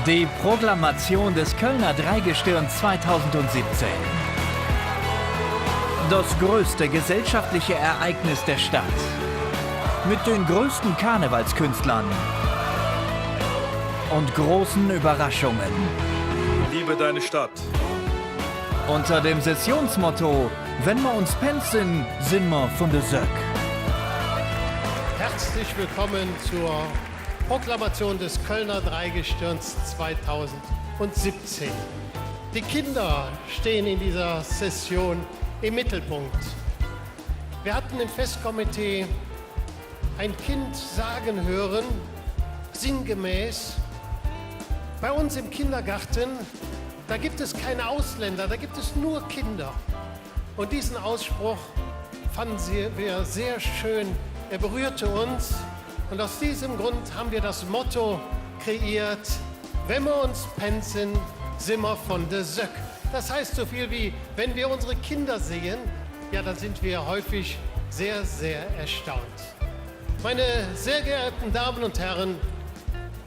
Die Proklamation des Kölner Dreigestirns 2017. Das größte gesellschaftliche Ereignis der Stadt. Mit den größten Karnevalskünstlern und großen Überraschungen. Liebe deine Stadt. Unter dem Sessionsmotto: Wenn wir uns pensen, sind wir von der Söck. Herzlich willkommen zur Proklamation des Kölner Dreigestirns 2017. Die Kinder stehen in dieser Session im Mittelpunkt. Wir hatten im Festkomitee ein Kind sagen hören, sinngemäß: Bei uns im Kindergarten, da gibt es keine Ausländer, da gibt es nur Kinder. Und diesen Ausspruch fanden wir sehr schön, er berührte uns. Und aus diesem Grund haben wir das Motto kreiert: Wenn wir uns pensen, sind wir von der Söck. Das heißt so viel wie, wenn wir unsere Kinder sehen, ja, dann sind wir häufig sehr, sehr erstaunt. Meine sehr geehrten Damen und Herren,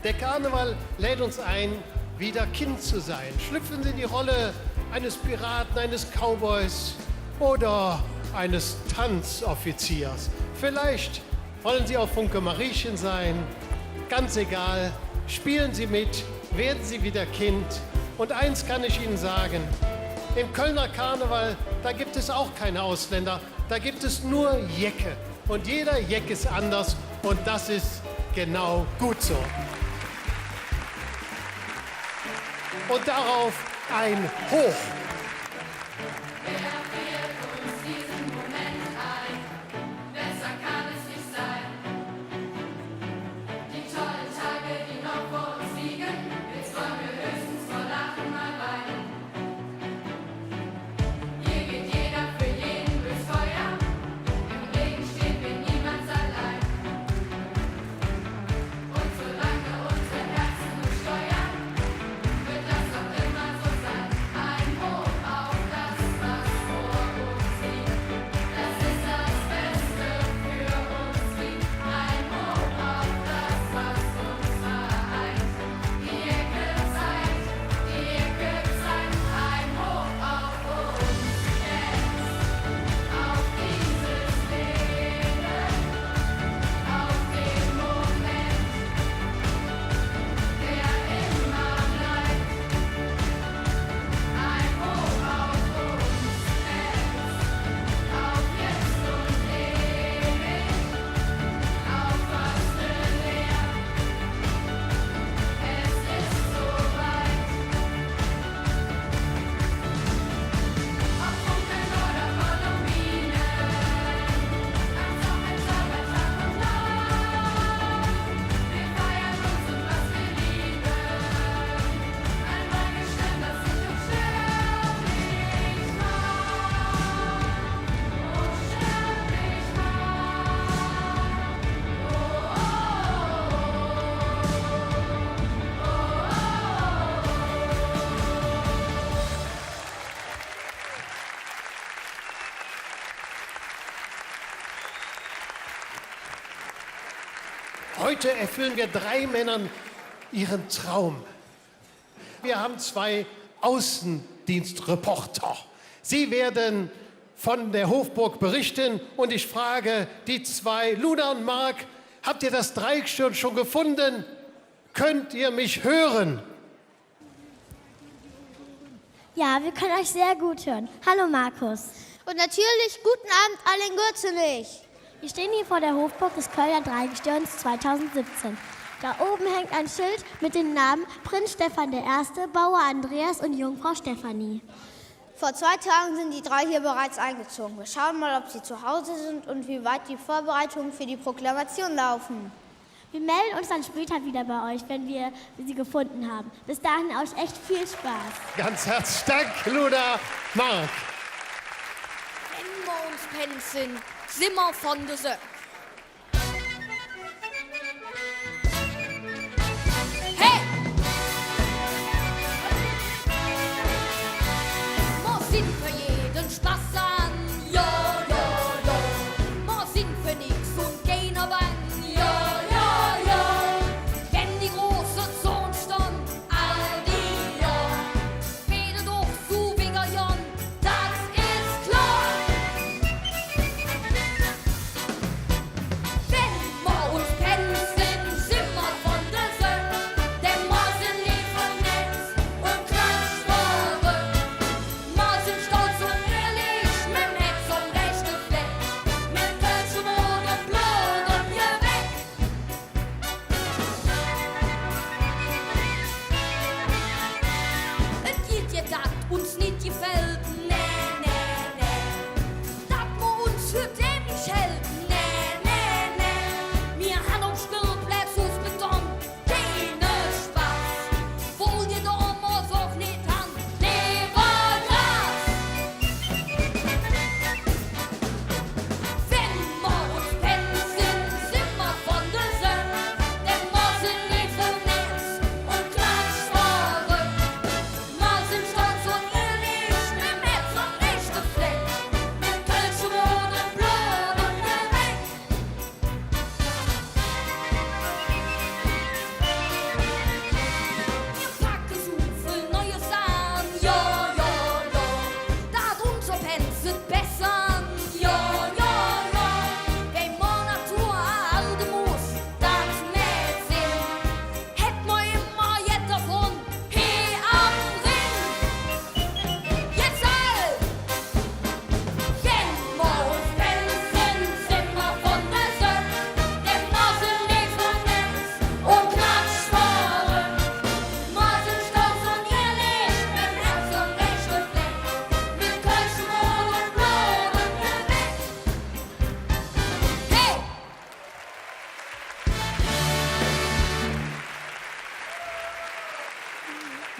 der Karneval lädt uns ein, wieder Kind zu sein. Schlüpfen Sie in die Rolle eines Piraten, eines Cowboys oder eines Tanzoffiziers. Vielleicht wollen Sie auch Funke Mariechen sein? Ganz egal, spielen Sie mit, werden Sie wieder Kind. Und eins kann ich Ihnen sagen: Im Kölner Karneval, da gibt es auch keine Ausländer, da gibt es nur Jecke. Und jeder Jeck ist anders und das ist genau gut so. Und darauf ein Hoch. Heute erfüllen wir 3 Männern ihren Traum. Wir haben 2 Außendienstreporter. Sie werden von der Hofburg berichten und ich frage die 2, Luna und Marc: Habt ihr das Dreigestirn schon gefunden? Könnt ihr mich hören? Ja, wir können euch sehr gut hören. Hallo Markus. Und natürlich guten Abend alle in Gürzenich. Wir stehen hier vor der Hofburg des Kölner Dreigestirns 2017. Da oben hängt ein Schild mit den Namen Prinz Stefan I., Bauer Andreas und Jungfrau Stefanie. Vor 2 Tagen sind die 3 hier bereits eingezogen. Wir schauen mal, ob sie zu Hause sind und wie weit die Vorbereitungen für die Proklamation laufen. Wir melden uns dann später wieder bei euch, wenn wir sie gefunden haben. Bis dahin euch echt viel Spaß. Ganz herzlichen Dank, Luna, Marc. Wenn wir uns pensen, sind wir von der Söck. Hey! Wir sind für jeden Spaß an, ja, ja, ja. Wir sind für nix und keiner Bang, ja, ja, ja. Wenn die große Zone stand,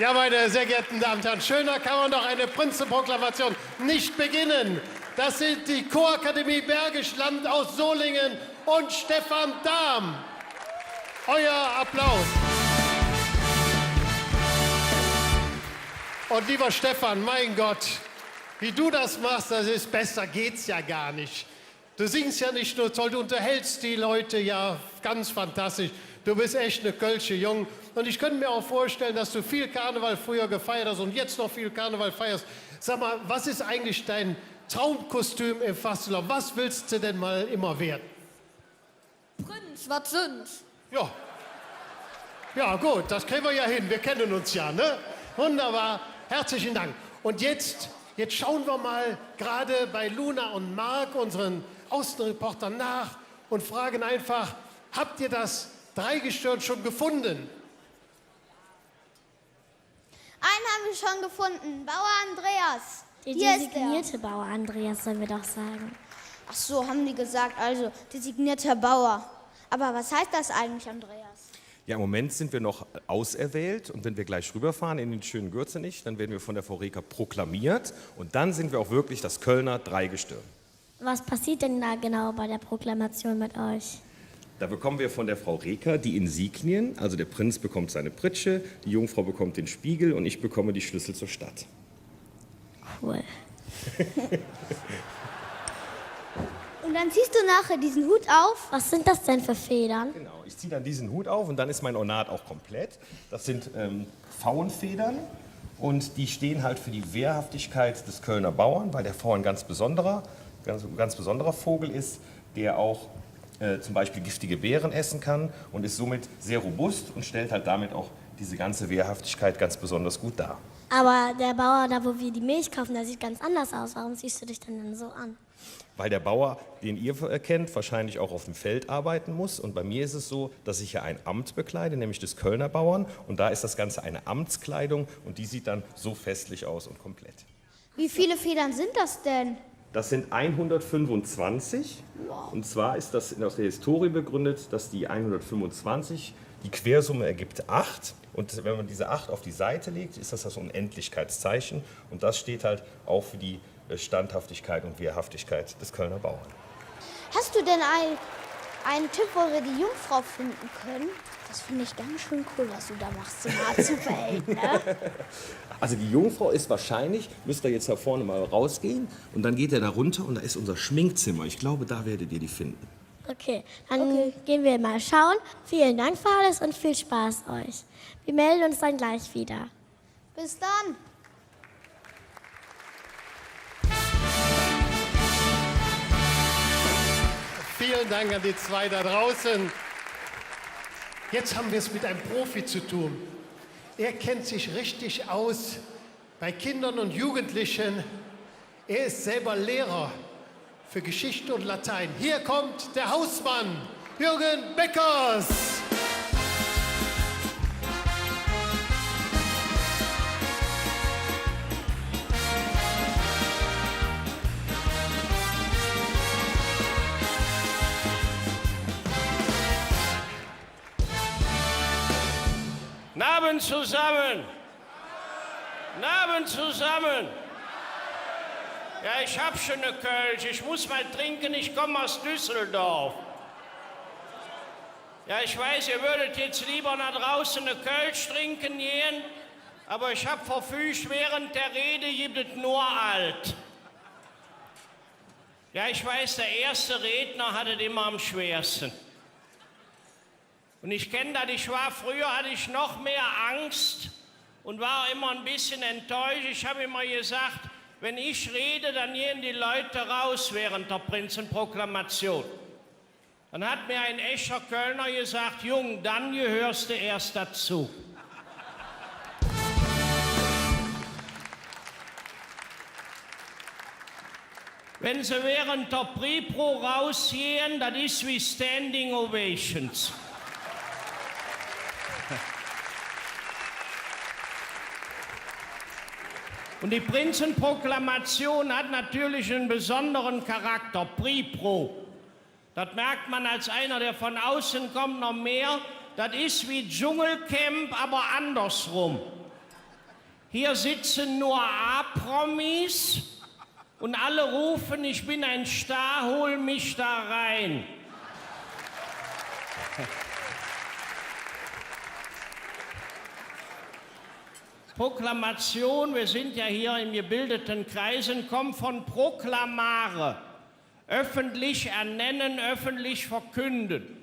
Ja, meine sehr geehrten Damen und Herren, schöner kann man doch eine Prinzenproklamation nicht beginnen. Das sind die Chorakademie Bergisch Land aus Solingen und Stefan Dahm. Euer Applaus. Und lieber Stefan, mein Gott, wie du das machst, das ist besser, geht's ja gar nicht. Du singst ja nicht nur toll, du unterhältst die Leute ja ganz fantastisch. Du bist echt eine Kölsche Jung. Und ich könnte mir auch vorstellen, dass du viel Karneval früher gefeiert hast und jetzt noch viel Karneval feierst. Sag mal, was ist eigentlich dein Traumkostüm im Fastelavn? Was willst du denn mal immer werden? Prinz, was sind's? Ja. Ja, gut, das kriegen wir ja hin. Wir kennen uns ja, ne? Wunderbar. Herzlichen Dank. Und jetzt schauen wir mal gerade bei Luna und Marc, unseren Außenreporter, nach und fragen einfach, habt ihr das Dreigestirn schon gefunden? Einen haben wir schon gefunden. Bauer Andreas. Der Hier ist designierte Bauer Andreas, sollen wir doch sagen. Ach so, haben die gesagt. Also, designierter Bauer. Aber was heißt das eigentlich, Andreas? Ja, im Moment sind wir noch auserwählt und wenn wir gleich rüberfahren in den schönen Gürzenich, dann werden wir von der Frau Reker proklamiert und dann sind wir auch wirklich das Kölner Dreigestirn. Was passiert denn da genau bei der Proklamation mit euch? Da bekommen wir von der Frau Reker die Insignien, also der Prinz bekommt seine Pritsche, die Jungfrau bekommt den Spiegel und ich bekomme die Schlüssel zur Stadt. Cool. Und dann ziehst du nachher diesen Hut auf. Was sind das denn für Federn? Genau, ich ziehe dann diesen Hut auf und dann ist mein Ornat auch komplett. Das sind Pfauenfedern und die stehen halt für die Wehrhaftigkeit des Kölner Bauern, weil der Pfau ein ganz besonderer Vogel ist, der auch zum Beispiel giftige Beeren essen kann und ist somit sehr robust und stellt halt damit auch diese ganze Wehrhaftigkeit ganz besonders gut dar. Aber der Bauer, da wo wir die Milch kaufen, der sieht ganz anders aus. Warum siehst du dich denn dann so an? Weil der Bauer, den ihr kennt, wahrscheinlich auch auf dem Feld arbeiten muss. Und bei mir ist es so, dass ich ja ein Amt bekleide, nämlich des Kölner Bauern. Und da ist das Ganze eine Amtskleidung und die sieht dann so festlich aus und komplett. Wie viele Federn sind das denn? Das sind 125. Wow. Und zwar ist das aus der Historie begründet, dass die 125, die Quersumme ergibt 8. Und wenn man diese 8 auf die Seite legt, ist das Unendlichkeitszeichen. Und das steht halt auch für die Standhaftigkeit und Wehrhaftigkeit des Kölner Bauern. Hast du denn einen Tipp, wo wir die Jungfrau finden können? Das finde ich ganz schön cool, was du da machst zum Harzenfeld, ne? Also die Jungfrau ist wahrscheinlich, müsst ihr jetzt da vorne mal rausgehen und dann geht ihr da runter und da ist unser Schminkzimmer. Ich glaube, da werdet ihr die finden. Okay, dann gehen wir mal schauen. Vielen Dank für alles und viel Spaß euch. Wir melden uns dann gleich wieder. Bis dann. Vielen Dank an die zwei da draußen. Jetzt haben wir es mit einem Profi zu tun. Er kennt sich richtig aus bei Kindern und Jugendlichen. Er ist selber Lehrer für Geschichte und Latein. Hier kommt der Hausmann, Jürgen Beckers. Abend zusammen! Abend zusammen! Ja, ich hab schon eine Kölsch. Ich muss mal trinken, ich komme aus Düsseldorf. Ja, ich weiß, ihr würdet jetzt lieber nach draußen eine Kölsch trinken gehen, aber ich hab verfügt, während der Rede gibt es nur alt. Ja, ich weiß, der erste Redner hat es immer am schwersten. Und ich kenne das, früher hatte ich noch mehr Angst und war immer ein bisschen enttäuscht. Ich habe immer gesagt, wenn ich rede, dann gehen die Leute raus während der Prinzenproklamation. Dann hat mir ein echter Kölner gesagt, Jung, dann gehörst du erst dazu. Wenn sie während der Pripro rausgehen, das ist wie Standing Ovations. Und die Prinzenproklamation hat natürlich einen besonderen Charakter, Pripro. Das merkt man als einer, der von außen kommt, noch mehr. Das ist wie Dschungelcamp, aber andersrum. Hier sitzen nur A-Promis und alle rufen, ich bin ein Star, hol mich da rein. Proklamation, wir sind ja hier in gebildeten Kreisen, kommt von proklamare, öffentlich ernennen, öffentlich verkünden.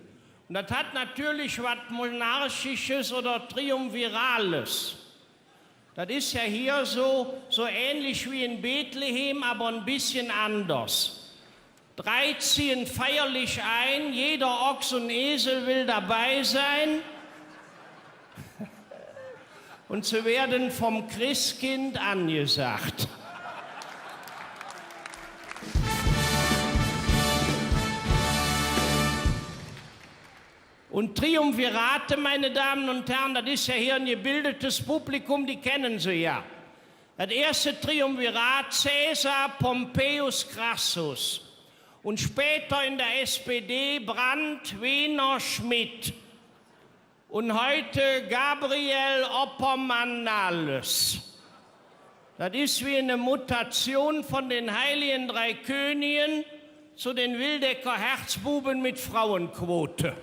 Und das hat natürlich was Monarchisches oder Triumvirales. Das ist ja hier so ähnlich wie in Bethlehem, aber ein bisschen anders. 3 ziehen feierlich ein, jeder Ochs und Esel will dabei sein. Und sie werden vom Christkind angesagt. Und Triumvirate, meine Damen und Herren, das ist ja hier ein gebildetes Publikum, die kennen Sie ja. Das erste Triumvirat, Caesar, Pompeius, Crassus. Und später in der SPD Brandt, Wehner, Schmidt. Und heute Gabriel Oppermann-Nahles. Das ist wie eine Mutation von den Heiligen Drei Königen zu den Wildecker Herzbuben mit Frauenquote.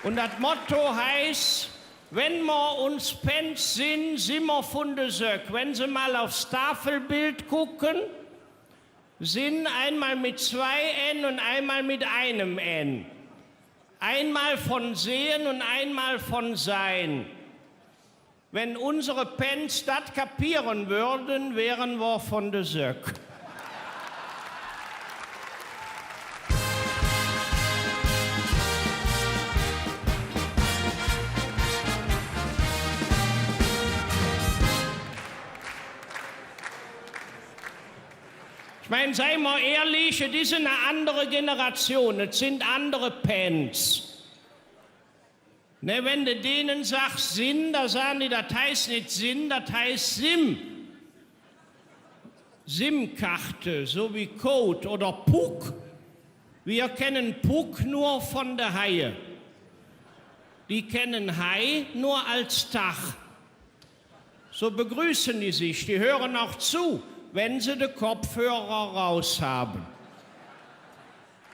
Und das Motto heißt, wenn wir uns Pens sind, sind wir von de Söck. Wenn Sie mal aufs Tafelbild gucken, sind einmal mit 2 N und einmal mit einem N. Einmal von sehen und einmal von sein. Wenn unsere Pens das kapieren würden, wären wir von de Söck. Ich meine, seien wir ehrlich, es ist eine andere Generation, es sind andere Pens. Ne, wenn du denen sagst Sinn, da sagen die, das heißt nicht Sinn, das heißt SIM. SIM-Karte, so wie Code oder Puck. Wir kennen Puck nur von der Haie. Die kennen Hai nur als Tag. So begrüßen die sich, die hören auch zu, wenn sie den Kopfhörer raus haben.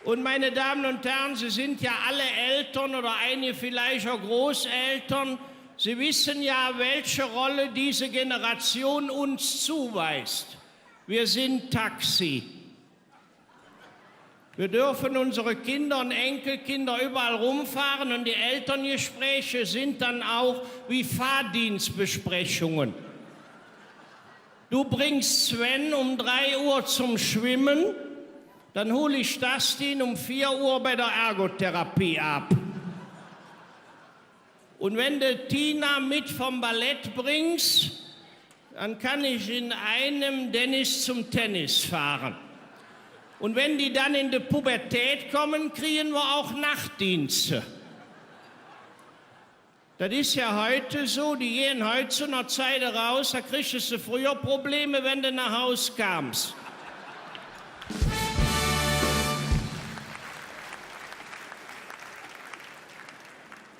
Und meine Damen und Herren, Sie sind ja alle Eltern oder einige vielleicht auch Großeltern. Sie wissen ja, welche Rolle diese Generation uns zuweist. Wir sind Taxi. Wir dürfen unsere Kinder und Enkelkinder überall rumfahren und die Elterngespräche sind dann auch wie Fahrdienstbesprechungen. Du bringst Sven um 3 Uhr zum Schwimmen, dann hole ich Dustin um 4 Uhr bei der Ergotherapie ab. Und wenn du Tina mit vom Ballett bringst, dann kann ich in einem Dennis zum Tennis fahren. Und wenn die dann in die Pubertät kommen, kriegen wir auch Nachtdienste. Das ist ja heute so, die gehen heute zu einer Zeit raus, da kriegst du früher Probleme, wenn du nach Hause kamst.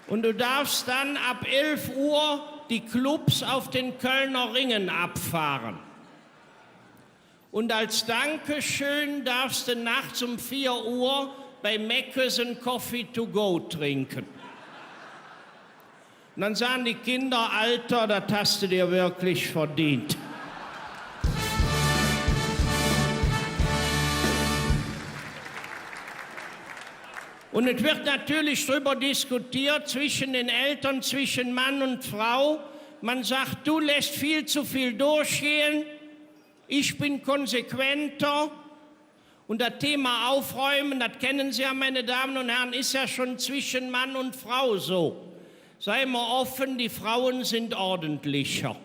Und du darfst dann ab 11 Uhr die Clubs auf den Kölner Ringen abfahren. Und als Dankeschön darfst du nachts um 4 Uhr bei Meckes einen Coffee to go trinken. Und dann sagen die Kinder, Alter, das hast du dir wirklich verdient. Und es wird natürlich darüber diskutiert zwischen den Eltern, zwischen Mann und Frau. Man sagt, du lässt viel zu viel durchgehen, ich bin konsequenter. Und das Thema Aufräumen, das kennen Sie ja, meine Damen und Herren, ist ja schon zwischen Mann und Frau so. Seien wir offen, die Frauen sind ordentlicher.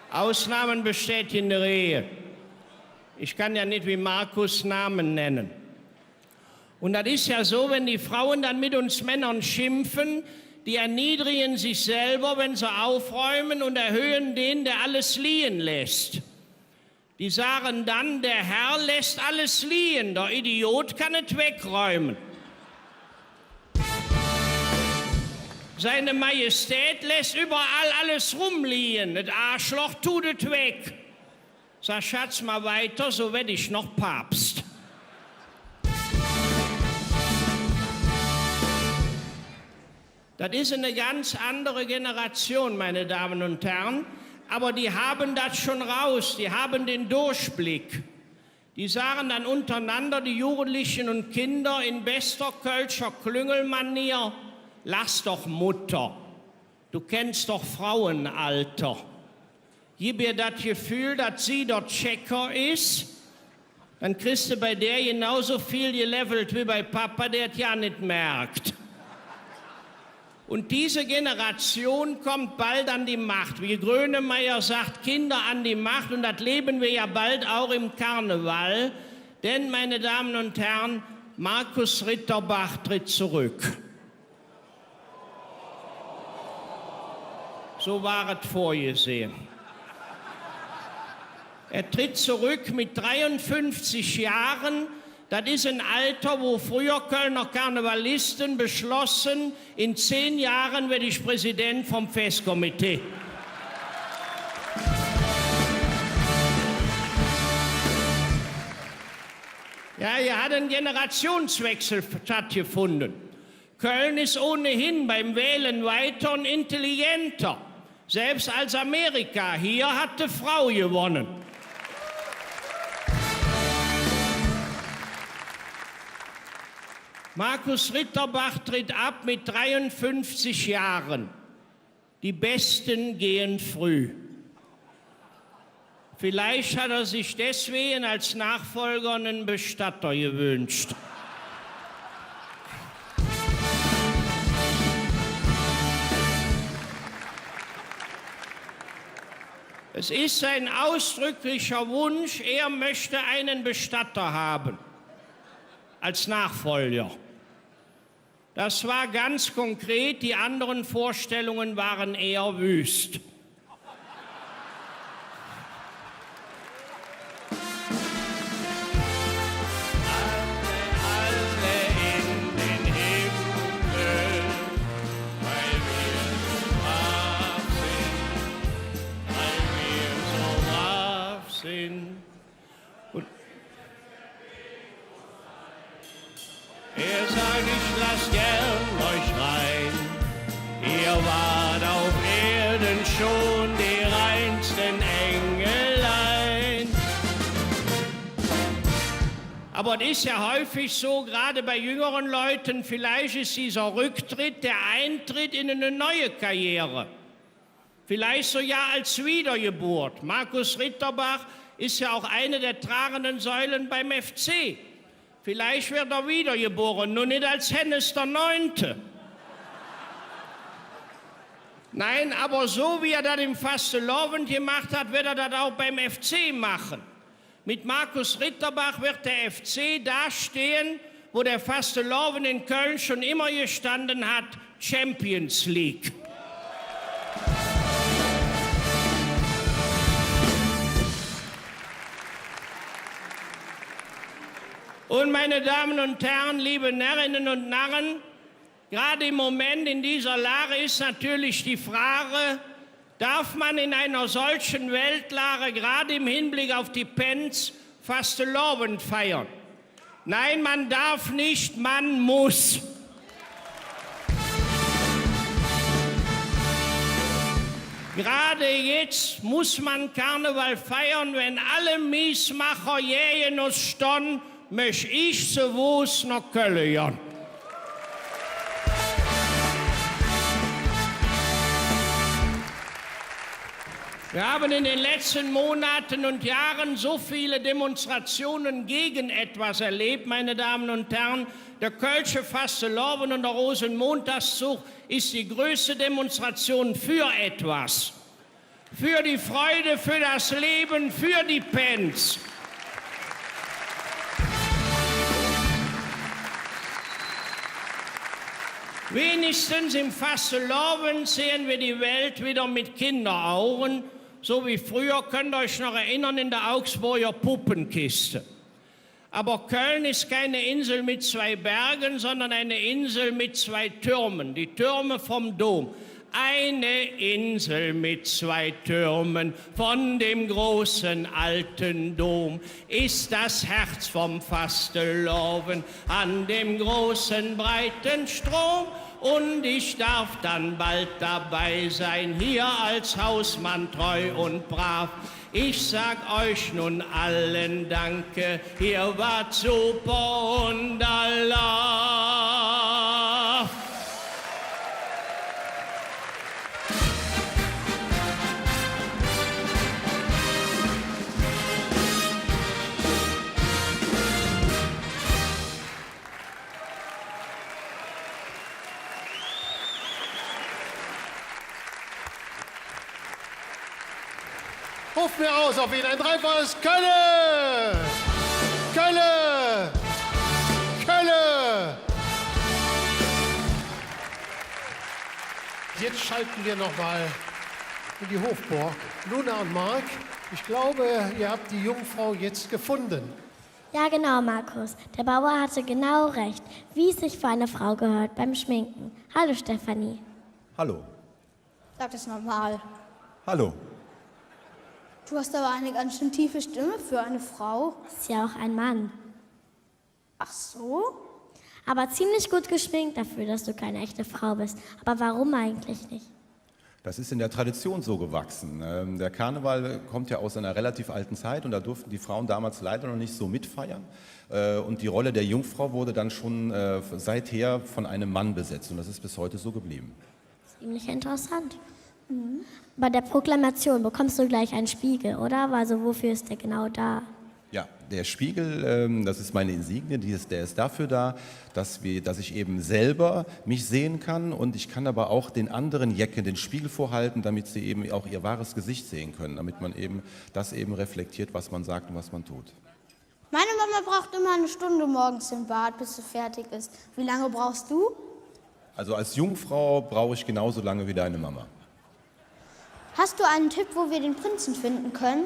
Ausnahmen bestätigen die Regel. Ich kann ja nicht wie Markus Namen nennen. Und das ist ja so, wenn die Frauen dann mit uns Männern schimpfen, die erniedrigen sich selber, wenn sie aufräumen und erhöhen den, der alles liegen lässt. Die sagen dann, der Herr lässt alles liegen, der Idiot kann es wegräumen. Seine Majestät lässt überall alles rumliegen, das Arschloch tut es weg. Sag, Schatz, mal weiter, so werd ich noch Papst. Das ist eine ganz andere Generation, meine Damen und Herren. Aber die haben das schon raus, die haben den Durchblick. Die sagen dann untereinander, die Jugendlichen und Kinder in bester Kölscher Klüngelmanier, lass doch Mutter, du kennst doch Frauenalter. Gib ihr das Gefühl, dass sie der Checker ist, dann kriegst du bei der genauso viel gelevelt wie bei Papa, der es ja nicht merkt. Und diese Generation kommt bald an die Macht. Wie Grönemeyer sagt, Kinder an die Macht. Und das leben wir ja bald auch im Karneval. Denn, meine Damen und Herren, Markus Ritterbach tritt zurück. So war es vorgesehen. Er tritt zurück mit 53 Jahren. Das ist ein Alter, wo früher Kölner Karnevalisten beschlossen, in 10 Jahren werde ich Präsident vom Festkomitee. Ja, hier hat ein Generationswechsel stattgefunden. Köln ist ohnehin beim Wählen weiter und intelligenter. Selbst als Amerika. Hier hat die Frau gewonnen. Markus Ritterbach tritt ab mit 53 Jahren. Die Besten gehen früh. Vielleicht hat er sich deswegen als Nachfolger einen Bestatter gewünscht. Es ist sein ausdrücklicher Wunsch, er möchte einen Bestatter haben als Nachfolger. Das war ganz konkret, die anderen Vorstellungen waren eher wüst. Alle in den Himmel, weil wir so brav sind. Und er sagt, ich lass gern euch rein. Ihr wart auf Erden schon die reinsten Engelein. Aber es ist ja häufig so, gerade bei jüngeren Leuten, vielleicht ist dieser Rücktritt der Eintritt in eine neue Karriere. Vielleicht sogar als Wiedergeburt. Markus Ritterbach ist ja auch eine der tragenden Säulen beim FC. Vielleicht wird er wiedergeboren, nur nicht als Hennes der Neunte. Nein, aber so wie er das im Fastelovend gemacht hat, wird er das auch beim FC machen. Mit Markus Ritterbach wird der FC da stehen, wo der Fastelovend in Köln schon immer gestanden hat, Champions League. Und meine Damen und Herren, liebe Närrinnen und Narren, gerade im Moment in dieser Lage ist natürlich die Frage, darf man in einer solchen Weltlage, gerade im Hinblick auf die Pens, Fastelovend feiern? Nein, man darf nicht, man muss. Gerade jetzt muss man Karneval feiern, wenn alle Miesmacher jähen uns stehen, möcht ich zu Fuß nach Köln gehen. Wir haben in den letzten Monaten und Jahren so viele Demonstrationen gegen etwas erlebt, meine Damen und Herren. Der Kölsche Fastelovend und der Rosenmontagszug ist die größte Demonstration für etwas. Für die Freude, für das Leben, für die Pens. Wenigstens im Fastelovend sehen wir die Welt wieder mit Kinderaugen so wie früher, könnt ihr euch noch erinnern, in der Augsburger Puppenkiste. Aber Köln ist keine Insel mit 2 Bergen, sondern eine Insel mit 2 Türmen, die Türme vom Dom. Eine Insel mit 2 Türmen von dem großen alten Dom ist das Herz vom Fasteloven an dem großen breiten Strom. Und ich darf dann bald dabei sein, hier als Hausmann treu und brav. Ich sag euch nun allen Danke, ihr wart super und Allah. Ruft mir aus auf ihn, ein dreifaches Kölle! Kölle! Kölle! Jetzt schalten wir nochmal in die Hofburg. Luna und Marc, ich glaube, ihr habt die Jungfrau jetzt gefunden. Ja, genau, Markus. Der Bauer hatte genau recht, wie es sich für eine Frau gehört beim Schminken. Hallo, Stefanie. Hallo. Sag das normal. Hallo. Du hast aber eine ganz schön tiefe Stimme für eine Frau. Ist ja auch ein Mann. Ach so? Aber ziemlich gut geschminkt dafür, dass du keine echte Frau bist. Aber warum eigentlich nicht? Das ist in der Tradition so gewachsen. Der Karneval kommt ja aus einer relativ alten Zeit und da durften die Frauen damals leider noch nicht so mitfeiern. Und die Rolle der Jungfrau wurde dann schon seither von einem Mann besetzt und das ist bis heute so geblieben. Ziemlich interessant. Bei der Proklamation bekommst du gleich einen Spiegel, oder? Also wofür ist der genau da? Ja, der Spiegel, das ist meine Insignie, der ist dafür da, dass ich eben selber mich sehen kann und ich kann aber auch den anderen Jecken den Spiegel vorhalten, damit sie eben auch ihr wahres Gesicht sehen können, damit man eben das eben reflektiert, was man sagt und was man tut. Meine Mama braucht immer eine Stunde morgens im Bad, bis sie fertig ist. Wie lange brauchst du? Also als Jungfrau brauche ich genauso lange wie deine Mama. Hast du einen Tipp, wo wir den Prinzen finden können?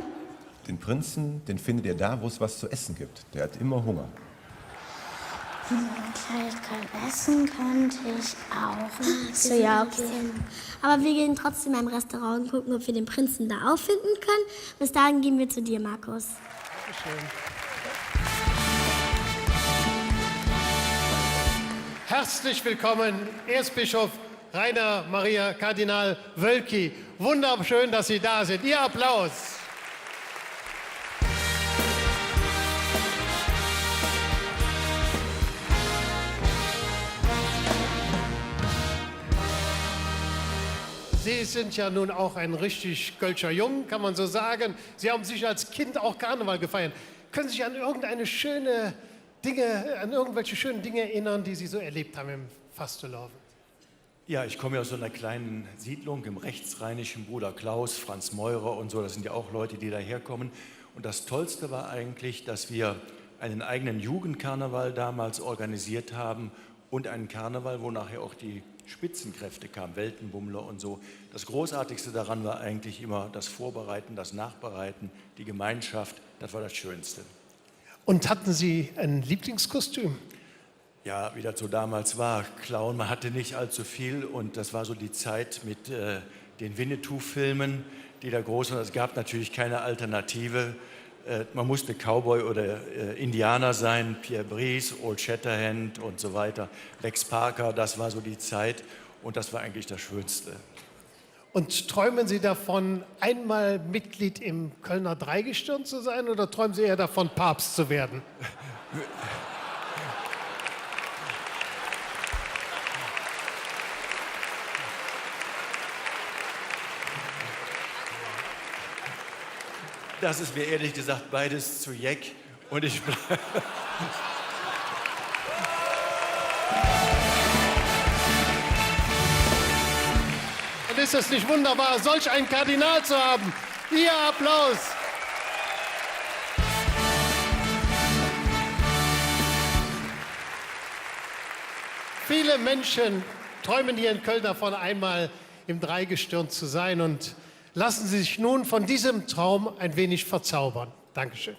Den Prinzen, den findet ihr da, wo es was zu essen gibt. Der hat immer Hunger. Vielleicht kein Essen könnte ich auch. So, ja, okay. Aber wir gehen trotzdem im Restaurant und gucken, ob wir den Prinzen da auch finden können. Bis dahin gehen wir zu dir, Markus. Dankeschön. Herzlich willkommen, Erzbischof Rainer Maria Kardinal Wölki. Wunderschön, dass Sie da sind. Ihr Applaus. Sie sind ja nun auch ein richtig Kölscher Jung, kann man so sagen. Sie haben sich als Kind auch Karneval gefeiert. Können Sie sich an irgendwelche schönen Dinge erinnern, die Sie so erlebt haben im Fasteloven? Ja, ich komme ja aus so einer kleinen Siedlung im rechtsrheinischen, Bruder Klaus, Franz Meurer und so. Das sind ja auch Leute, die daherkommen. Und das Tollste war eigentlich, dass wir einen eigenen Jugendkarneval damals organisiert haben und einen Karneval, wo nachher auch die Spitzenkräfte kamen, Weltenbummler und so. Das Großartigste daran war eigentlich immer das Vorbereiten, das Nachbereiten, die Gemeinschaft. Das war das Schönste. Und hatten Sie ein Lieblingskostüm? Ja, wie das so damals war, Clown, man hatte nicht allzu viel und das war so die Zeit mit den Winnetou-Filmen, die da groß waren. Es gab natürlich keine Alternative. Man musste Cowboy oder Indianer sein, Pierre Brice, Old Shatterhand und so weiter, Lex Parker, das war so die Zeit und das war eigentlich das Schönste. Und träumen Sie davon, einmal Mitglied im Kölner Dreigestirn zu sein oder träumen Sie eher davon, Papst zu werden? Das ist mir ehrlich gesagt beides zu jeck und ich bleibe. Und ist es nicht wunderbar, solch einen Kardinal zu haben? Ihr Applaus! Viele Menschen träumen hier in Köln davon, einmal im Dreigestirn zu sein und Lassen Sie sich nun von diesem Traum ein wenig verzaubern. Dankeschön.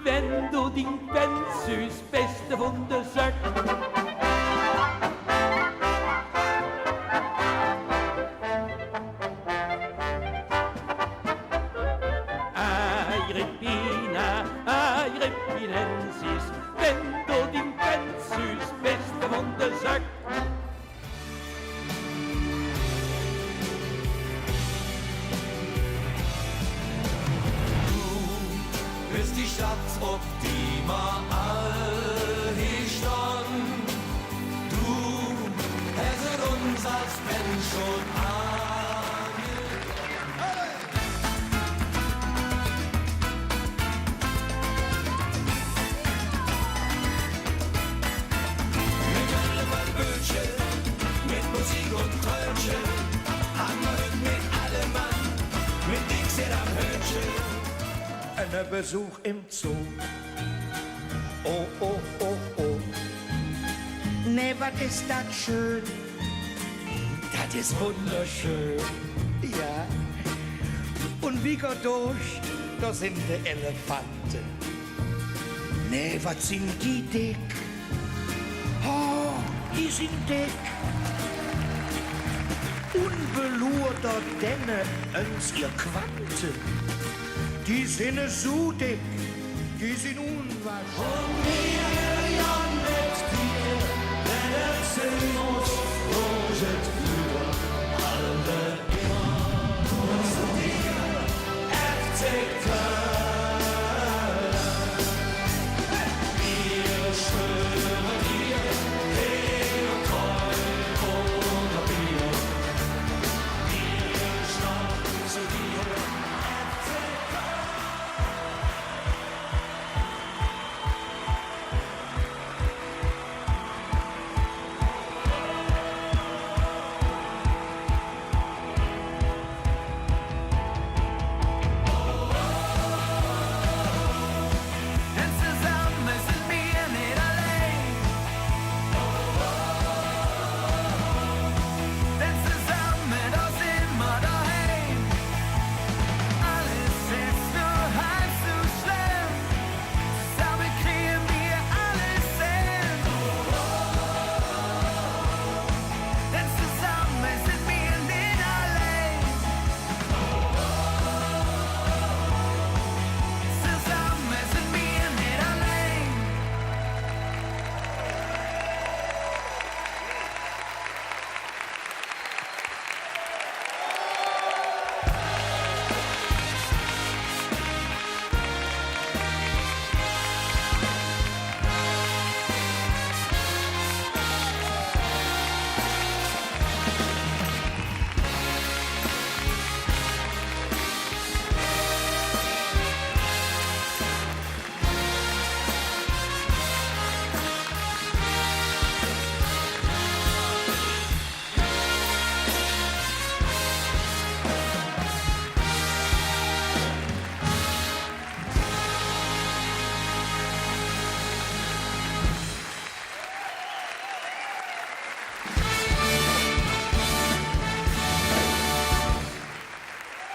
Wenn du din Benzys beste Wunder sagt. Agrippinensis, wenn du din Benzys beste Wunder sagt. Bist die Stadt, ob die mal hier stand. Du hättest uns als Mensch schon mit Göllemann-Bötchen, mit Musik und Trönchen, haben wir mit allem Mann, mit Dixie am Hörnchen. Ein Besuch im Zoo. Oh, oh, oh, oh. Nee, was ist das schön? Das ist wunderschön. Ja. Und wie geht durch, da sind die Elefanten. Nee, was sind die dick? Oh, die sind dick. Unbelurter Denne, uns ihr Quanten. Die sind so dick, die sind unwahrscheinlich. Und wir ja mit dir, denn es sind uns Roget für alle immer. Zu dir, FC Köln. Wir schwören dir, Heer, Treu oder Bier. Wir schnappen zu dir.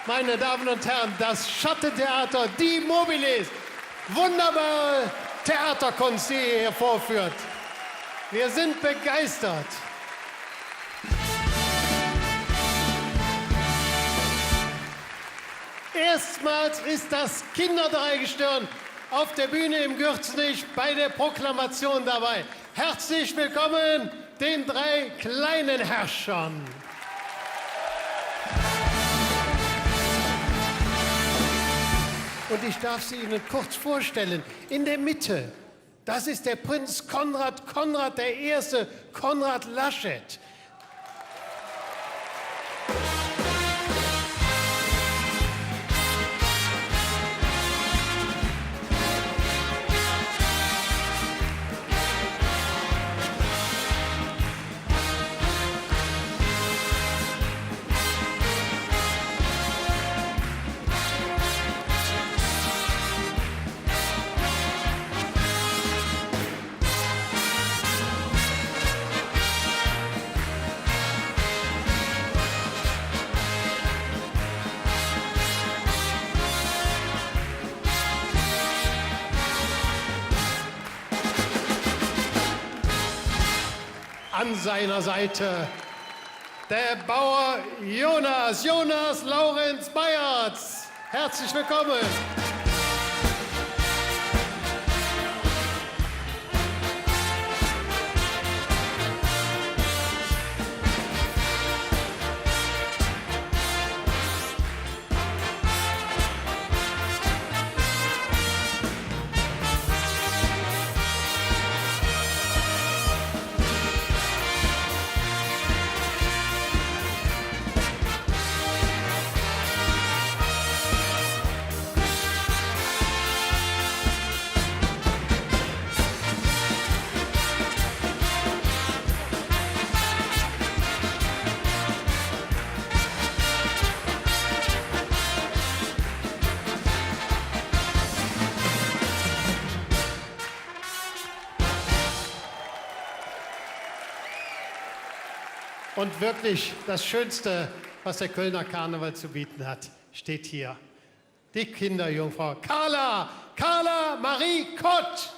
Meine Damen und Herren, das Schattentheater Die Mobiles. Wunderbare Theaterkunst, die ihr hier vorführt. Wir sind begeistert. Erstmals ist das Kinderdreigestirn auf der Bühne im Gürzenich bei der Proklamation dabei. Herzlich willkommen den 3 kleinen Herrschern. Und ich darf sie Ihnen kurz vorstellen. In der Mitte, das ist der Prinz Konrad I., Konrad Laschet. An seiner Seite der Bauer Jonas Laurenz Bayertz. Herzlich willkommen. Und wirklich das Schönste, was der Kölner Karneval zu bieten hat, steht hier. Die Kinderjungfrau Carla Marie Kott.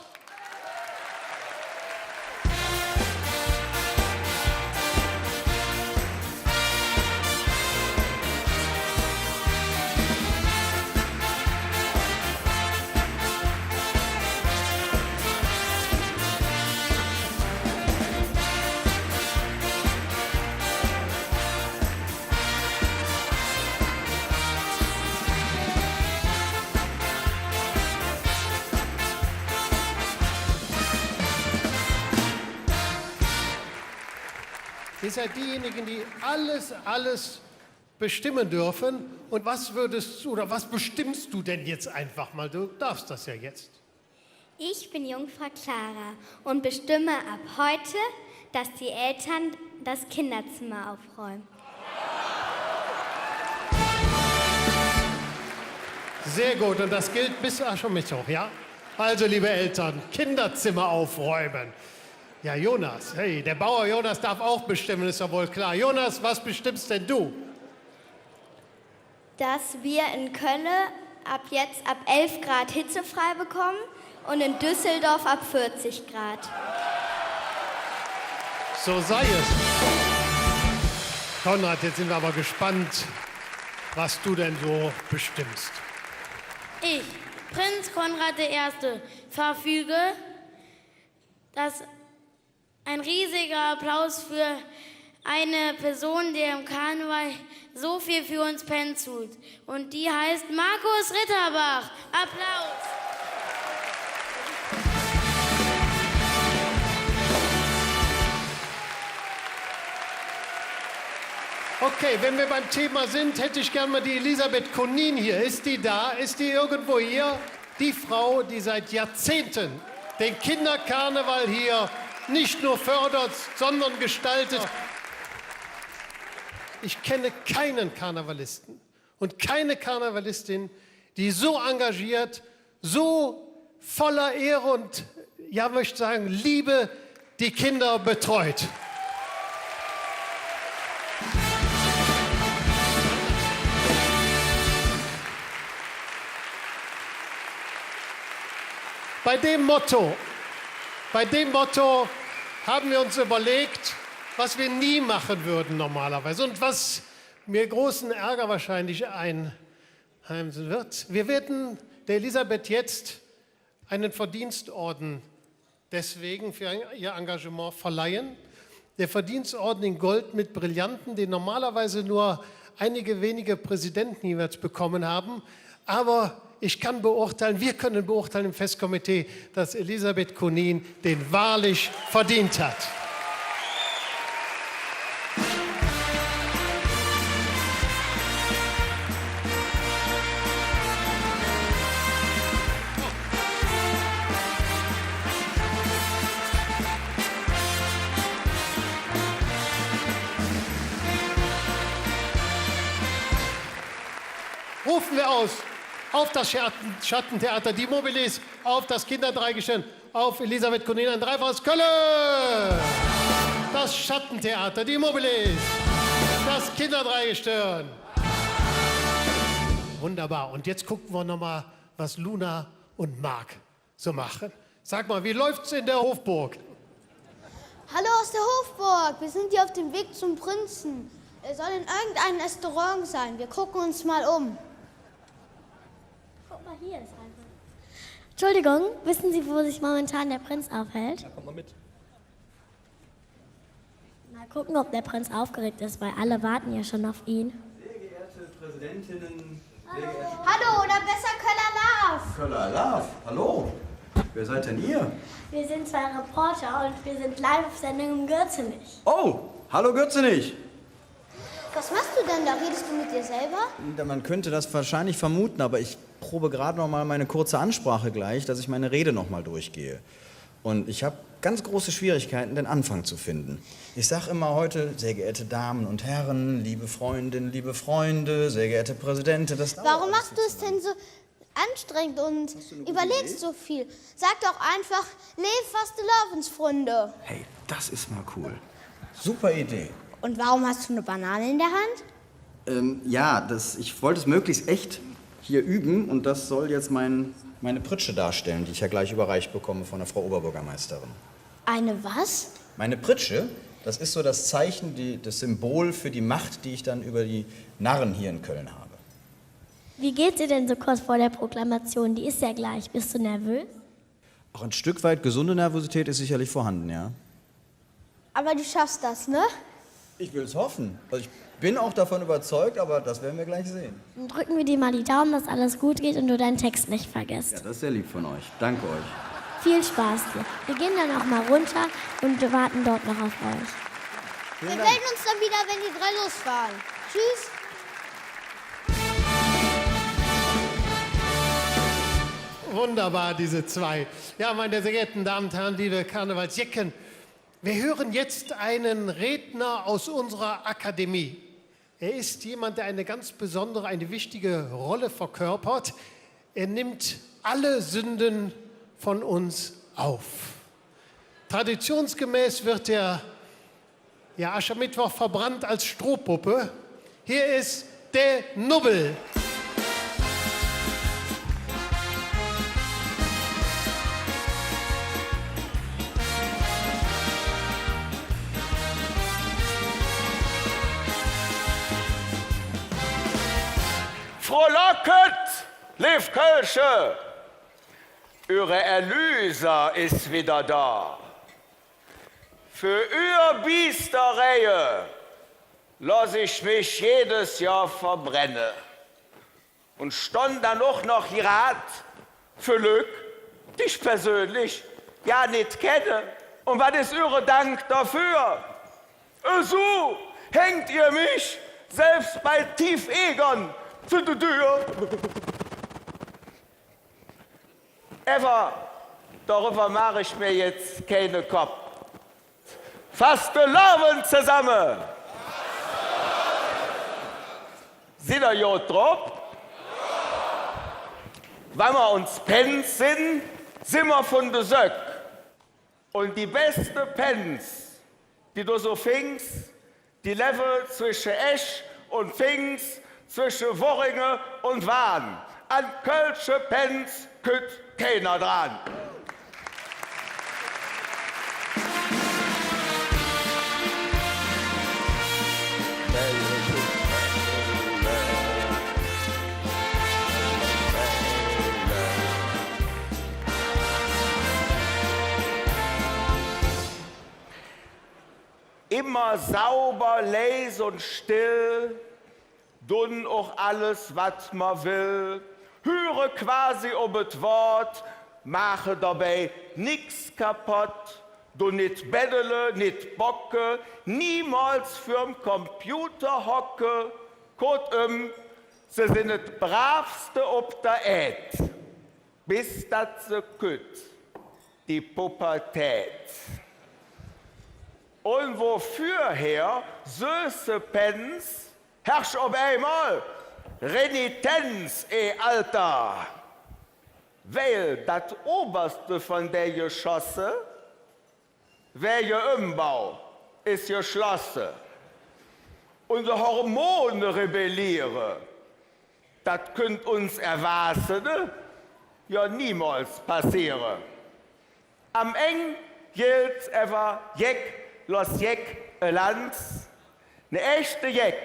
Ihr seid diejenigen, die alles bestimmen dürfen. Und was was bestimmst du denn jetzt einfach mal? Du darfst das ja jetzt. Ich bin Jungfrau Clara und bestimme ab heute, dass die Eltern das Kinderzimmer aufräumen. Sehr gut, und das gilt bis Aschermittwoch, ja? Also, liebe Eltern, Kinderzimmer aufräumen. Ja, Jonas, hey, der Bauer Jonas darf auch bestimmen, ist ja wohl klar. Jonas, was bestimmst denn du? Dass wir in Köln ab jetzt ab 11 Grad hitzefrei bekommen und in Düsseldorf ab 40 Grad. So sei es. Konrad, jetzt sind wir aber gespannt, was du denn so bestimmst. Ich, Prinz Konrad I., verfüge, dass ein riesiger Applaus für eine Person, die im Karneval so viel für uns Penn tut. Und die heißt Markus Ritterbach. Applaus! Okay, wenn wir beim Thema sind, hätte ich gerne mal die Elisabeth Konin hier. Ist die da? Ist die irgendwo hier? Die Frau, die seit Jahrzehnten den Kinderkarneval hier nicht nur fördert, sondern gestaltet. Ich kenne keinen Karnevalisten und keine Karnevalistin, die so engagiert, so voller Ehre und, ja, möchte sagen, Liebe die Kinder betreut. Bei dem Motto haben wir uns überlegt, was wir nie machen würden normalerweise und was mir großen Ärger wahrscheinlich Heimsen wird. Wir werden der Elisabeth jetzt einen Verdienstorden deswegen für ihr Engagement verleihen. Der Verdienstorden in Gold mit Brillanten, den normalerweise nur einige wenige Präsidenten jeweils bekommen haben. Aber ich kann beurteilen, wir können beurteilen im Festkomitee, dass Elisabeth Konin den wahrlich verdient hat. Rufen wir aus auf das Schattentheater, die Mobilis, auf das Kinderdreigestirn, auf Elisabeth Konin, ein dreifaches Kölle! Das Schattentheater, die Mobilis, das Kinderdreigestirn. Wunderbar. Und jetzt gucken wir nochmal, was Luna und Marc so machen. Sag mal, wie läuft's in der Hofburg? Hallo aus der Hofburg. Wir sind hier auf dem Weg zum Prinzen. Er soll in irgendeinem Restaurant sein. Wir gucken uns mal um. Guck mal, hier ist einfach. Entschuldigung, wissen Sie, wo sich momentan der Prinz aufhält? Ja, kommt mal mit. Mal gucken, ob der Prinz aufgeregt ist, weil alle warten ja schon auf ihn. Sehr geehrte Präsidentinnen, Hallo, oder besser Köller-Love. Köller-Love, hallo. Wer seid denn ihr? Wir sind zwei Reporter und wir sind live auf Sendung im Gürzenich. Oh, hallo Gürzenich. Was machst du denn da? Redest du mit dir selber? Man könnte das wahrscheinlich vermuten, aber ich probe gerade noch mal meine kurze Ansprache gleich, dass ich meine Rede noch mal durchgehe. Und ich habe ganz große Schwierigkeiten, den Anfang zu finden. Ich sage immer heute, sehr geehrte Damen und Herren, liebe Freundinnen, liebe Freunde, sehr geehrte Präsidentin. Warum machst du es denn so anstrengend und überlegst so viel? Sag doch einfach, leb fast Lebensfreunde. Hey, das ist mal cool. Super Idee. Und warum hast du eine Banane in der Hand? Ja, ich wollte es möglichst echt hier üben und das soll jetzt meine Pritsche darstellen, die ich ja gleich überreicht bekomme von der Frau Oberbürgermeisterin. Eine was? Meine Pritsche, das ist so das Zeichen, das Symbol für die Macht, die ich dann über die Narren hier in Köln habe. Wie geht's dir denn so kurz vor der Proklamation? Die ist ja gleich. Bist du nervös? Auch ein Stück weit gesunde Nervosität ist sicherlich vorhanden, ja. Aber du schaffst das, ne? Ich will es hoffen. Also ich bin auch davon überzeugt, aber das werden wir gleich sehen. Dann drücken wir dir mal die Daumen, dass alles gut geht und du deinen Text nicht vergisst. Ja, das ist sehr lieb von euch. Danke euch. Viel Spaß dir. Wir gehen dann auch mal runter und wir warten dort noch auf euch. Wir melden uns dann wieder, wenn die 3 losfahren. Tschüss. Wunderbar, diese 2. Ja, meine sehr geehrten Damen und Herren, liebe Karnevalsjecken, wir hören jetzt einen Redner aus unserer Akademie. Er ist jemand, der eine ganz besondere, eine wichtige Rolle verkörpert. Er nimmt alle Sünden von uns auf. Traditionsgemäß wird der Aschermittwoch verbrannt als Strohpuppe. Hier ist der Nubbel. Frohlocket, lief Kölsche, Ihre Erlöser ist wieder da. Für ihr Biestereie lass ich mich jedes Jahr verbrennen. Und stand dann auch noch hier Rat für Glück, die ich persönlich ja nicht kenne. Und was ist Ihre Dank dafür? So hängt ihr mich selbst bei Tiefegern zu der Tür. Darüber mache ich mir jetzt keine Kopf. Fastelavond zusammen. Sind ihr gut drauf? Wenn wir uns Pens sind wir von der Söck. Und die beste Pens, die du so fingst, die Level zwischen Esch und Pfingst, zwischen Worringe und Wahn. An Kölsche Pens kütt keiner dran. immer sauber, leis und still, dun auch alles, was man will, höre quasi ob et Wort, mache dabei nix kaputt, du nit beddele, nit bocke, niemals für'n Computer hocke, kurzum, sie sind das bravste ob der Erd, bis dat se kütt, die Pubertät. Und wofür her, süße Pens, herrsch ob einmal, Renitenz, Alter. Weil das Oberste von der Geschosse, welcher Umbau, ist geschlossen. Unsere Hormone rebellieren. Das könnte uns Erwachsene ja niemals passieren. Am Ende gilt aber Jeck, los Jeck, Lanz. Eine echte Jeck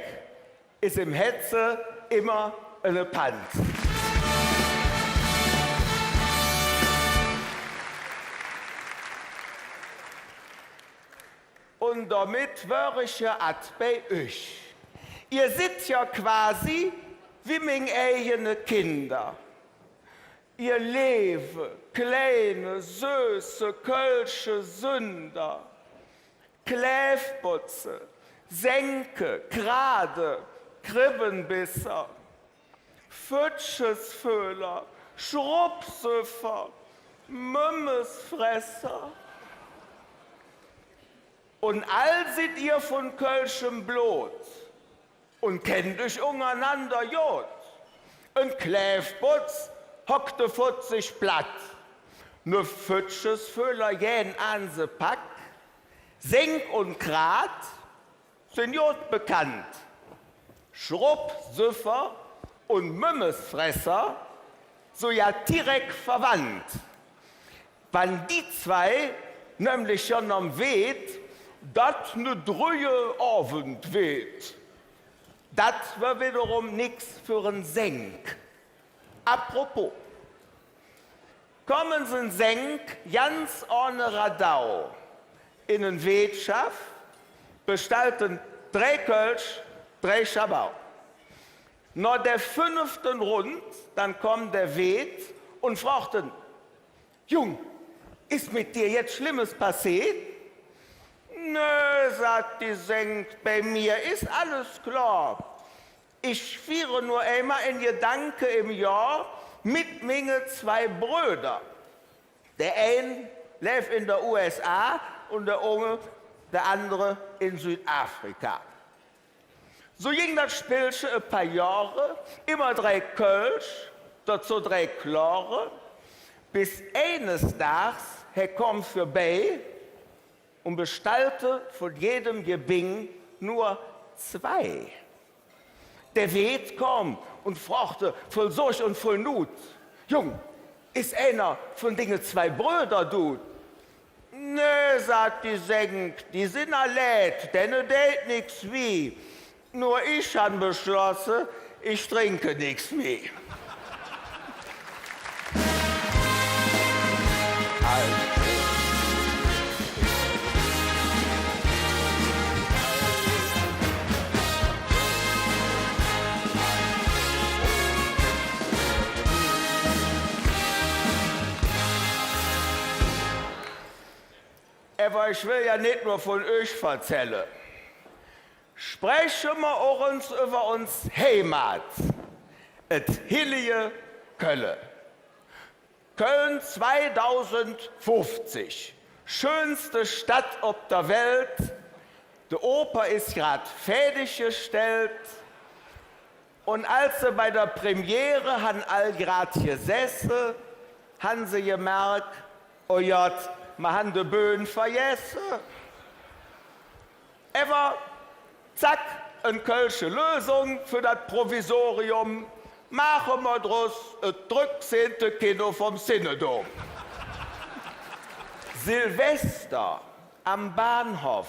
ist im Hetze immer eine Panz. Und damit wäre ich ja bei euch. Ihr seid ja quasi wie meine eigenen Kinder. Ihr Leben, kleine, süße, kölsche Sünder, Kläfputze, Senke, Grade, Kribbenbisser, Fütschesfüller, Schrubsüffer, Mümmesfresser. Und all seid ihr von kölschem Blut und kennt euch untereinander jod. Ein Kläfputz hockte 40 platt, ne Fütschesfüller jähen an se Pack, Senk und Grat sind jod bekannt. Schrubsüffer und Mümmesfresser so ja direkt verwandt. Wann die zwei nämlich schon am weht, dat ne drüje Abend weht. Dat war wiederum nix für ein Senk. Apropos, kommen Sie ein Senk ganz ohne Radau in ein Wirtschaft, bestalten 3 Kölsch, 3 Schabau. Nach der 5. Rund, dann kommt der Wirt und fragt ihn, Jung, ist mit dir jetzt Schlimmes passiert? Nö, sagt die Senk, bei mir ist alles klar. Ich feiere nur einmal in Gedanke im Jahr mit meine 2 Brüder. Der eine lebt in der USA und der andere in Südafrika. So ging das Spielchen ein paar Jahre, immer 3 Kölsch, dazu 3 Chlore, bis eines Tages er kommt vorbei und bestalte von jedem Gebing nur 2. Der Wirt kam und fragte voll Sorg und voll Nut, Jung, ist einer von denen 2 Brüder, du? Nö, sagt die Senk, die sind allät, denen dät nix wie. Nur ich han beschlossen, ich trinke nix mehr. Aber ich will ja nicht nur von euch erzählen. Sprechen wir auch uns über uns Heimat, et Hillige Köln. Köln 2050, schönste Stadt auf der Welt. Die Oper ist gerade fertiggestellt. Und als sie bei der Premiere han all grad gesessen, haben sie gemerkt, oh Gott, wir haben die Bühne vergessen. Aber zack, eine kölsche Lösung für das Provisorium. Machen wir draus ein 13. Kino vom Synodom. Silvester am Bahnhof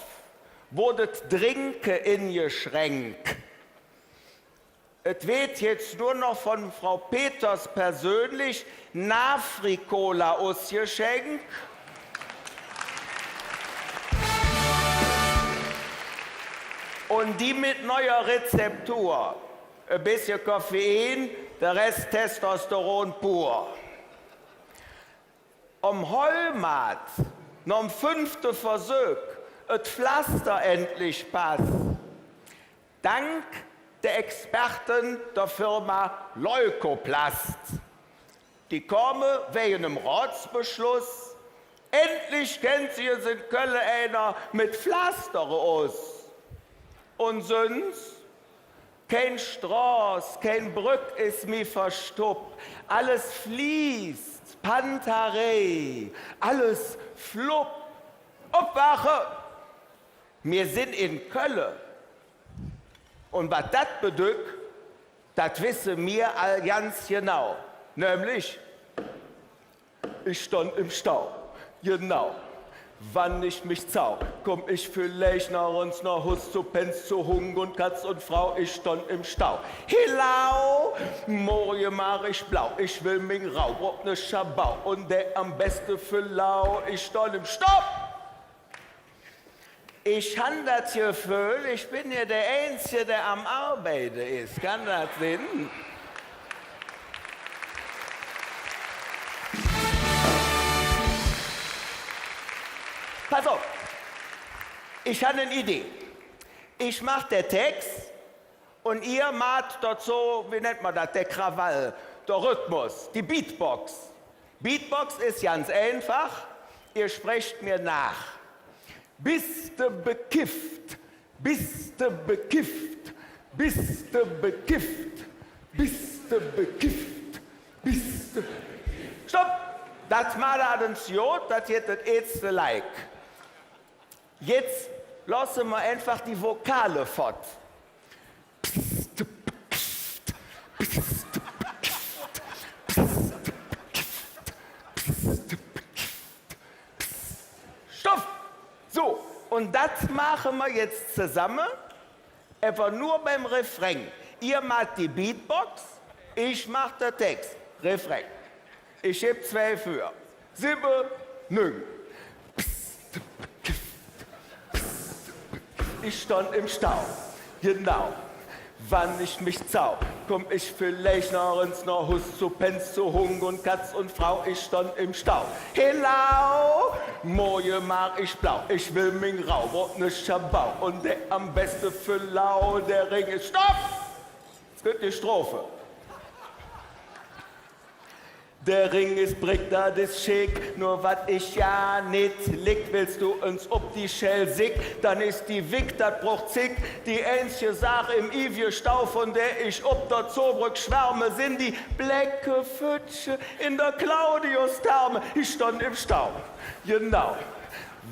wurde Trinke in Geschenk. Es wird jetzt nur noch von Frau Peters persönlich Nafri-Cola ausgeschenkt. Und die mit neuer Rezeptur. Ein bisschen Koffein, der Rest Testosteron pur. Heulmat, noch am 5. Versuch, das Pflaster endlich passt. Dank der Experten der Firma Leukoplast. Die kommen wegen einem Ratsbeschluss. Endlich kennt sie es in Köln einer mit Pflaster aus. Und sonst? Kein Straß, kein Brück ist mir verstoppt. Alles fließt, Pantarei, alles flupp. Aufwache! Wir sind in Köln. Und was das bedeutet, das wissen wir all ganz genau. Nämlich, ich stand im Stau. Genau. Wann ich mich zau, komm ich vielleicht nach uns nach Hus zu Penz, zu Hung und Katz und Frau, ich stand im Stau. Hilau, morgen mach ich blau, ich will mich rau, ob ne Schabau und der am besten für lau, ich stand im Stau. Ich han das Gefühl, ich bin ja der Einzige, der am Arbeiten ist. Kann das Sinn? Pass auf, ich habe eine Idee. Ich mache den Text und ihr macht dort so, wie nennt man das, der Krawall, der Rhythmus, die Beatbox. Beatbox ist ganz einfach, ihr sprecht mir nach. Bist du bekifft, bist du bekifft, bist du bekifft, bist du bekifft, bist du... Stopp! Das macht uns Jod, das ist das erste Like. Jetzt lassen wir einfach die Vokale fort. Stopp! So, und das machen wir jetzt zusammen, einfach nur beim Refrain. Ihr macht die Beatbox, ich mach den Text. Refrain. Ich heb 2 für. 7, 9. Ich stand im Stau. Genau. Wann ich mich zau, komm ich vielleicht noch ins Hus zu Penz, zu Hung und Katz und Frau, ich stand im Stau. Hello, morgen mach ich blau, ich will mich rau, ob ne Schabau und der am besten für lau, der Ring ist... Stopp! Jetzt wird die Strophe. Der Ring ist brick, das ist schick, nur wat ich ja nicht lick, willst du uns ob die Schell sick, dann ist die Wick, dat brucht zick, die einzige Sache im Ivie Stau, von der ich ob der Zobrück schwärme, sind die blecke Pfütsche in der Claudius-Therme, ich stand im Stau, genau.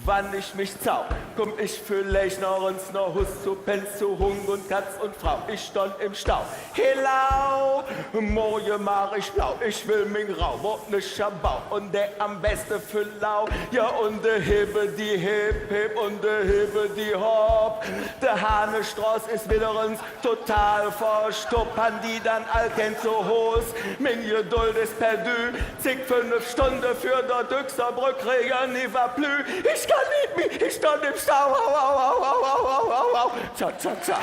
Wann ich mich zau, komm ich vielleicht noch uns noch Hus zu Penz, zu Hung und Katz und Frau, ich stand im Stau. Hello, morgen mach ich blau, ich will mich rau, ob ne Schabau und der am besten für lau, ja und der Hebe die Hip Hip und der Hebe die Hop. Der Hanestraß ist wiederens total verstoppt, han die dann all kennt so Hos, min Geduld ist perdu, zig 5 Stunden für der Düxerbrück, Regen nie war plü, ich kann nicht mehr, ich stand im Stau, au, au, au, au, au, au, au, au, zack, zack, zack.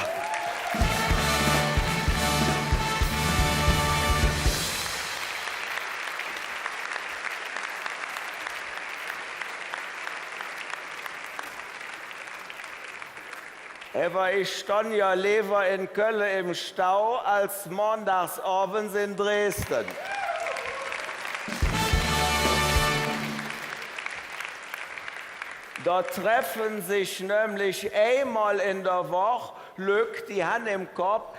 Aber ich stand ja lieber in Köln im Stau als montagsabends in Dresden. Da treffen sich nämlich einmal in der Woche Lück, die haben im Kopf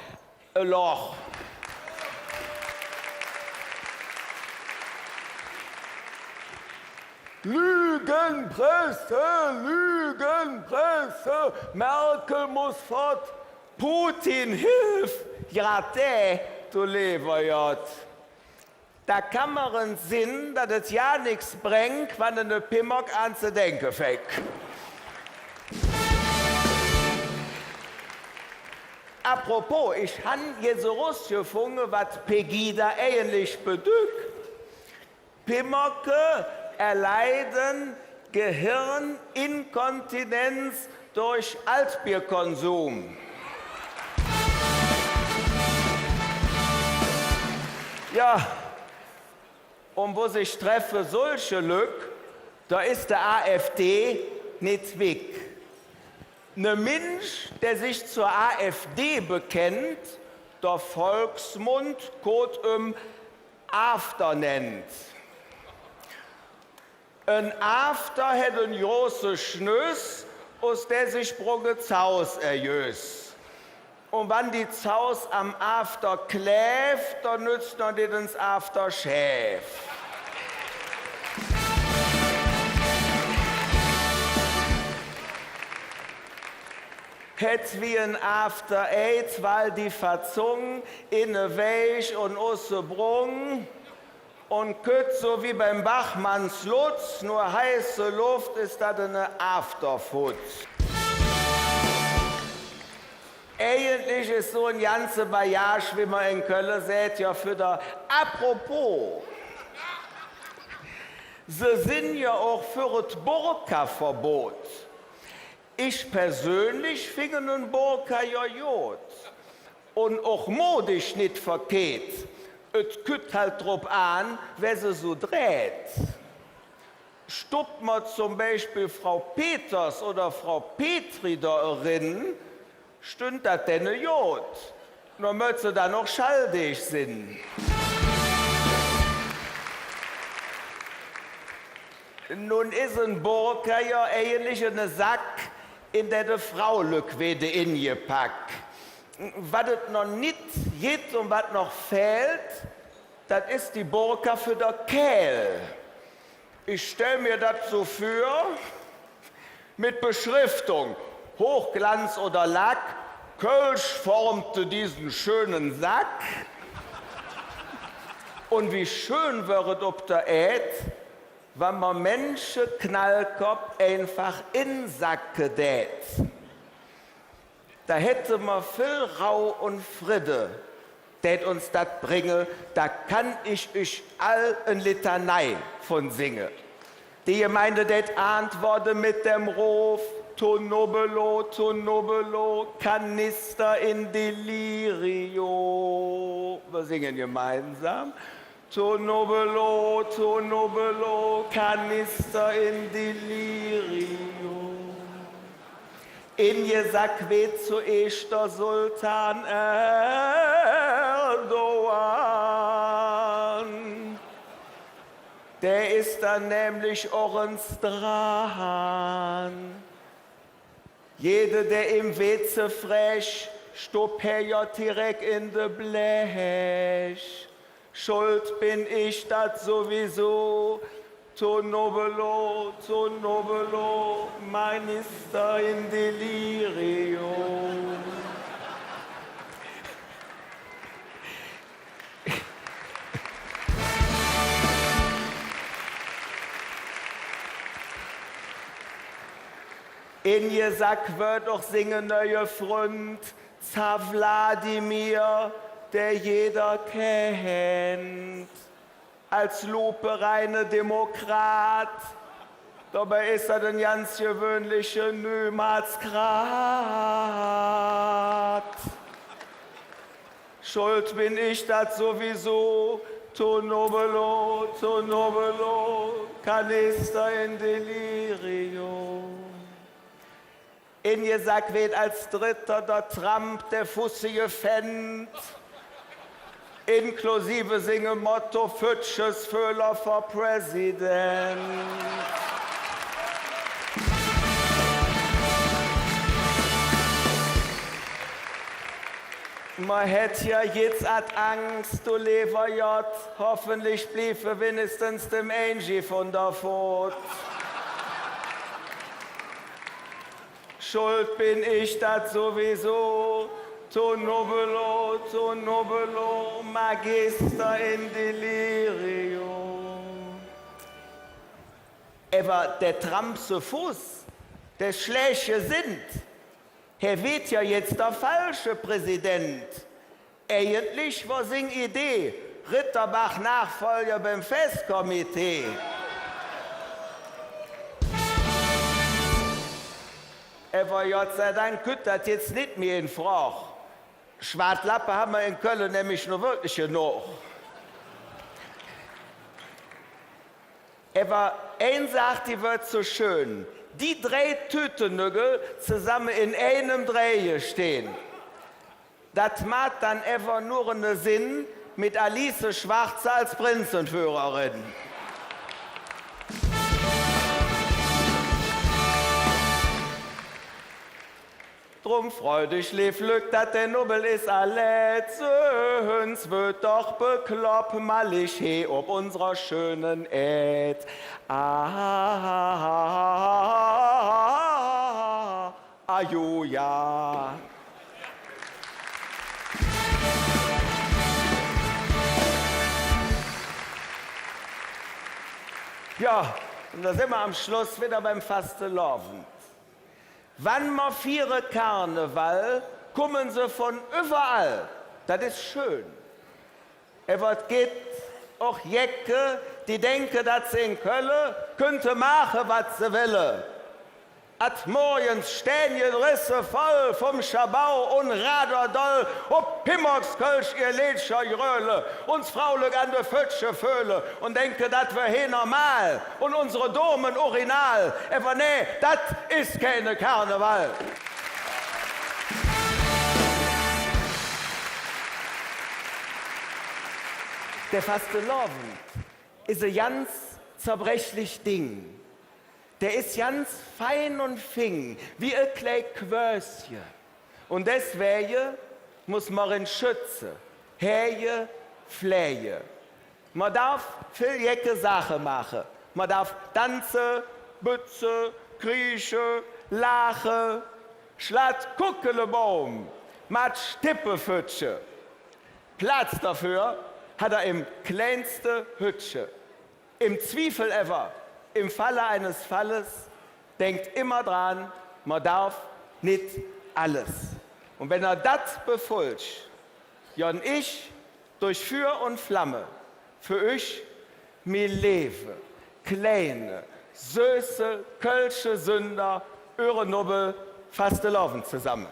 ein Loch. Lügenpresse, Lügenpresse, Merkel muss fort, Putin hilft, ja der, du lieber Jott. Da kann man einen Sinn, dass es ja nichts bringt, wenn eine Pimmock anzudenken fängt. Apropos, ich habe jetzt rausgefunden, was Pegida ähnlich bedeutet. Pimmocke erleiden Gehirninkontinenz durch Altbierkonsum. Ja, und wo sich treffe solche Lück, da ist der AfD nicht weg. Ne Mensch, der sich zur AfD bekennt, der Volksmund kurzum After nennt. Ein After hätte ein große Schnüss, aus der sich Brugge Zaus erjös. Und wenn die Zaus am After kläft, dann nützt noch nicht ins After Schäf. Hätt wie ein After AIDS, weil die Verzung inne Weich und usse Brung und kütt so wie beim Bachmanns Lutz, nur heiße Luft ist das eine Afterfood. Eigentlich ist so ein ganze Baillage, wie man in Köln sieht, ja für der Apropos. Sie sind ja auch für das Burka-Verbot. Ich persönlich finde einen Burka ja gut. Und auch modisch nicht verkehrt. Es kommt halt drauf an, wer sie so dreht. Stoppt man zum Beispiel Frau Peters oder Frau Petri da erinnern, stünd das denn gut. Nur müsste da noch schaldig sein. Nun ist ein Burka ja eigentlich ein Sack, in der die Frau Lückwede ingepackt. Was es noch nicht gibt und was noch fehlt, das ist die Burka für der Kerl. Ich stelle mir das so vor, mit Beschriftung, Hochglanz oder Lack, Kölsch formte diesen schönen Sack. Und wie schön wäre es ob der Äd, wenn man Menschen Knallkopf einfach in Sack gedät. Da hätte man viel Rau und Friede, tät uns das bringe, da kann ich euch all ein Litanei von singe. Die Gemeinde tät antworte mit dem Ruf, Tonobelo, Tonobelo, Kanister in Delirio. Wir singen gemeinsam. Tonobelo, Tonobelo, Kanister in Delirio. In je Sack weht zuerst der Sultan Erdogan. Der ist dann nämlich auch ein Strahan. Jede, der im Weze frech, stopp her ja direkt in de Blech. Schuld bin ich das sowieso, Tonobelo, Tonobelo, Minister in Delirio. In je Sack wird auch singen neue Freund, Zar Wladimir, der jeder kennt, als lupereine Demokrat. Dabei ist er ein ganz gewöhnlicher Nümatsgrat. Schuld bin ich das sowieso, Tonobelo, Tonobelo, Kanister in Delirio. In je Sack weht als Dritter der Trump, der fussige Fendt. Inklusive singe Motto Fütsches Föhler for President. Man hätt ja jetzt Angst, du Leverjott, hoffentlich bliefe wenigstens dem Angie von der Furt. Schuld bin ich das sowieso, Tonobelo, Tonobelo, Magister in Delirio. Aber der Trumpse Fuß, der schlechte sind, er wird ja jetzt der falsche Präsident. Eigentlich war seine Idee, Ritterbach Nachfolger beim Festkomitee. Aber Gott sei Dank kommt das jetzt nicht mehr in Frage. Schwartlappe haben wir in Köln nämlich nur wirklich genug. Aber eine Sache, die wird so schön. Die 3 Tütennügel zusammen in einem Dreieck stehen. Das macht dann einfach nur einen Sinn mit Alice Schwarze als Prinzenführerin. Drum freu dich, lieb Glück, dat der Nubbel is alletzens, wird doch bekloppt, mal ich he ob unserer schönen Ed. Ajuja. Ja, und da sind wir am Schluss wieder beim Fastelovend. Wann wir feiern Karneval, kommen sie von überall. Das ist schön. Aber es gibt auch Jäcke, die denken, dass sie in Köln könnte machen, was sie wollen. At morgens stehen die Risse voll vom Schabau und Raderdoll, ob Pimmockskölsch ihr Lädscher Gröle, uns Fraulich an der Fötsche Föhle und denke, das wär hier normal und unsere Domen Urinal. Aber nee, das ist keine Karneval. Der Fastelovend ist ein ganz zerbrechlich Ding. Der ist ganz fein und fing, wie ein kleines Quöschen. Und deswegen muss man ihn schützen, Häje, Flähe. Man darf viel jecke Sachen machen. Man darf tanzen, bützen, kriechen, lachen, schlatt Kuckelebaum, mat Stippefütsche. Platz dafür hat er im kleinsten Hütsche. Im Zweifel ever. Im Falle eines Falles, denkt immer dran, man darf nicht alles. Und wenn er das befolgt, ja und ich durch Feuer und Flamme für euch mir lebe, kleine, süße, kölsche Sünder, eure Nubbel, Fastelovend zusammen.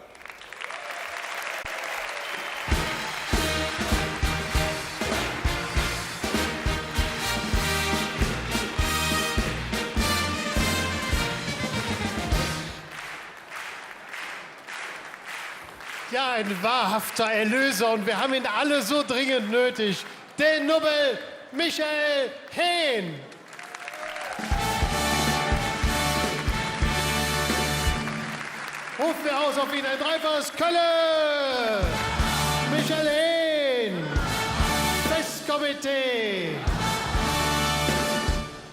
Ja, ein wahrhafter Erlöser und wir haben ihn alle so dringend nötig. Den Nubbel Michael Hehn. Rufen wir aus auf ihn, ein dreifaches Kölle. Michael Hehn. Festkomitee.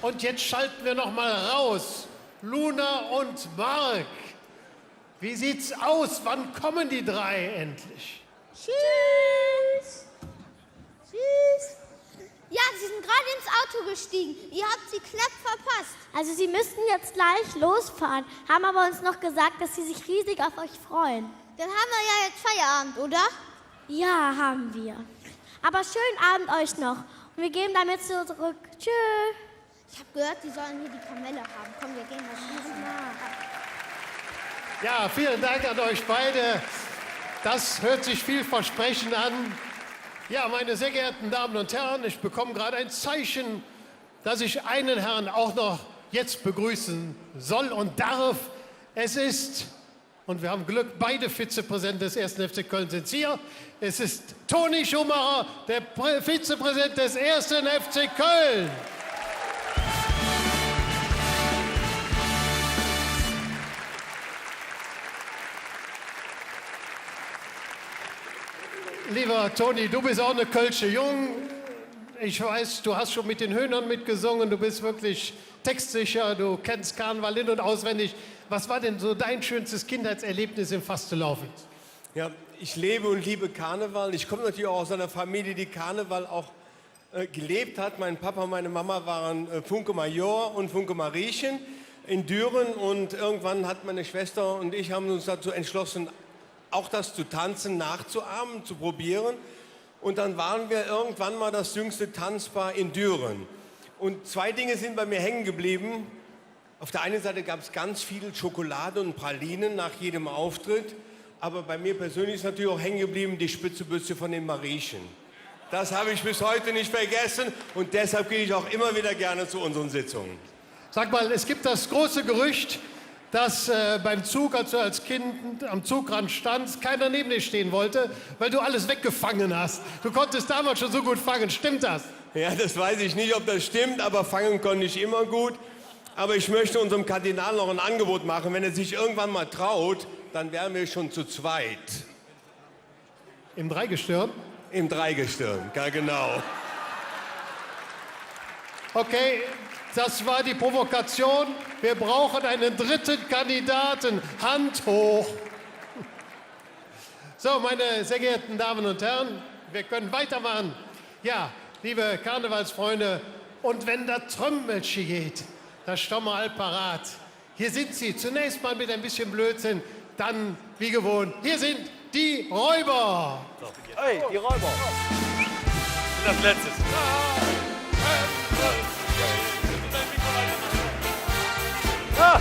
Und jetzt schalten wir noch mal raus. Luna und Mark. Wie sieht's aus? Wann kommen die 3 endlich? Tschüss. Tschüss. Ja, Sie sind gerade ins Auto gestiegen. Ihr habt sie knapp verpasst. Also Sie müssten jetzt gleich losfahren, haben aber uns noch gesagt, dass Sie sich riesig auf euch freuen. Dann haben wir ja jetzt Feierabend, oder? Ja, haben wir. Aber schönen Abend euch noch. Und wir gehen damit zurück. Tschüss. Ich habe gehört, die sollen hier die Kamelle haben. Komm, wir gehen mal schießen. Ja, vielen Dank an euch beide. Das hört sich vielversprechend an. Ja, meine sehr geehrten Damen und Herren, ich bekomme gerade ein Zeichen, dass ich einen Herrn auch noch jetzt begrüßen soll und darf. Es ist, und wir haben Glück, beide Vizepräsidenten des 1. FC Köln sind hier. Es ist Toni Schumacher, der Vizepräsident des 1. FC Köln. Lieber Toni, du bist auch eine Kölsche Jung. Ich weiß, du hast schon mit den Höhnern mitgesungen. Du bist wirklich textsicher. Du kennst Karneval in- und auswendig. Was war denn so dein schönstes Kindheitserlebnis im Fastelovend? Ja, ich lebe und liebe Karneval. Ich komme natürlich auch aus einer Familie, die Karneval auch gelebt hat. Mein Papa und meine Mama waren Funke Major und Funke Mariechen in Düren. Und irgendwann hat meine Schwester und ich haben uns dazu entschlossen, auch das zu tanzen, nachzuahmen, zu probieren. Und dann waren wir irgendwann mal das jüngste Tanzpaar in Düren. Und 2 Dinge sind bei mir hängen geblieben. Auf der einen Seite gab es ganz viel Schokolade und Pralinen nach jedem Auftritt, aber bei mir persönlich ist natürlich auch hängen geblieben die Spitzebüste von den Mariechen. Das habe ich bis heute nicht vergessen und deshalb gehe ich auch immer wieder gerne zu unseren Sitzungen. Sag mal, es gibt das große Gerücht, dass beim Zug, als du als Kind am Zugrand standst, keiner neben dir stehen wollte, weil du alles weggefangen hast. Du konntest damals schon so gut fangen, stimmt das? Ja, das weiß ich nicht, ob das stimmt, aber fangen konnte ich immer gut. Aber ich möchte unserem Kardinal noch ein Angebot machen. Wenn er sich irgendwann mal traut, dann wären wir schon zu zweit. Im Dreigestirn? Im Dreigestirn, ja genau. Okay, das war die Provokation. Wir brauchen einen dritten Kandidaten. Hand hoch. So, meine sehr geehrten Damen und Herren, wir können weitermachen. Ja, liebe Karnevalsfreunde, und wenn das Trömmelchen geht, da stehen wir all parat. Hier sind sie, zunächst mal mit ein bisschen Blödsinn, dann, wie gewohnt, hier sind die Räuber. Hey, die Räuber. Das Letzte. Ah.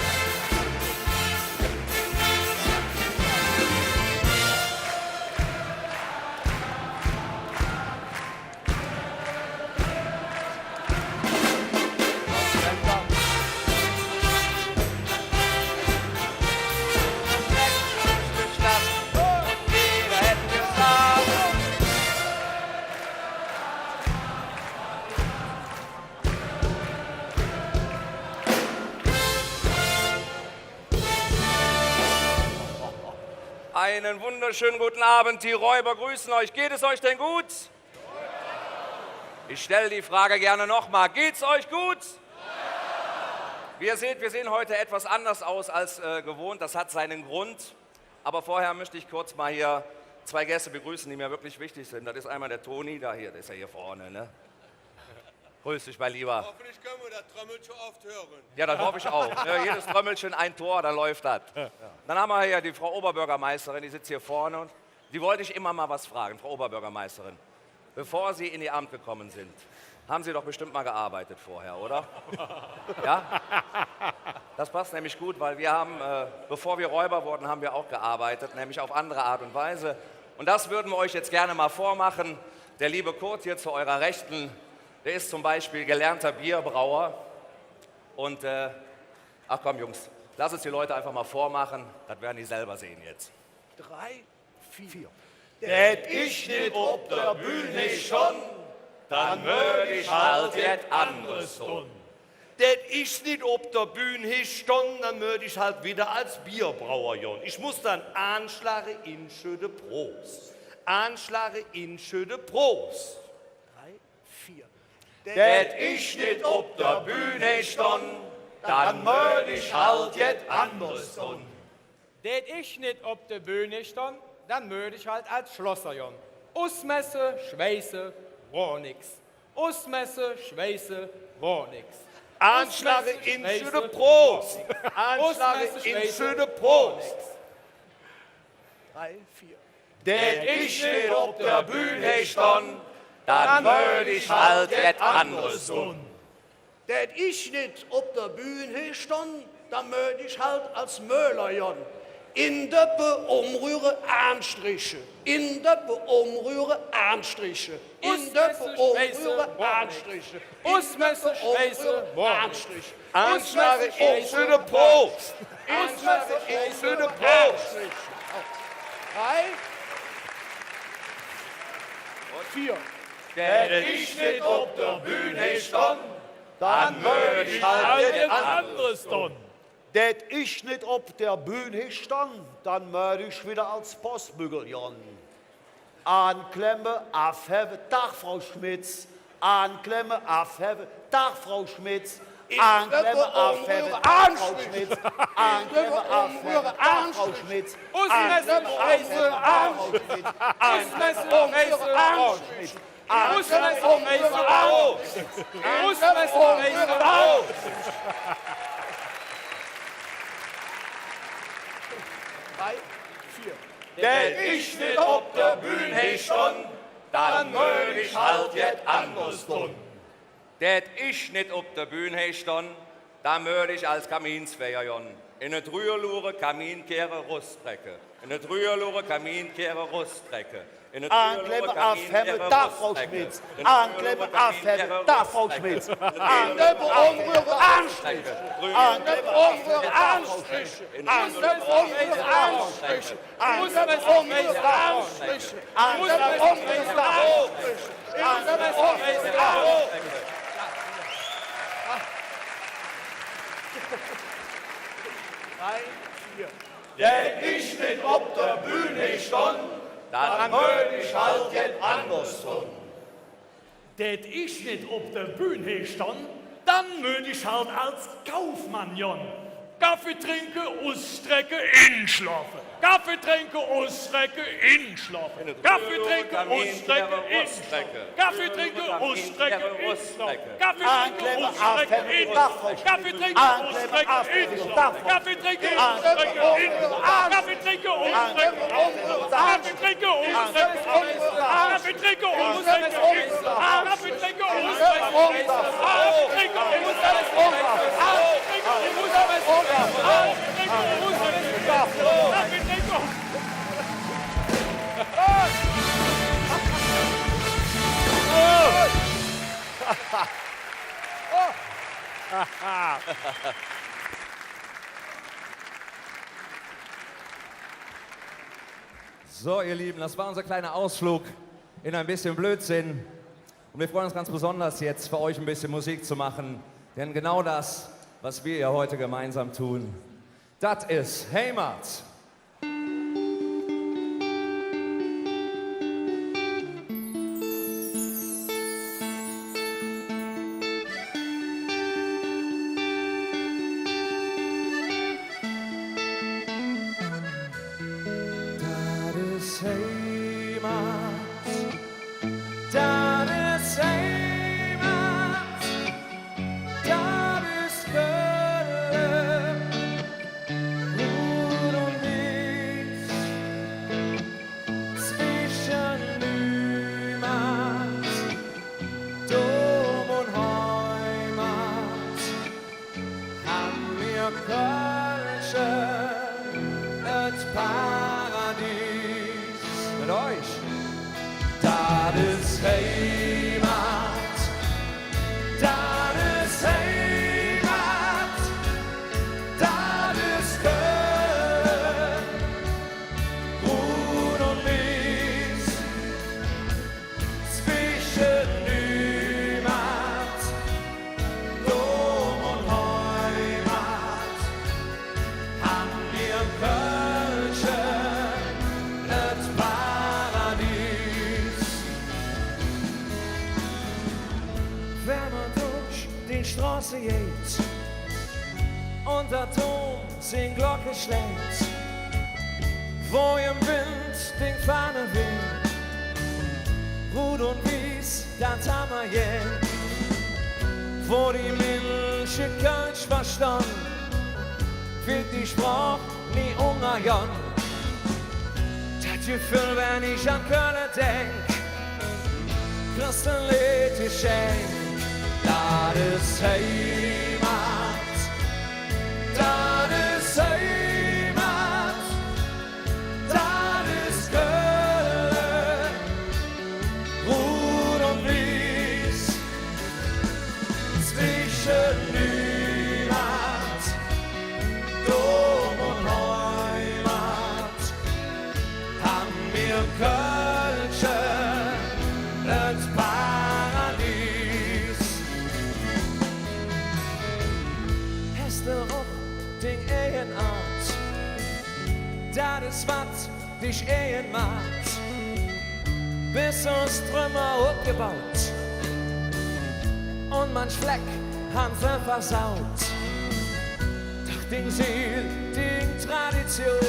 Einen wunderschönen guten Abend, die Räuber grüßen euch. Geht es euch denn gut? Ich stelle die Frage gerne nochmal. Geht's euch gut? Wie ihr seht, wir sehen heute etwas anders aus als gewohnt. Das hat seinen Grund. Aber vorher möchte ich kurz mal hier zwei Gäste begrüßen, die mir wirklich wichtig sind. Das ist einmal der Toni, der ist ja hier vorne, ne? Grüß dich, mein Lieber. Hoffentlich können wir das Trommelchen oft hören. Ja, das hoffe ich auch. Ja, jedes Trommelchen ein Tor, dann läuft das. Dann haben wir hier die Frau Oberbürgermeisterin, die sitzt hier vorne. Und die wollte ich immer mal was fragen, Frau Oberbürgermeisterin. Bevor Sie in Ihr Amt gekommen sind, haben Sie doch bestimmt mal gearbeitet vorher, oder? Ja? Das passt nämlich gut, weil wir haben, bevor wir Räuber wurden, haben wir auch gearbeitet, nämlich auf andere Art und Weise. Und das würden wir euch jetzt gerne mal vormachen. Der liebe Kurt hier zu eurer Rechten, der ist zum Beispiel gelernter Bierbrauer. Und, ach komm Jungs, lass uns die Leute einfach mal vormachen, das werden die selber sehen jetzt. 3, 4. Det ich nicht ob der Bühne schon, dann würd ich halt jetzt anderes tun. Det ich nicht ob der Bühne schon, dann würd ich halt wieder als Bierbrauer jon. Ich muss dann anschlagen in schöne Prost. Anschlagen in schöne Prost. 3, 4. Det ich nicht ob der Bühne schon, dann würd ich halt jetzt anderes tun. Det ich nicht ob der Bühne stand, dann würde ich halt als Schlosser jon. Ausmesse, Schweiße, war nix. Ausmesse, Schweiße, war nix. Anschlage in schöne Prost. Anschlage in schöne Prost. 3, 4. Det ich nicht auf der Bühne stand, dann würde ich halt jetzt anderes tun. Det ich nicht auf der Bühne stand, dann würde ich halt als Möller jon. In der Beumrühre Anstriche. In der Beumrühre Anstriche. In der Beumrühre Anstriche. Ausmesse, Schweiße, war nix. Anschlage in schöne Prost. Anschlage in schöne Prost. 3, 4. Der ich nicht auf der Bühne stand, dann würde ich halt jetzt anderes tun. Det ich nicht ob der Bühne stand, dann würde ich wieder als Postbügel jon. Anklemme, aufhebe, Tag, Frau Schmitz. Anklemme, aufhebe, Tag, Frau Schmitz. Anklemme, aufhebe, Tag, Frau Schmitz. Anklemme, aufhebe, Tag, Frau Schmitz. Ausmesse, Schweiße, Frau Schmitz. Ausmesse, Schweiße, Frau Schmitz. Ausmesse, Schweiße, Frau Schmitz. Ausmesse, Schweiße, Frau Schmitz. 3, 4. Der ich nicht auf der Bühne stand, dann würde ich halt jetzt anders tun. Det ich nicht auf der Bühne stand, da möchte ich als Kaminsfeier jon. In der Trüerlure Kaminkehre Ruststrecke. In der Trüerlure Kaminkehre Ruststrecke. Anklemme aufheben, da Frau Schmitz. Anklemme aufheben, da Frau Schmitz. Anklemme umrühren, Anstrich. Anklemme umrühren, Anstrich. Anklemme umrühren, Anstrich. Anklemme umrühren, Anstrich. Anklemme umrühren, Anstrich. Anklemme umrühren, Anstrich. Der ich nicht auf der Bühne stand, dann würde ich halt jetzt anders tun. Det ich nicht auf der Bühne stand, dann würde ich halt als Kaufmann jon. Kaffee trinken, ausstrecken, inschlafen. Kaffee trinken, ausstrecken, inschlafen. Kaffee trinken, ausstrecken, inschlafen. Kaffee trinken, ausstrecken, inschlafen. Kaffee trinken, ausstrecken, inschlafen. Kaffee trinken, ausstrecken, inschlafen. Kaffee trinken, ausstrecken, inschlafen. Kaffee trinken, ausstrecken, inschlafen. Kaffee trinken, ausstrecken, inschlafen. Kaffee trinken, ausstrecken, inschlafen. Kaffee trinken, ausstrecken, inschlafen. Kaffee trinken, So, ihr Lieben, das war unser kleiner Ausflug in ein bisschen Blödsinn. Und wir freuen uns ganz besonders jetzt für euch ein bisschen Musik zu machen. Denn genau das, was wir ja heute gemeinsam tun, das ist Heimat. Und der Ton sin Glocke schlägt, wo im Wind den Fahne weht, Rot und Wies, das haben wir jetzt, wo die Milche Kölsch verstand, wird die Sprache nie umgehen. Das Gefühl, wenn ich an Köln denk, kriegst du ein Lied geschenkt. Das ist Heimat, das ist Heimat, das ist Köln, Rot und Wies, zwischen Niemand, Dom und Heimat, haben wir Kölsche, das Paradies. Den Ehenart, das ist was dich Ehen macht, bis uns Trümmer abgebaut und manch Fleck haben wir versaut. Doch den Ziel, die Tradition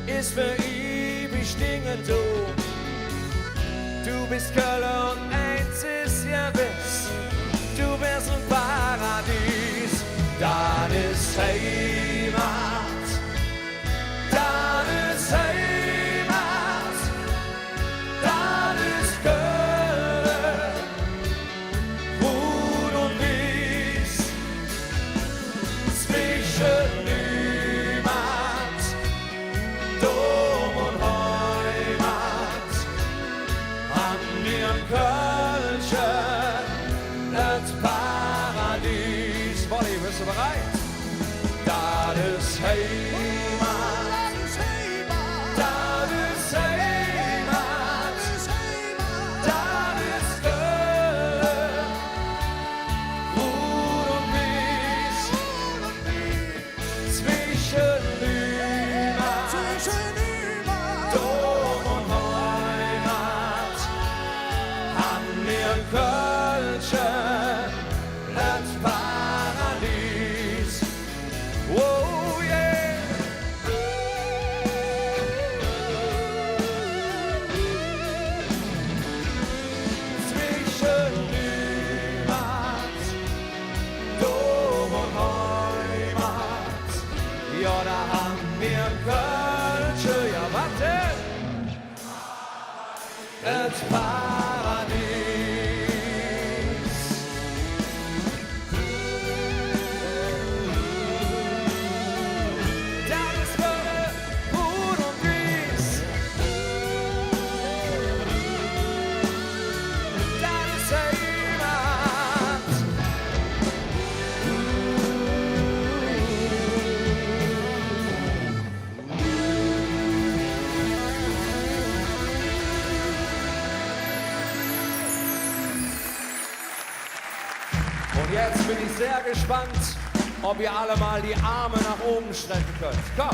ist für ewig Dinge du. Du bist Kölner und eins ist ja wiss, du bist ein Paradies. Das ist Heimat, das ist Heimat, das ist Köln, Rot und Wies, Und jetzt bin ich sehr gespannt, ob ihr alle mal die Arme nach oben strecken könnt. Komm.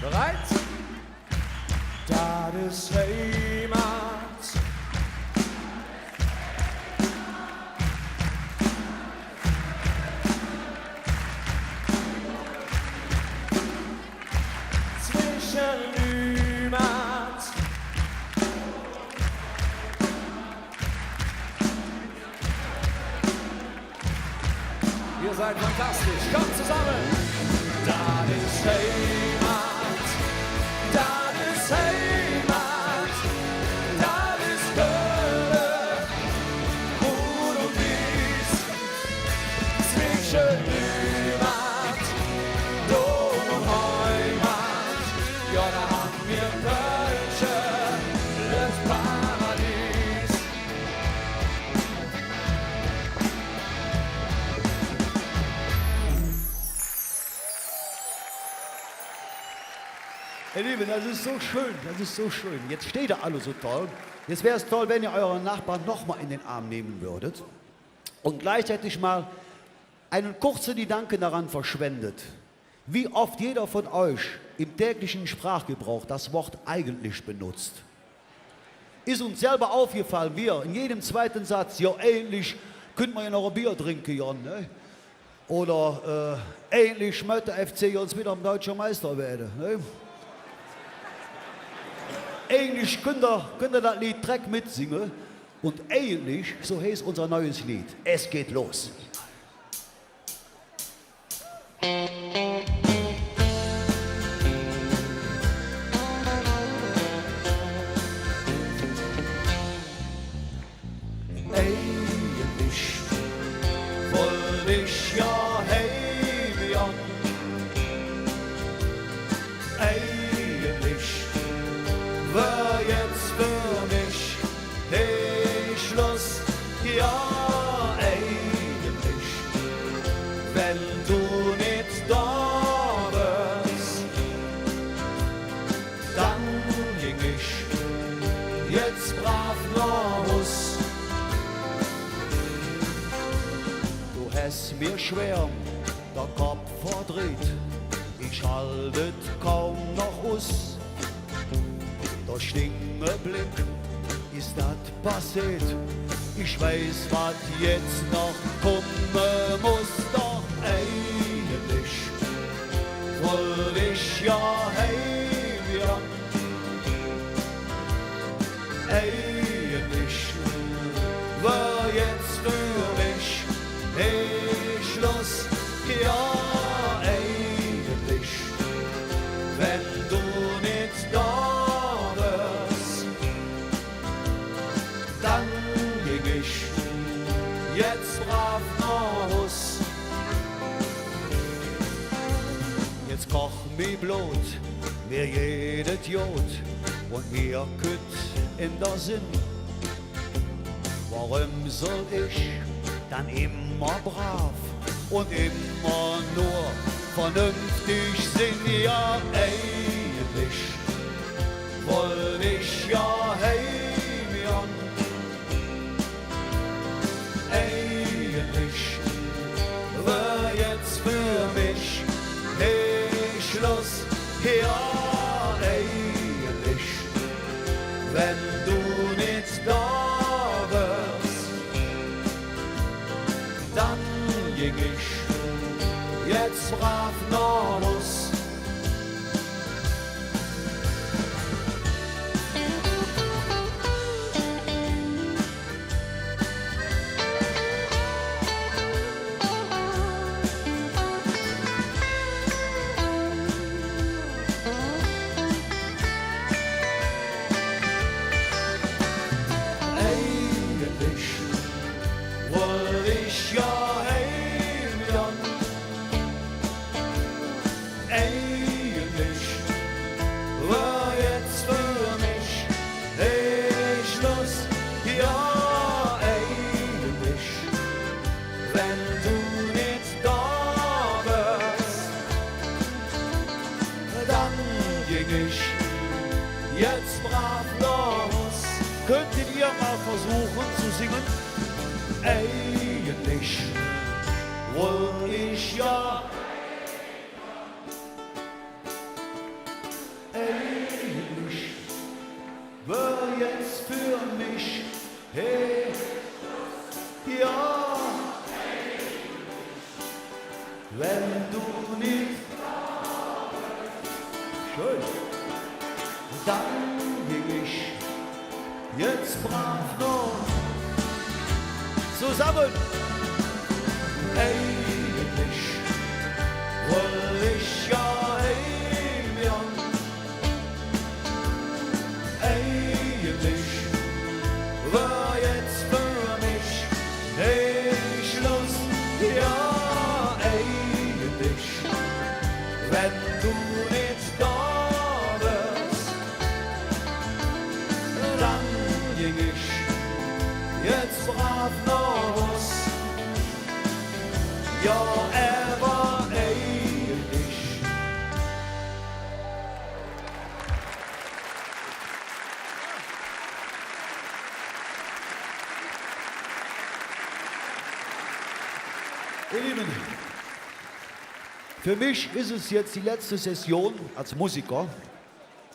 Bereit? Das ist Heimat. Zwischen niemand. Ihr seid fantastisch. Kommt zusammen. Das ist Heimat. Das ist Heimat. Das ist Köln. Gut und dies. Zwischen niemand. Dom und Heimat. Ja, da haben wir Kölsche. Das Paradies. Ihr Lieben, das ist so schön, das ist so schön. Jetzt steht ihr alle so toll. Jetzt wäre es toll, wenn ihr euren Nachbarn noch mal in den Arm nehmen würdet und gleichzeitig mal einen kurzen Gedanken daran verschwendet, wie oft jeder von euch im täglichen Sprachgebrauch das Wort eigentlich benutzt. Ist uns selber aufgefallen, wir in jedem zweiten Satz, ja ähnlich, könnt man ja noch ein Bier trinken, Jan, ne? Oder ähnlich möchte FC uns wieder am deutscher Meister werden. Ne? Eigentlich könnt ihr das Lied Dreck mitsingen und eigentlich, so heißt unser neues Lied, es geht los. Eigentlich wollte ich ja heim, eigentlich war jetzt für mich hey Schluss, ja eigentlich, wenn du nicht da wärst, dann ging ich jetzt brav nach Haus. Du hast mir schwer der Kopf verdreht, ich haltet kaum noch aus. Durch den Blick ist das passiert. Ich weiß, was jetzt noch kommen muss. Doch eigentlich wollte ich ja heim, ja. Eigentlich war jetzt für mich Schluss, ja. Eigentlich, wenn du nicht da jetzt brav nach Haus. Jetzt koch mi Blut, mir jedes Jod und mir kütt in der Sinn. Warum soll ich dann immer brav und immer nur vernünftig sind? Ja, eigentlich wollte ich ja heim, ja. Eigentlich war jetzt für mich Schluss, ja eigentlich, wenn du nicht da wärst, dann ging ich jetzt brav nach Haus. versuchen zu singen. Eigentlich wollte ich ja eigentlich wär jetzt für mich hey ja wenn du nicht schön dann ging ich jetzt brav noch zusammen. Eigentlich wollte ich ja heim, eigentlich war jetzt für mich nicht Schluss, ja eigentlich, wenn du nicht da wärst, dann ging ich jetzt brav noch was. Ja, war eigentlich. Ihr Lieben, für mich ist es jetzt die letzte Session als Musiker.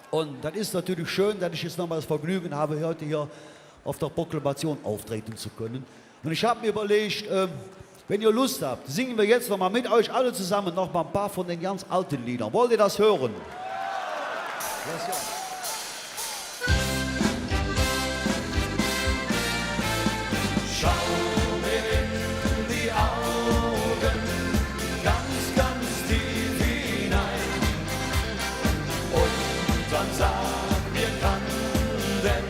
Und das ist natürlich schön, dass ich jetzt nochmal das Vergnügen habe, heute hier auf der Proklamation auftreten zu können. Und ich habe mir überlegt, wenn ihr Lust habt, singen wir jetzt noch mal mit euch alle zusammen noch mal ein paar von den ganz alten Liedern. Wollt ihr das hören? Ja. Schau mir in die Augen, ganz, ganz tief hinein. Und dann sag mir, kann denn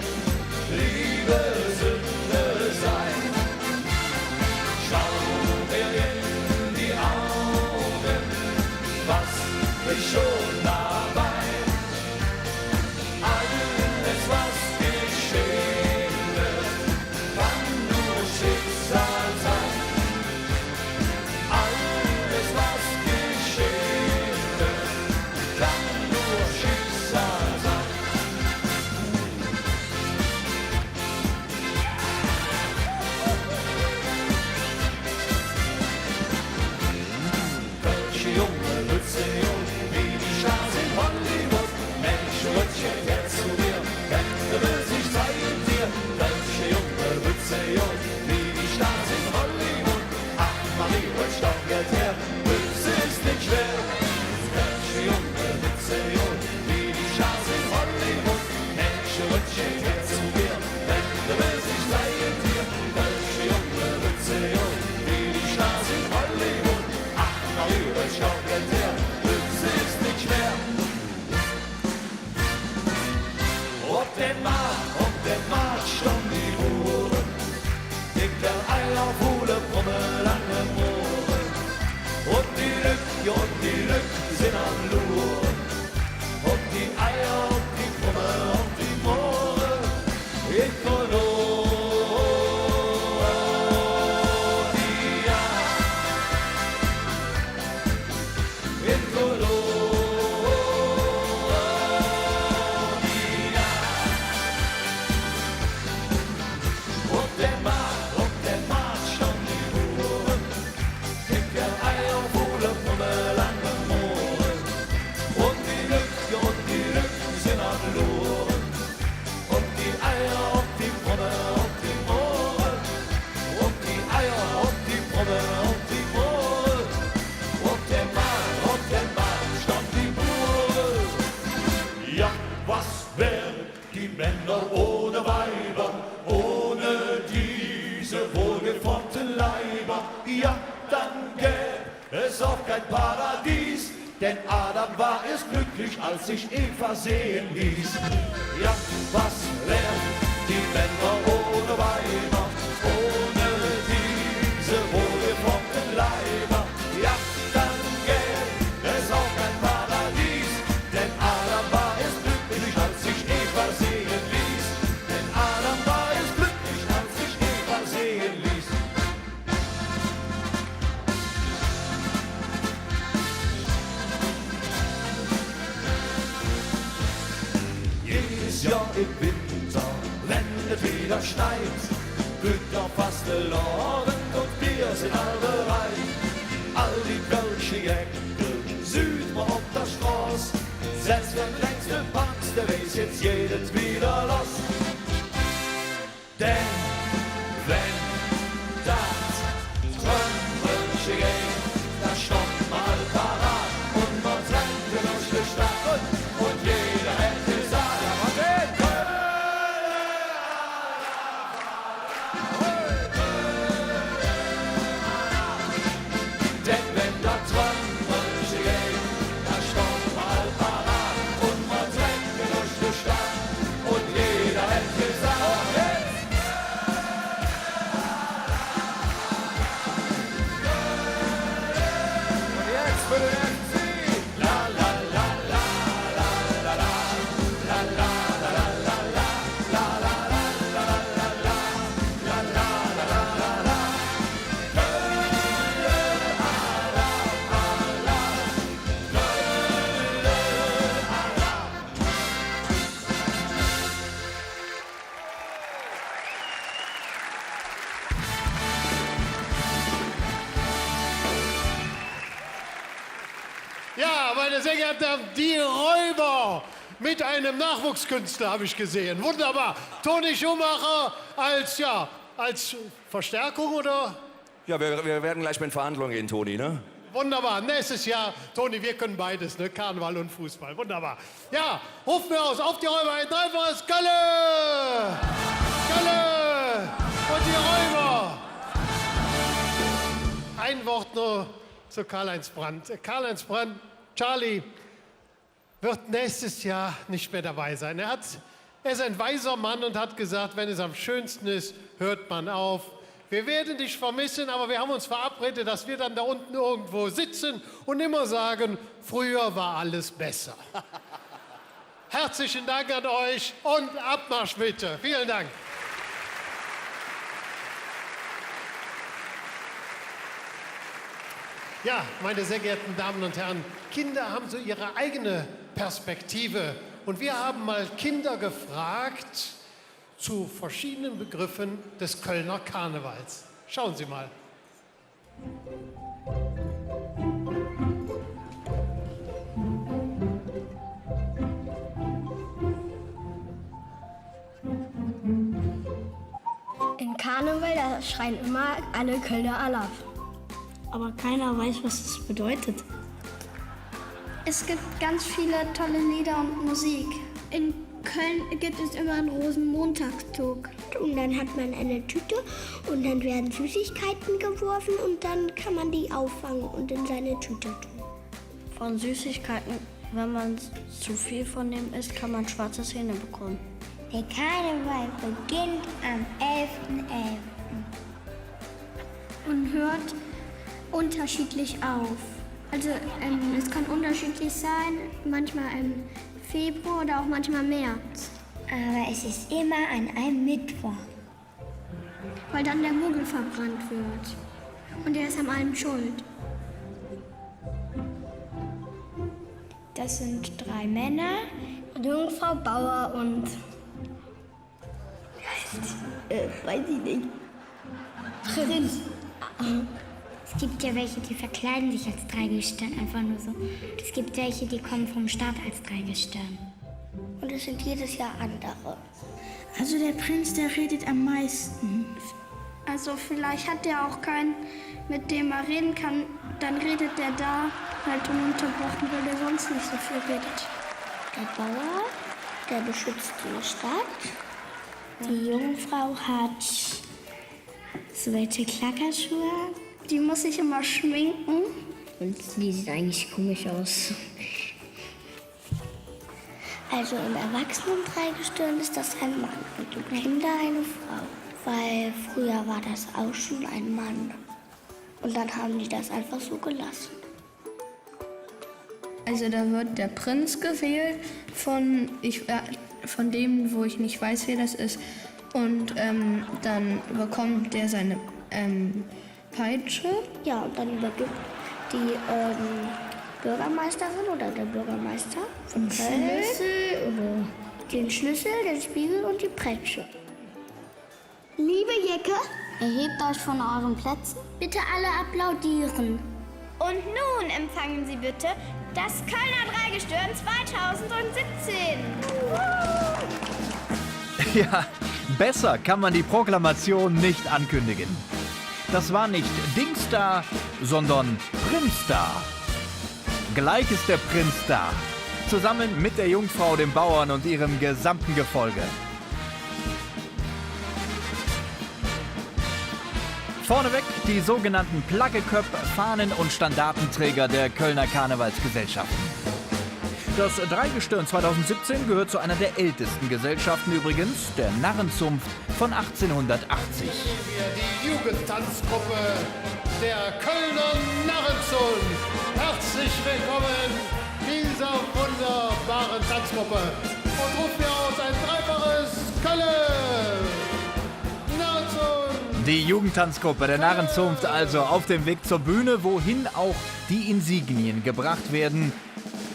Liebe Sünde sein? Schau in die Augen, was ich schon dabei. Alles, was geschehen wird, kann nur Schicksal sein. Alles, was geschehen wird, kann nur Schicksal sein. Welche junge Lütze jung, wie die Stars in Hollywood. Mensch, Röttchen, her zu mir, denn du willst sich zeigen dir. Welche junge Lütze jung, wie die Stars in Hollywood. Ach, Marie, rutsch doch jetzt her, Lütze ist nicht schwer. Welche junge Lütze jung, wie die Stars in Hollywood. Mensch, Röttchen, her zu mir, denn du willst sich zeigen dir. Welche junge Lütze jung, wie die Stars in Hollywood. Ach, Marie, rutsch doch jetzt her, Lütze ist nicht schwer. Op den Markt stond die Uhren, dicker Eier, Fuhle, Brumme, lange Mohren. Und die Lück sind am Luren. Und die Eier, und die Brumme, und die Mohren. Ich verlor die ich verlor Op den Markt stond die Uhren, dicke Eier, Fuhle, Brumme, lange Mohren. Und die Lück sind am Luren. Und die Eier, und die Brumme, und die Mohren. Und die Eier, und die Brumme, und die Mohren. Op den Markt stand die Uhren. Ja, was wären die Männer ohne Weiber, ohne diese wohlgeformten Leiber? Ja, dann gäbe es auch kein Paradies, denn Adam war es glücklich, als sich Eva sehen ließ. Ja, was wären die Männer ohne Weiber, ohne diese wohlgeformten Leiber? Ja, dann gäbe es auch kein Paradies, denn Adam war es glücklich, als sich Eva sehen ließ. Denn Adam war es glücklich, als sich Eva sehen ließ. Jedes Jahr im Winter wieder schneit, blüht auf Fastelavend und wir sind all bereit. All die Kölsche Jäckel, süd mal auf der Straße, selbst wenn längst der Pax, der weiß jetzt jedes wieder los. Denn wenn das Trömmelsche geht, da stoppt mal parat und man trennt durch die Stadt und jeder hätte gesagt, ja, was denn? Denn wenn das Trömmelsche geht, da stoppt mal parat und man trennt durch die Stadt und jeder hätte gesagt, hey! Für den FC. La la la la la la la la la la la la la la la la. Ja, meine sehr geehrten Damen, die Räuber mit einem Nachwuchskünstler habe ich gesehen. Wunderbar. Toni Schumacher als Verstärkung oder? Ja, wir werden gleich mit Verhandlungen gehen, Toni, ne? Wunderbar. Nächstes Jahr, Toni, wir können beides, ne? Karneval und Fußball. Wunderbar. Ja, ruft mir aus, auf die Räuber, ein dreifaches Kölle! Kölle! Und die Räuber! Ein Wort nur zu Karl-Heinz Brandt. Karl-Heinz Brandt, Charlie, wird nächstes Jahr nicht mehr dabei sein. Er ist ein weiser Mann und hat gesagt, wenn es am schönsten ist, hört man auf. Wir werden dich vermissen, aber wir haben uns verabredet, dass wir dann da unten irgendwo sitzen und immer sagen, früher war alles besser. Herzlichen Dank an euch und Abmarsch bitte. Vielen Dank. Ja, meine sehr geehrten Damen und Herren, Kinder haben so ihre eigene Perspektive. Und wir haben mal Kinder gefragt zu verschiedenen Begriffen des Kölner Karnevals. Schauen Sie mal. In Karneval, da schreien immer alle Kölner Alaf. Aber keiner weiß, was das bedeutet. Es gibt ganz viele tolle Lieder und Musik. In Köln gibt es immer einen Rosenmontagszug. Und dann hat man eine Tüte und dann werden Süßigkeiten geworfen und dann kann man die auffangen und in seine Tüte tun. Von Süßigkeiten, wenn man zu viel von dem isst, kann man schwarze Zähne bekommen. Der Karneval beginnt am 11.11. Und hört unterschiedlich auf. Also es kann unterschiedlich sein, manchmal im Februar oder auch manchmal März. Aber es ist immer an einem Mittwoch. Weil dann der Muggel verbrannt wird. Und der ist an allem schuld. Das sind 3 Männer, Jungfrau, Bauer und... weiß ich nicht. Prinz. Es gibt ja welche, die verkleiden sich als Dreigestirn, einfach nur so. Es gibt welche, die kommen vom Staat als Dreigestirn. Und es sind jedes Jahr andere. Also der Prinz, der redet am meisten. Also vielleicht hat der auch keinen, mit dem er reden kann. Dann redet der da halt ununterbrochen, weil er sonst nicht so viel redet. Der Bauer, der beschützt die Stadt. Die Jungfrau hat so welche Klackerschuhe. Die muss sich immer schminken. Und die sieht eigentlich komisch aus. Also im Erwachsenen-Dreigestirn ist das ein Mann und im Kinder eine Frau. Weil früher war das auch schon ein Mann. Und dann haben die das einfach so gelassen. Also da wird der Prinz gewählt von dem, wo ich nicht weiß, wer das ist. Und dann bekommt der seine Peitsche. Ja, und dann übergibt die Bürgermeisterin oder der Bürgermeister von Köln den Schlüssel, den Spiegel und die Peitsche. Liebe Jecke, erhebt euch von euren Plätzen. Bitte alle applaudieren. Und nun empfangen Sie bitte das Kölner Dreigestirn 2017. Ja, besser kann man die Proklamation nicht ankündigen. Das war nicht Dingsda, sondern Prinzda. Gleich ist der Prinz da, zusammen mit der Jungfrau, dem Bauern und ihrem gesamten Gefolge. Vorneweg die sogenannten Plaggeköpp, Fahnen- und Standartenträger der Kölner Karnevalsgesellschaften. Das Dreigestirn 2017 gehört zu einer der ältesten Gesellschaften übrigens, der Narrenzunft von 1880. Die Jugendtanzgruppe der Kölner Narrenzunft. Herzlich willkommen dieser wunderbaren Tanzgruppe. Und ruft mir aus ein dreifaches Köln. Narrenzunft. Die Jugendtanzgruppe der Narrenzunft also auf dem Weg zur Bühne, wohin auch die Insignien gebracht werden.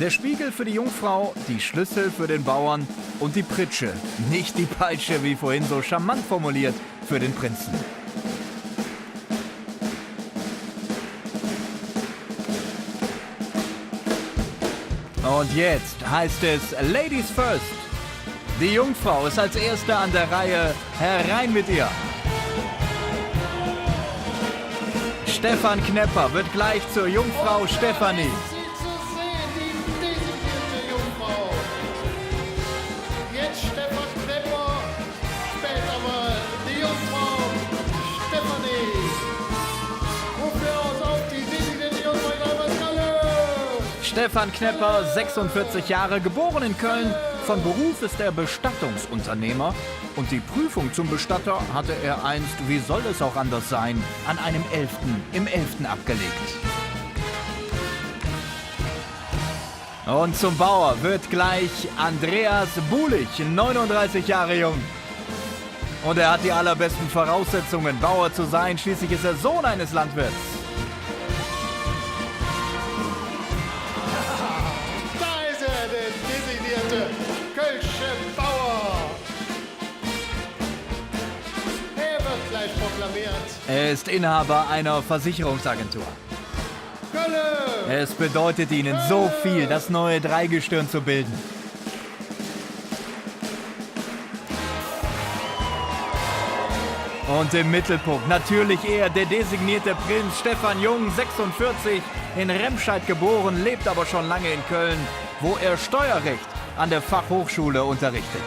Der Spiegel für die Jungfrau, die Schlüssel für den Bauern und die Pritsche, nicht die Peitsche, wie vorhin so charmant formuliert, für den Prinzen. Und jetzt heißt es Ladies First. Die Jungfrau ist als Erste an der Reihe. Herein mit ihr! Stefan Knepper wird gleich zur Jungfrau Stefanie. Jetzt Stefan Knepper, später mal die Jungfrau Stefanie. Ruft mir aus auf die designierte Jungfrau Kalle. Stefan Knepper, 46 Jahre, geboren in Köln. Von Beruf ist er Bestattungsunternehmer. Und die Prüfung zum Bestatter hatte er einst, wie soll es auch anders sein, an einem 11. im 11. abgelegt. Und zum Bauer wird gleich Andreas Bulich, 39 Jahre jung. Und er hat die allerbesten Voraussetzungen, Bauer zu sein. Schließlich ist er Sohn eines Landwirts. Da ist er, der designierte Kölsche Bauer. Er wird gleich proklamiert. Er ist Inhaber einer Versicherungsagentur. Kölle! Es bedeutet ihnen so viel, das neue Dreigestirn zu bilden. Und im Mittelpunkt natürlich er, der designierte Prinz Stefan Jung, 46, in Remscheid geboren, lebt aber schon lange in Köln, wo er Steuerrecht an der Fachhochschule unterrichtet.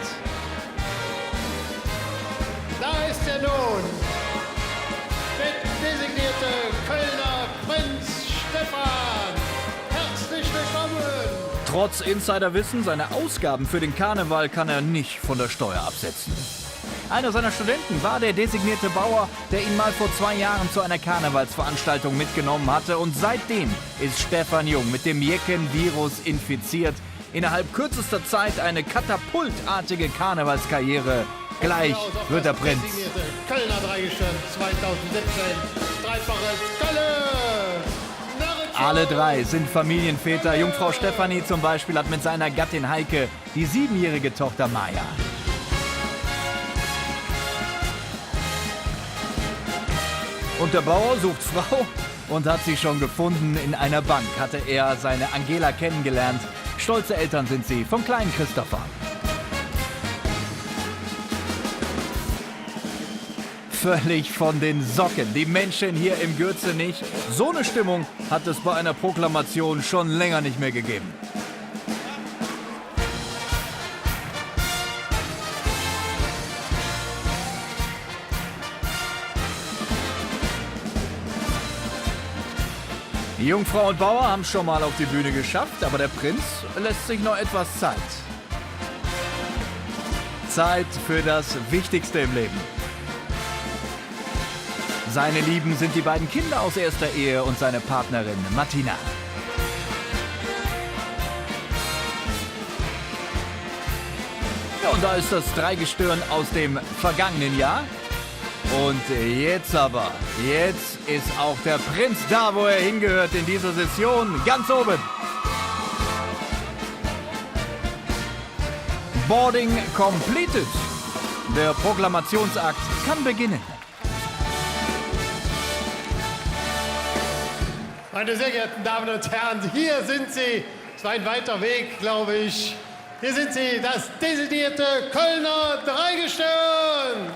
Da ist er nun, der designierte Kölner Prinz Stefan. Herzlich willkommen. Trotz Insiderwissen, seine Ausgaben für den Karneval kann er nicht von der Steuer absetzen. Einer seiner Studenten war der designierte Bauer, der ihn mal vor 2 Jahren zu einer Karnevalsveranstaltung mitgenommen hatte. Und seitdem ist Stefan Jung mit dem Jeckenvirus infiziert. Innerhalb kürzester Zeit eine katapultartige Karnevalskarriere. Gleich wird er Prinz. Kölner Dreigestirn 2017. Dreifaches Kölle. Alle 3 sind Familienväter. Jungfrau Stefanie zum Beispiel hat mit seiner Gattin Heike die 7-jährige Tochter Maja. Und der Bauer sucht Frau und hat sie schon gefunden. In einer Bank hatte er seine Angela kennengelernt. Stolze Eltern sind sie vom kleinen Christopher. Völlig von den Socken. Die Menschen hier im Gürzenich. So eine Stimmung hat es bei einer Proklamation schon länger nicht mehr gegeben. Die Jungfrau und Bauer haben schon mal auf die Bühne geschafft, aber der Prinz lässt sich noch etwas Zeit. Zeit für das Wichtigste im Leben. Seine Lieben sind die beiden Kinder aus erster Ehe und seine Partnerin Martina. Ja, und da ist das Dreigestirn aus dem vergangenen Jahr. Und jetzt aber, jetzt ist auch der Prinz da, wo er hingehört in dieser Session, ganz oben. Boarding completed. Der Proklamationsakt kann beginnen. Meine sehr geehrten Damen und Herren, hier sind sie. Es war ein weiter Weg, glaube ich. Hier sind sie, das designierte Kölner Dreigestirn.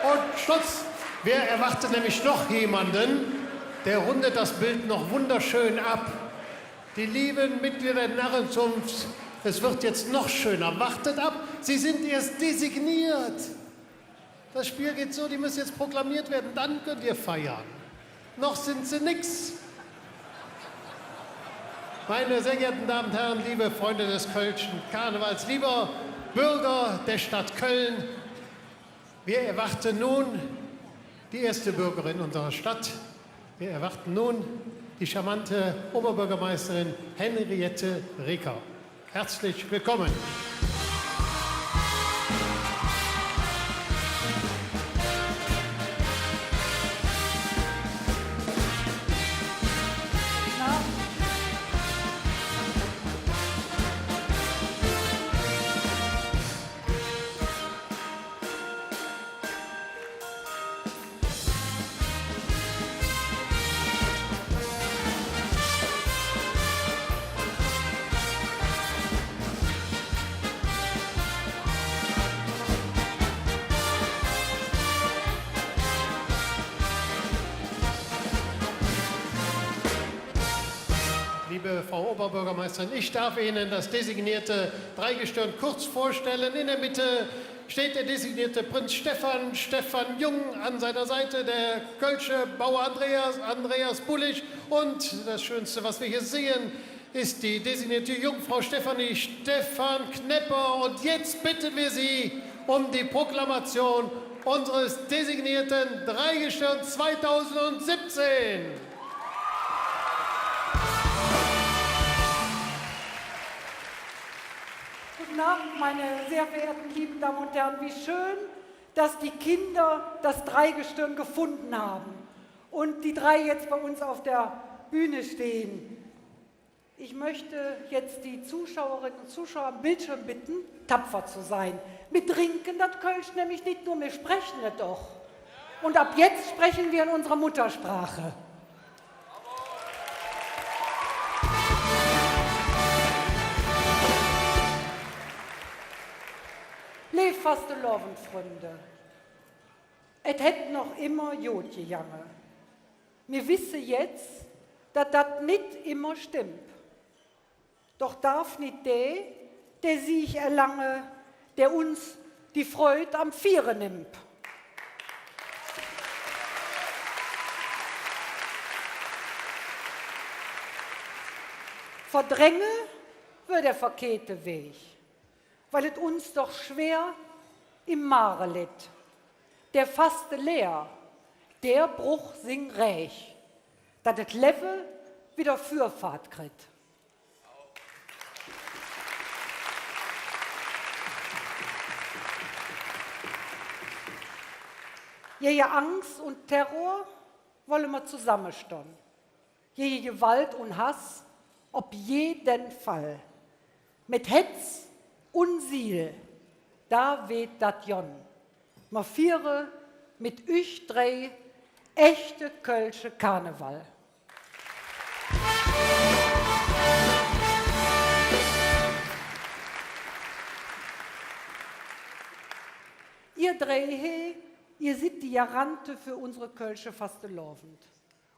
Und Schutz, wer erwartet nämlich noch jemanden, der rundet das Bild noch wunderschön ab. Die lieben Mitglieder der Narrenzunft, es wird jetzt noch schöner. Wartet ab, sie sind erst designiert. Das Spiel geht so, die müssen jetzt proklamiert werden, dann könnt ihr feiern. Noch sind sie nix. Meine sehr geehrten Damen und Herren, liebe Freunde des Kölschen Karnevals, lieber Bürger der Stadt Köln, wir erwarten nun die erste Bürgerin unserer Stadt. Wir erwarten nun die charmante Oberbürgermeisterin Henriette Reker. Herzlich willkommen. Liebe Frau Oberbürgermeisterin, ich darf Ihnen das designierte Dreigestirn kurz vorstellen. In der Mitte steht der designierte Prinz Stefan Jung, an seiner Seite der kölsche Bauer Andreas Bullich und das Schönste, was wir hier sehen, ist die designierte Jungfrau Stefanie Stefan Knepper. Und jetzt bitten wir Sie um die Proklamation unseres designierten Dreigestirns 2017. Guten Abend, meine sehr verehrten lieben Damen und Herren. Wie schön, dass die Kinder das Dreigestirn gefunden haben und die drei jetzt bei uns auf der Bühne stehen. Ich möchte jetzt die Zuschauerinnen und Zuschauer am Bildschirm bitten, tapfer zu sein. Mit Trinken, das Kölsch nämlich nicht nur, wir sprechen es doch. Und ab jetzt sprechen wir in unserer Muttersprache. Leef Fastelovend, Freunde. Et hätt noch immer Jod gegangen. Wir wissen jetzt, dass das nicht immer stimmt. Doch darf nicht der Sieg erlange, der uns die Freude am Vieren nimmt. Verdränge wird der verkehrte Weg, weil es uns doch schwer im Mare litt. Der Faste leer, der Bruch sing räch, dat et Level wieder Fürfahrt kriegt. Je Angst und Terror wollen wir zusammenstehen. Je Gewalt und Hass, ob jeden Fall. Mit Hetz und Siel, da weht dat Jon. Ma viere mit euch drei echte kölsche Karneval. Ihr drei, ihr seid die Garante für unsere kölsche Fastelovend.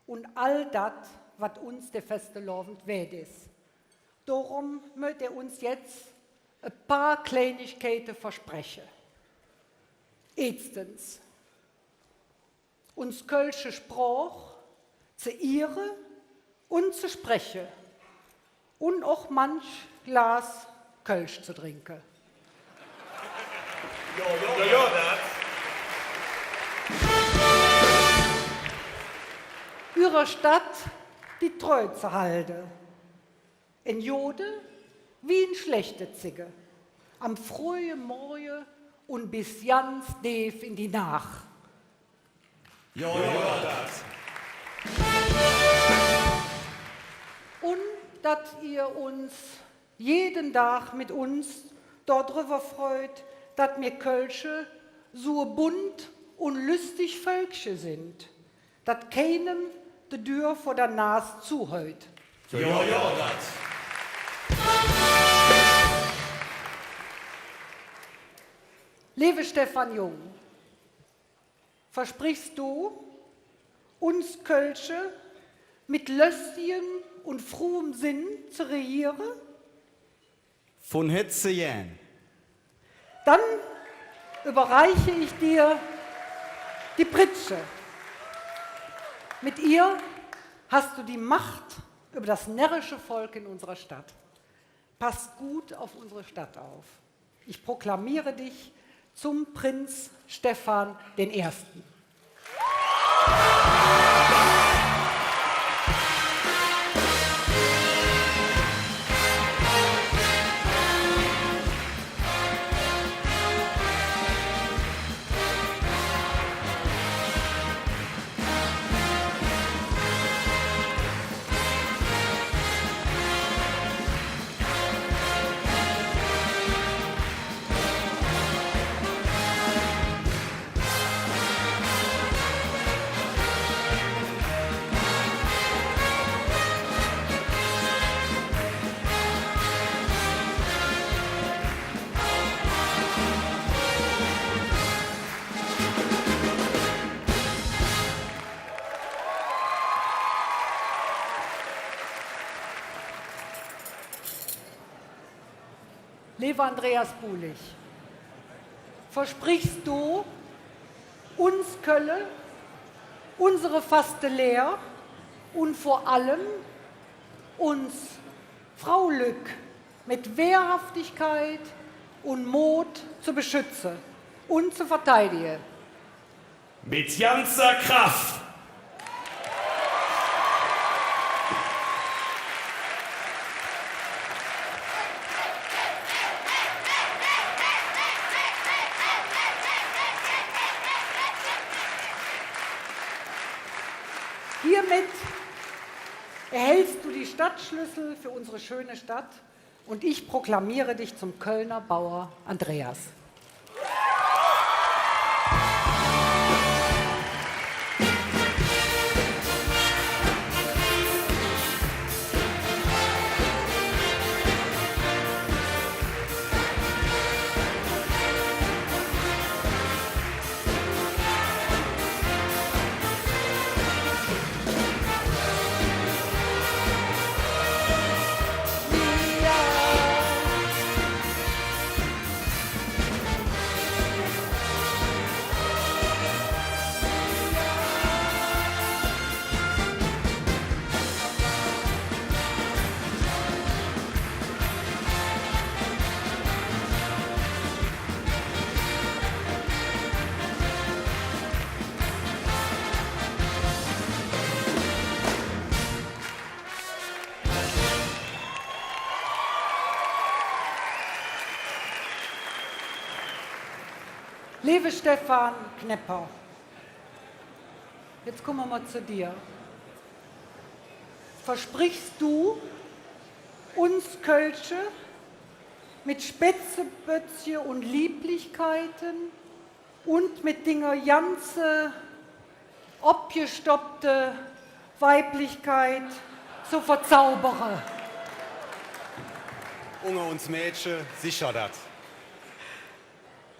Und all das, was uns der Fastelovend wert ist. Darum mögt ihr uns jetzt ein paar Kleinigkeiten versprechen. Erstens, uns kölsche Sprach zu ehren und zu sprechen und auch manch Glas Kölsch zu trinken. Ihrer Stadt die Treu zu halten. In Jode wie in schlechte Zigge. Am frühen Morgen und bis ganz tief in die Nacht. Und dass ihr uns jeden Tag mit uns dort drüber freut, dass wir Kölsche so bunt und lustig Völkchen sind, dass keinem die Tür vor der Nase zuhält. Liebe Stefan Jung, versprichst du, uns Kölsche mit Lösschen und frohem Sinn zu regieren? Von Hetze jähn. Dann überreiche ich dir die Pritsche. Mit ihr hast du die Macht über das närrische Volk in unserer Stadt. Pass gut auf unsere Stadt auf. Ich proklamiere dich zum Prinz Stefan I. Lieber Andreas Bulich, versprichst du uns Kölle, unsere faste Lehr und vor allem uns Frau Lück mit Wehrhaftigkeit und Mut zu beschützen und zu verteidigen? Mit ganzer Kraft. Hiermit erhältst du die Stadtschlüssel für unsere schöne Stadt und ich proklamiere dich zum Kölner Bauer Andreas. Liebe Stefan Knepper, jetzt kommen wir mal zu dir. Versprichst du uns Kölsche mit Spätzebötzchen und Lieblichkeiten und mit Dinger ganze abgestoppte Weiblichkeit zu verzaubern? Unge uns Mädchen, sicher das.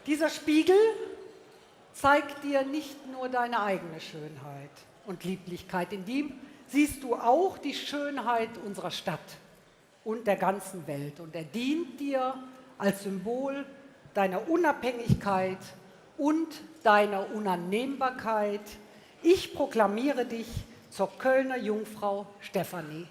Dieser Spiegel zeigt dir nicht nur deine eigene Schönheit und Lieblichkeit, in ihm siehst du auch die Schönheit unserer Stadt und der ganzen Welt. Und er dient dir als Symbol deiner Unabhängigkeit und deiner Unannehmbarkeit. Ich proklamiere dich zur Kölner Jungfrau Stefanie.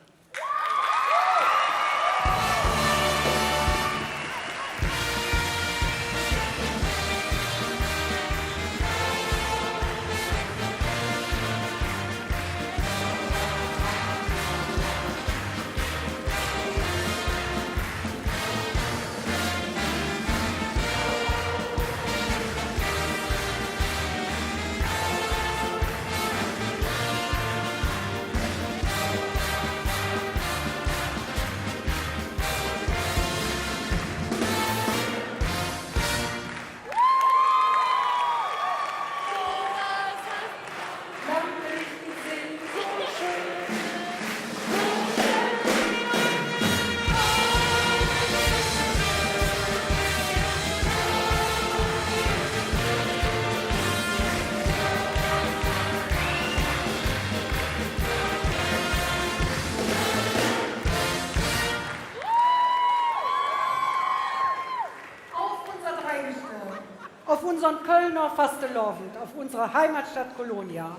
Auf unseren Kölner Fastelovend, auf unsere Heimatstadt Kolonia.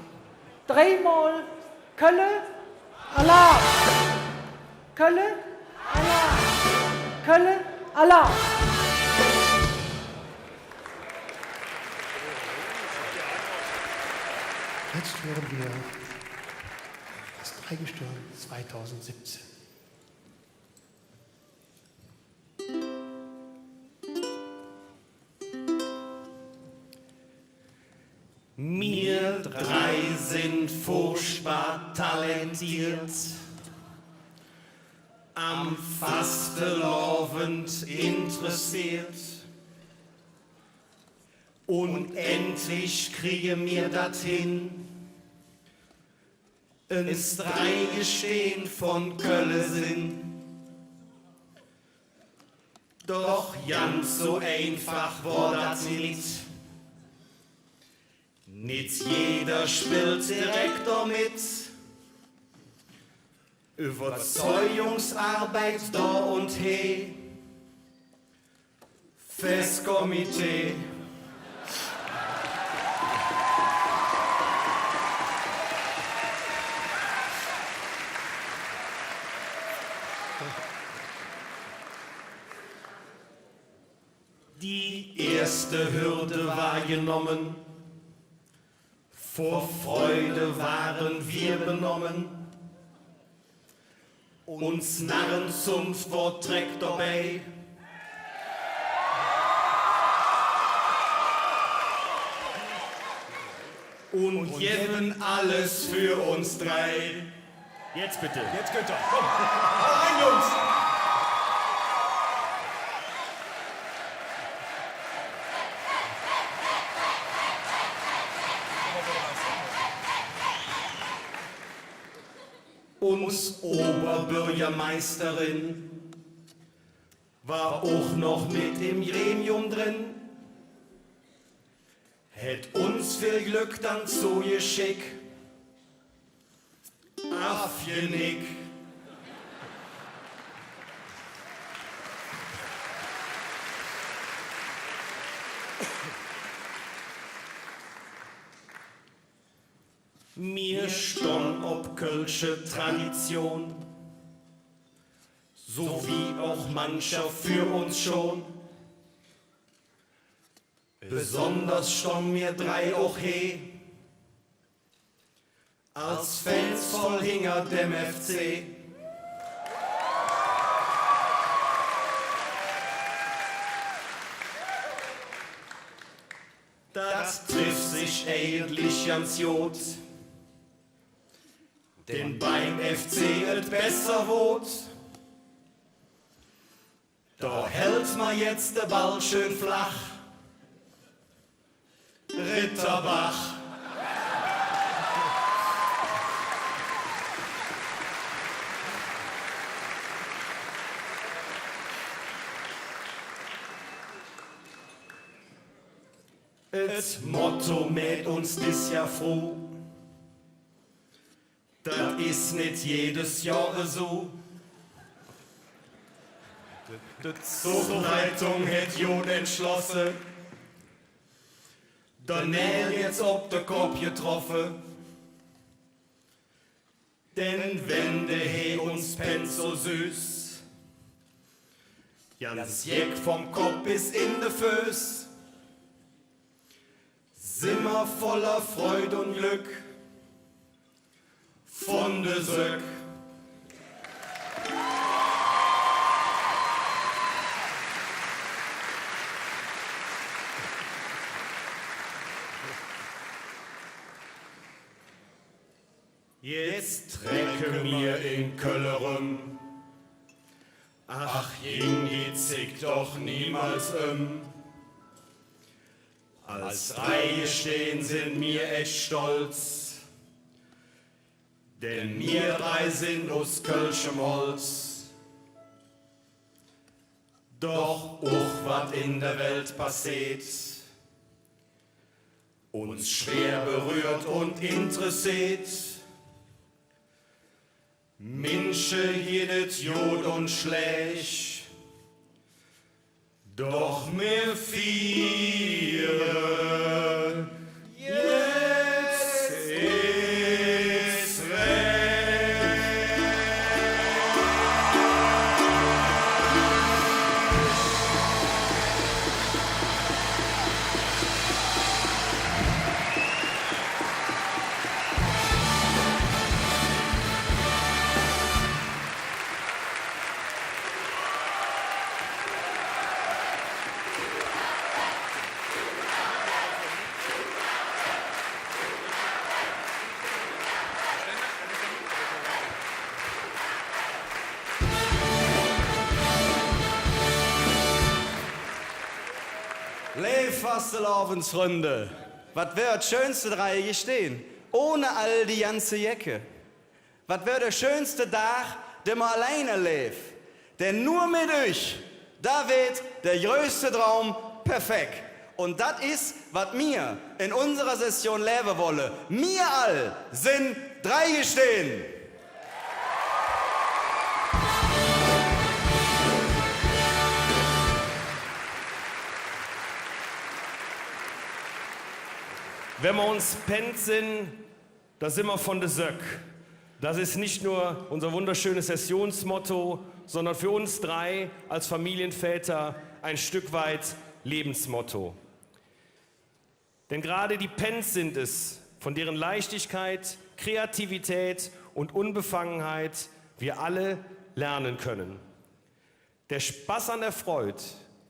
Dreimal Kölle, Alarm! Kölle, Alarm! Kölle, Alarm! Jetzt hören wir das Dreigestirn 2017. Wir drei sind furchtbar talentiert, am Fastelovend interessiert. Und endlich kriegen wir das hin, ins Dreigestehen von Kölle sind. Doch ganz so einfach war das nicht. Nicht jeder spielt direkt damit. Überzeugungsarbeit da und he. Festkomitee. Die erste Hürde war genommen. Vor Freude waren wir benommen. Uns Narrenzunft wird direkt dabei. Und geben alles für uns drei. Jetzt bitte. Jetzt könnt ihr. Komm, rein, Jungs. Uns Oberbürgermeisterin war auch noch mit im Gremium drin. Hätt uns viel Glück dann so geschickt. Affenick. Mir stehen ob kölsche Tradition, so wie auch mancher für uns schon. Besonders stehen mir drei auch he, als Fans voll hinter dem FC. Das trifft sich eigentlich ganz gut. Denn beim FC et besser wird. Da hält man jetzt der Ball schön flach. Ritterbach. Das Motto mit uns ist ja froh. Das ist nicht jedes Jahr so. Die Zuchtleitung hat Jod entschlossen. Der Nähl jetzt ob der Kopf getroffen. Denn wenn der He uns pennt so süß, ganz Jeck vom Kopf bis in de Füß, sind wir voller Freude und Glück von de Söck. Jetzt trecke mir in Köllerem, ach, jing die zick doch niemals Als Reihe stehen sind mir echt stolz, denn wir drei sind aus Kölschem Holz. Doch auch wat in der Welt passiert, uns schwer berührt und interessiert. Minsche jedet Jod und Schläch, doch mir viere, jetzt ist Fastelavondsrunde. Was wär das schönste drei gestehen? Ohne all die ganze Jacke. Was wär der schönste Tag, den man alleine lebt? Denn nur mit euch, da wird der größte Traum perfekt. Und das ist, was wir in unserer Session leben wollen. Wir all sind drei gestehen. Wenn wir uns pennt sind, da sind wir von de Söck. Das ist nicht nur unser wunderschönes Sessionsmotto, sondern für uns drei als Familienväter ein Stück weit Lebensmotto. Denn gerade die Penns sind es, von deren Leichtigkeit, Kreativität und Unbefangenheit wir alle lernen können. Der Spaß an der Freude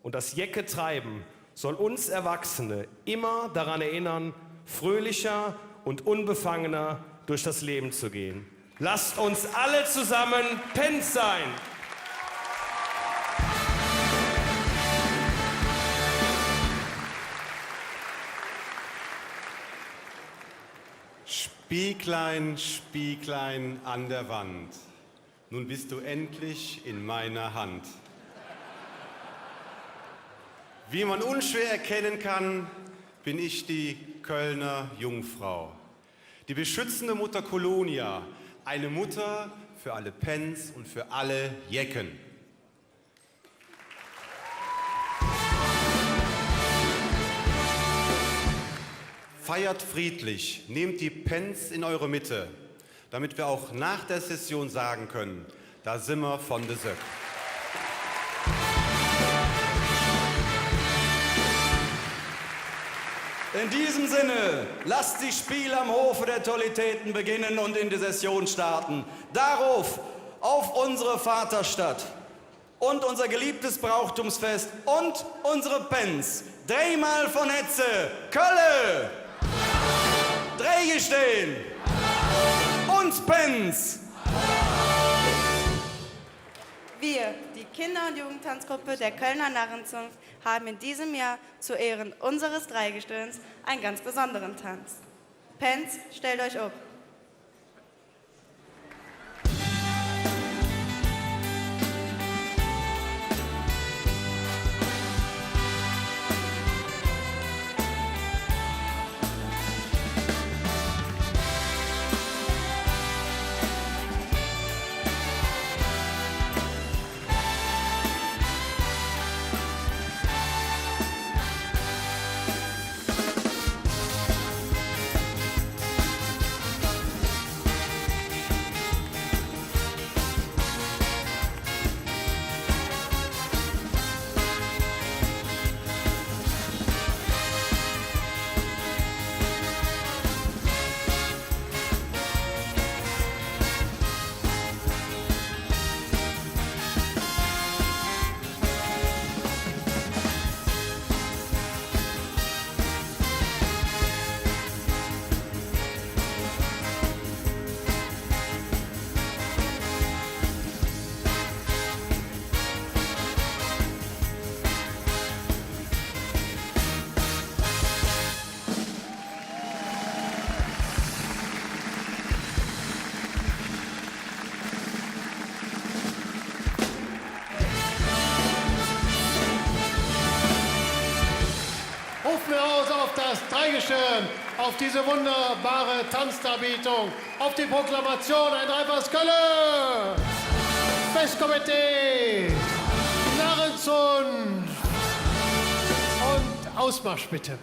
und das Jecke treiben soll uns Erwachsene immer daran erinnern, fröhlicher und unbefangener durch das Leben zu gehen. Lasst uns alle zusammen Penns sein! Spieglein, Spieglein an der Wand, nun bist du endlich in meiner Hand. Wie man unschwer erkennen kann, bin ich die Kölner Jungfrau. Die beschützende Mutter Colonia, eine Mutter für alle Penns und für alle Jecken. Feiert friedlich, nehmt die Penns in eure Mitte, damit wir auch nach der Session sagen können, da sind wir von de Söck. In diesem Sinne, lasst die Spiele am Hofe der Tollitäten beginnen und in die Session starten. Darauf, auf unsere Vaterstadt und unser geliebtes Brauchtumsfest und unsere Penns. Dreimal von Hetze, Kölle! Dreigestehen! Und Penns! Wir, die Kinder- und Jugendtanzgruppe der Kölner Narrenzunft, haben in diesem Jahr zu Ehren unseres Dreigestirns einen ganz besonderen Tanz. Penns, stellt euch auf. klopfen wir aus auf das Dreigestirn, auf diese wunderbare Tanzdarbietung, auf die Proklamation, ein dreifaches Kölle, Festkomitee, Narrenzunft und Ausmarsch bitte.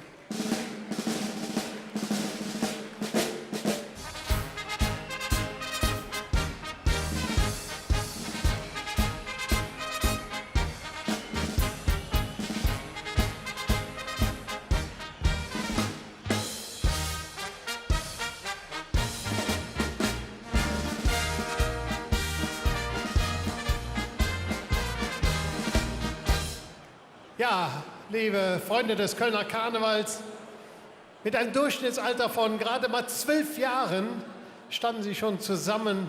Ja, liebe Freunde des Kölner Karnevals, mit einem Durchschnittsalter von gerade mal 12 Jahren standen Sie schon zusammen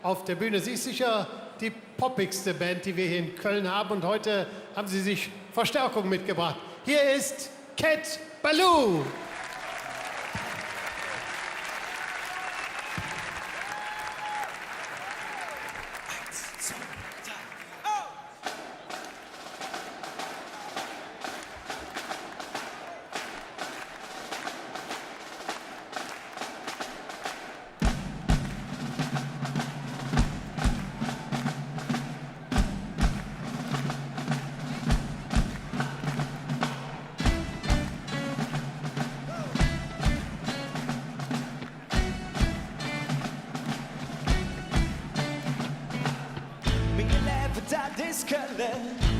auf der Bühne. Sie ist sicher die poppigste Band, die wir hier in Köln haben, und heute haben Sie sich Verstärkung mitgebracht. Hier ist Cat Ballou.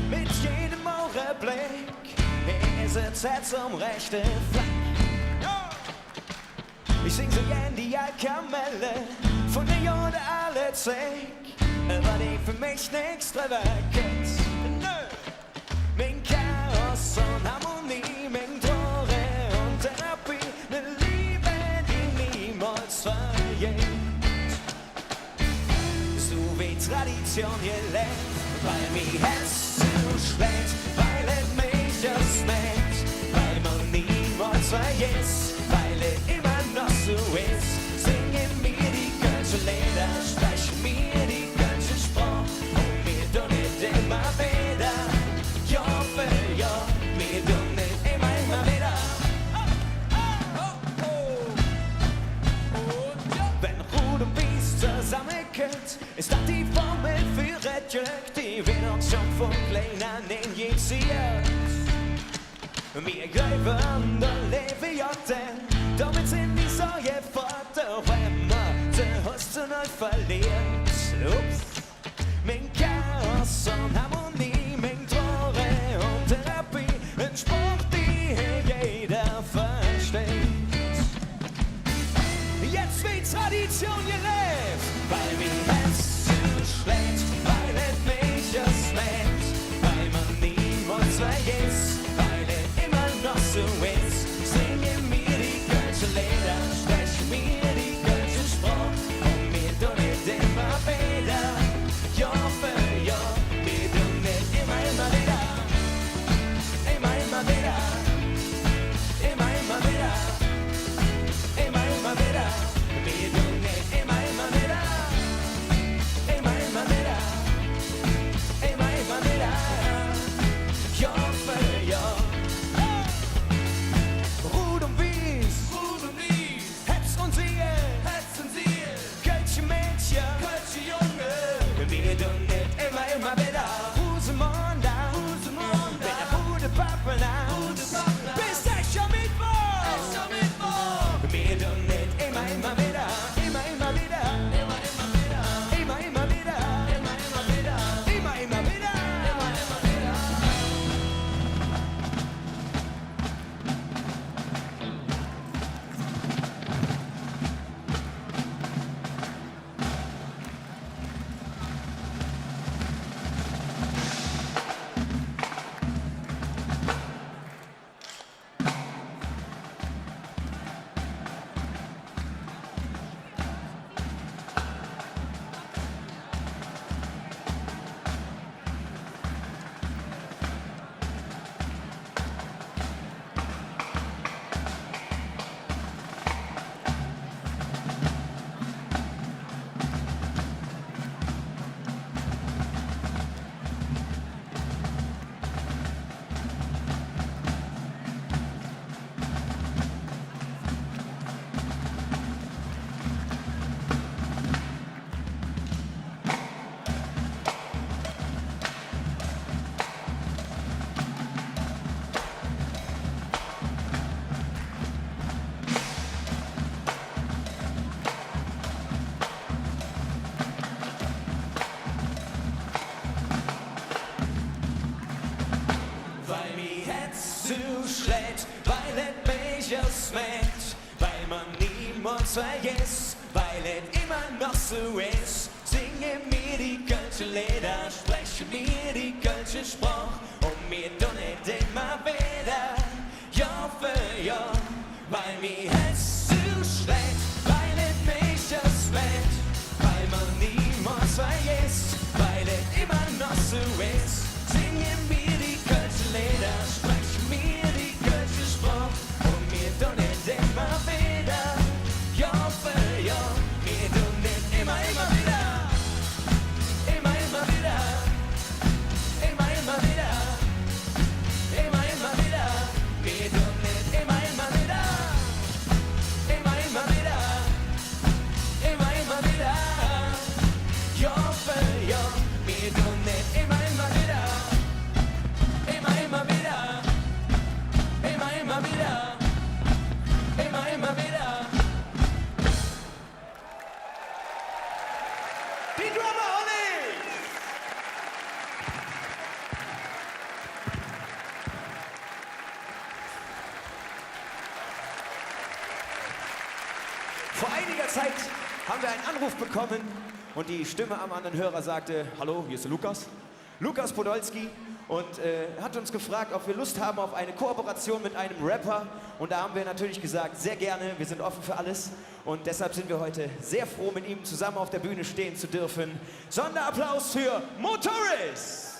Mit jedem Augenblick ist es Zeit zum rechten Fleck. Ich sing so gern die Kamelle von der Jode alle Zeug, weil die für mich nichts drüber kennt. Mein Chaos und Harmonie, mein Tore und Therapie, ne Liebe, die niemals vergeht. So wie Tradition gelebt, weil mir Herz zu schlägt, weil es mich just nicht, weil man niemals vergisst, weil es immer noch so ist. Singe mir die ganze Lieder, spreche mir die ganze Sprache, und mir tun nicht immer wieder, Jahr für Jahr, mir tun nicht immer wieder. Wenn Rud und Biest zusammenkommt, ist das die Formel für das Glück, die wir noch schon von klein an injiziert. Wir greifen der Leviathan, damit sind die Sorge fort, auch wenn man die Hoste neu verliert. Ups, mein Chaos und Harmonie, mein Tore und Therapie, ein Spruch, die jeder versteht. Jetzt wird Tradition gelebt, weil mir Herz zuschlägt, weil es mich just nennt, weil man niemals vergisst, weil es immer noch so ist. Singe mir die ganze Lieder, spreche mir die ganze Sprache, und mir tun nicht immer wieder, Jahr für Jahr, mir tun nicht immer wieder, immer wieder, immer wieder, immer wieder, mir tun nicht immer wieder. niemals vergiss, weil es immer noch so ist. Singe mir die kölsche Lieder, spreche mir die kölsche Sprache und mir tun es immer wieder, Jahr für Jahr, weil mir es zu schlecht, weil es mich es schlecht, weil man niemals vergisst, weil es immer noch so ist. Singe mir die kölsche Lieder, spreche mir die kölsche Sprache und mir tun es immer wieder, Jahr für Jahr, mir tun es immer wieder. Vor einiger Zeit haben wir einen Anruf bekommen und die Stimme am anderen Hörer sagte, hallo, hier ist Lukas. Lukas Podolski und hat uns gefragt, ob wir Lust haben auf eine Kooperation mit einem Rapper. Und da haben wir natürlich gesagt, sehr gerne, wir sind offen für alles. Und deshalb sind wir heute sehr froh, mit ihm zusammen auf der Bühne stehen zu dürfen. Sonderapplaus für Motoris!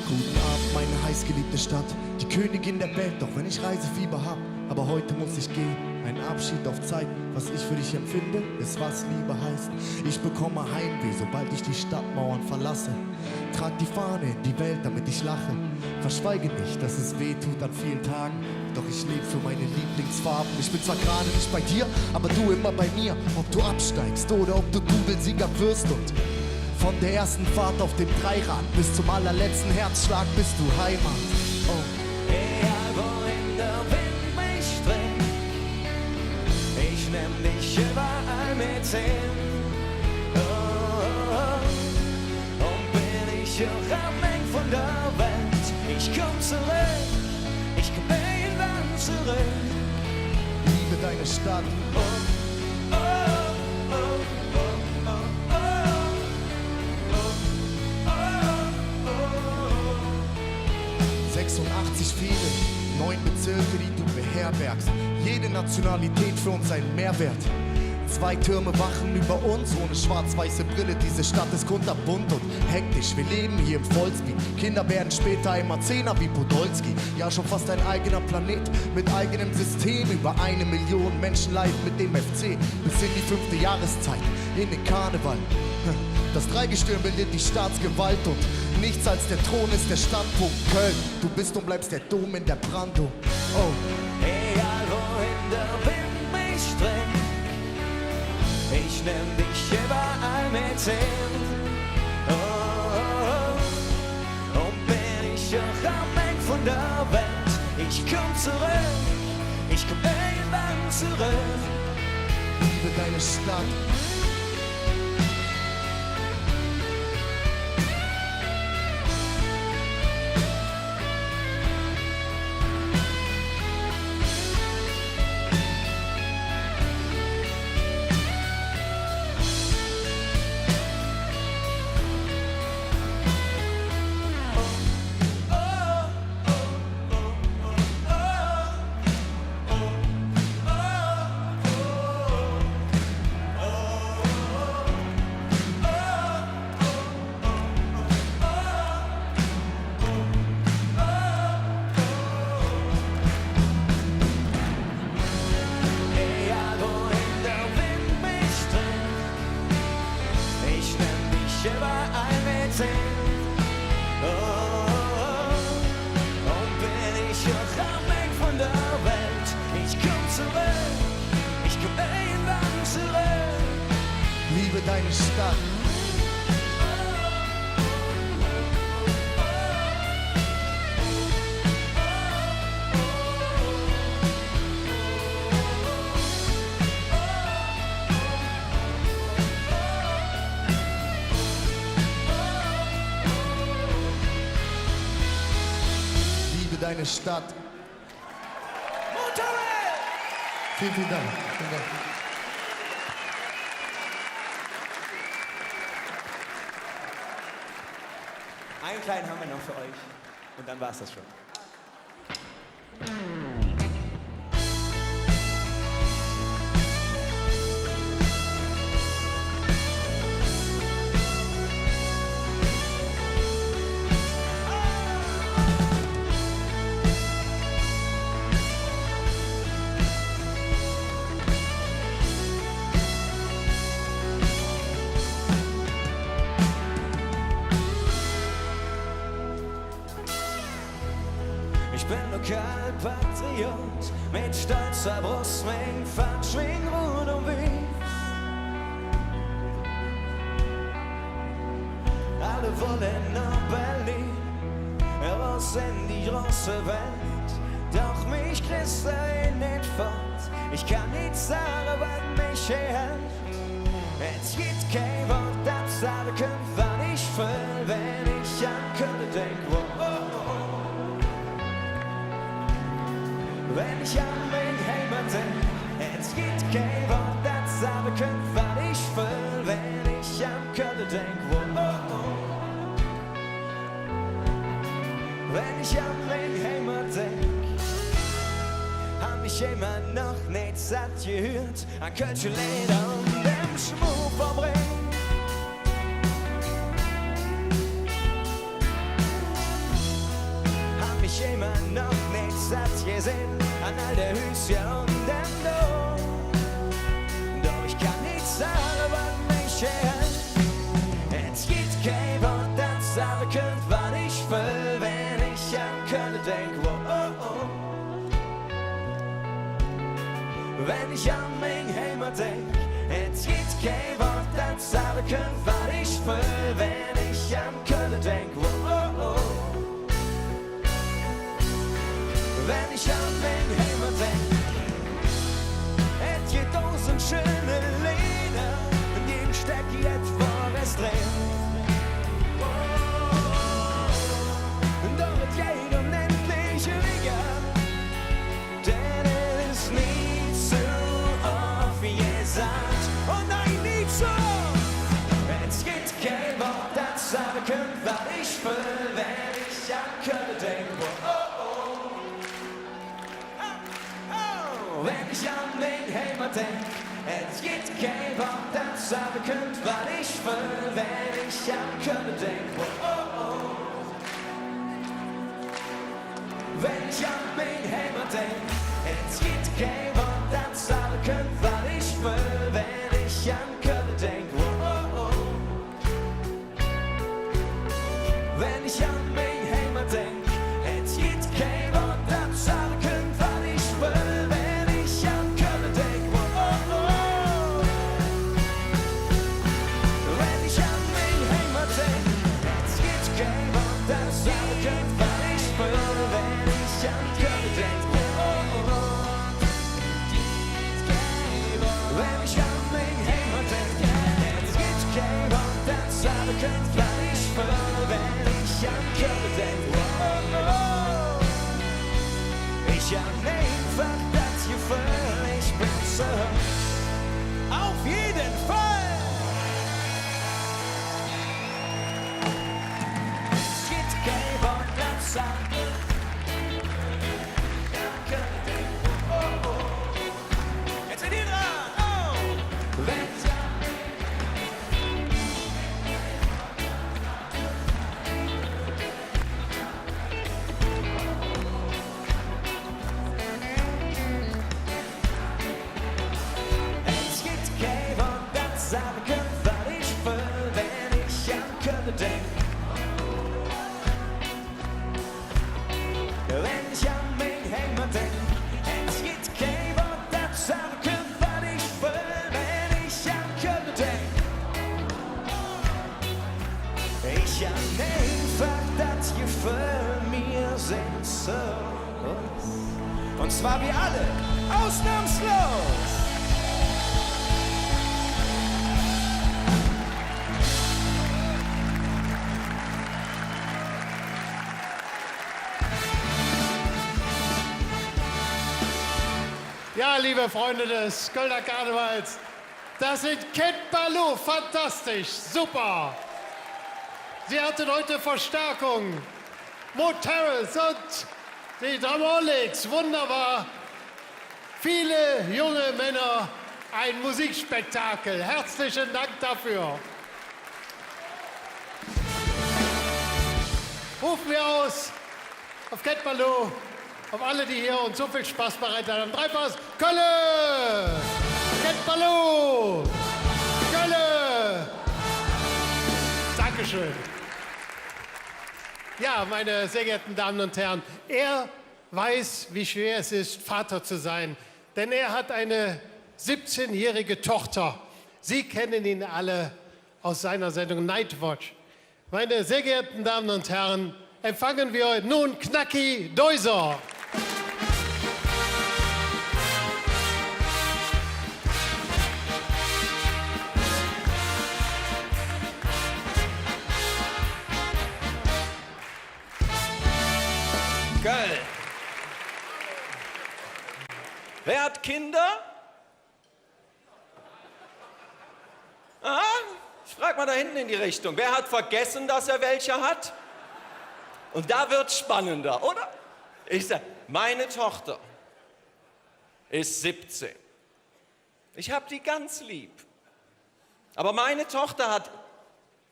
Guten Abend, meine heißgeliebte Stadt, die Königin der Welt, doch wenn ich Reisefieber hab, aber heute muss ich gehen. Ein Abschied auf Zeit, was ich für dich empfinde, ist was Liebe heißt. Ich bekomme Heimweh, sobald ich die Stadtmauern verlasse. Trag die Fahne in die Welt, damit ich lache. Verschweige nicht, dass es weh tut an vielen Tagen, doch ich lebe für meine Lieblingsfarben. Ich bin zwar gerade nicht bei dir, aber du immer bei mir. Ob du absteigst oder ob du Dudelsieger wirst und von der ersten Fahrt auf dem Dreirad bis zum allerletzten Herzschlag bist du Heimat. Oh. Egal wohin der Wind mich trägt, ich nehm dich überall mit hin. Oh, oh, oh. Und bin ich auch am Ende von der Welt, ich komm zurück, ich komm irgendwann zurück. Liebe deine Stadt. Oh, oh, oh, oh, oh, oh. 86 Fäden, 9 Bezirke, die du beherbergst. Jede Nationalität für uns ein Mehrwert. 2 Türme wachen über uns, ohne schwarz-weiße Brille. Diese Stadt ist kunterbunt und hektisch. Wir leben hier im Vollspeed. Kinder werden später immer Zehner wie Podolski. Ja, schon fast ein eigener Planet mit eigenem System. Über 1 Million Menschen leiden mit dem FC. Bis in die 5. Jahreszeit, in den Karneval. Das Dreigestirn bildet die Staatsgewalt und nichts als der Thron ist der Standpunkt. Köln, du bist und bleibst der Dom in der Brandung. Oh. Egal wohin der Wind mich trägt, ich nehm dich überall mit hin. Oh, oh, oh. Und bin ich auch am Ende von der Welt, ich komm zurück, ich komm irgendwann zurück. Liebe deine Stadt. Liebe deine Stadt. kleine Stadt. Monterey! Vielen, vielen Dank. Vielen Dank. Einen kleinen haben wir noch für euch und dann war's das schon. Ich bin Lokalpatriot, mit stolzer Brust, mein Pfand, schwing Rot und Wies. Alle wollen nach Berlin, heraus in die große Welt. Doch mich kriegst du nicht fort, ich kann nicht sagen, was mich hält. Es gibt kein Wort, das sagen kann, was ich will, wenn ich an Köln denk. Oh, oh, oh. Wenn ich an mein Heimat denk, es gibt kein Wort, das sagen kann, was ich will, wenn ich an Köln denk. Oh, oh, oh. Wenn ich an mein Heimat denk, hab ich immer noch nicht satt gehört, an Kölsche Lieder und dem Schmuck verbringt. Hab ich immer noch nicht satt gesehen, an all der Hüschen und dem Dom. Doch ich kann nicht sagen, was mich hält. Es gibt kein Wort, das sagen könnt, was ich will, wenn ich an Köln denk. Oh, oh, oh. Wenn ich an mein Heimat denk, es gibt kein Wort, das sagen könnt, was ich will, wenn ich an Köln denk. Oh, oh, oh. Wenn ich an mein Heimat denk, es gibt tausend schöne Lieder, in denen steck jetzt vor es drin. Doch es geht unendlich weniger, denn es ist nie so oft wie gesagt. Oh nein, nicht so! Es gibt kein Wort, das sagen könnt, was ich will, wenn ich an Köln denk. Oh, oh, oh. Oh, wenn ich an mein Heimat denk, es gibt kein Wort, das sagen könnt, was ich will, wenn ich an Köln denk. Oh, oh, oh. Wenn ich an mein Heimat denk, es gibt kein Wort, das sagen könnt, was ich will, wenn ich an Köln denk. Oh, oh, oh. Wenn ich an mein Heimat denk, es gibt kein Wort, das sagen könnt, was ich will, wenn ich an Köln denk. Oh, oh, oh. Wenn ich an mein Heimat denk, es gibt kein Wort, das sagen könnt, was ich will, wenn ich an Köln denk. Oh, oh, oh. Wenn ich an mein Heimat denk, es gibt kein Wort, das sagen könnt, was ich will, wenn ich an Köln denk. Oh, oh, oh. Ich hab einfach das Gefühl, ich bin so. Auf jeden Fall! Es gibt kein Wort, das sagt, oh, oh, oh. Jetzt sind die dran, oh! Wenn es gibt kein Wort, das sagen könnt, was ich will, wenn ich an Köln denk. Wenn ich an mein Heimat denk, es gibt kein Wort, das sagen könnt, was ich will, wenn ich an Köln denk. Ich hab einfach das Gefühl, wir sind so. Und zwar wir alle, ausnahmslos. liebe Freunde des Kölner Karnevals, das sind Cat Ballou, fantastisch, super. Sie hatten heute Verstärkung, Moteris und die Dramonics, wunderbar. Viele junge Männer, ein Musikspektakel. Herzlichen Dank dafür. Rufen wir aus auf Cat Ballou, auf alle, die hier uns so viel Spaß bereitet haben. Dreipass, Kölle! Cat Ballou! Kölle! Dankeschön. Ja, meine sehr geehrten Damen und Herren, er weiß, wie schwer es ist, Vater zu sein. Denn er hat eine 17-jährige Tochter. Sie kennen ihn alle aus seiner Sendung Nightwatch. Meine sehr geehrten Damen und Herren, empfangen wir nun Knacki Deuser. Geil. Wer hat Kinder? Aha, ich frage mal da hinten in die Richtung. Wer hat vergessen, dass er welche hat? Und da wird's spannender, oder? Ich sage, meine Tochter ist 17. Ich habe die ganz lieb. Aber meine Tochter hat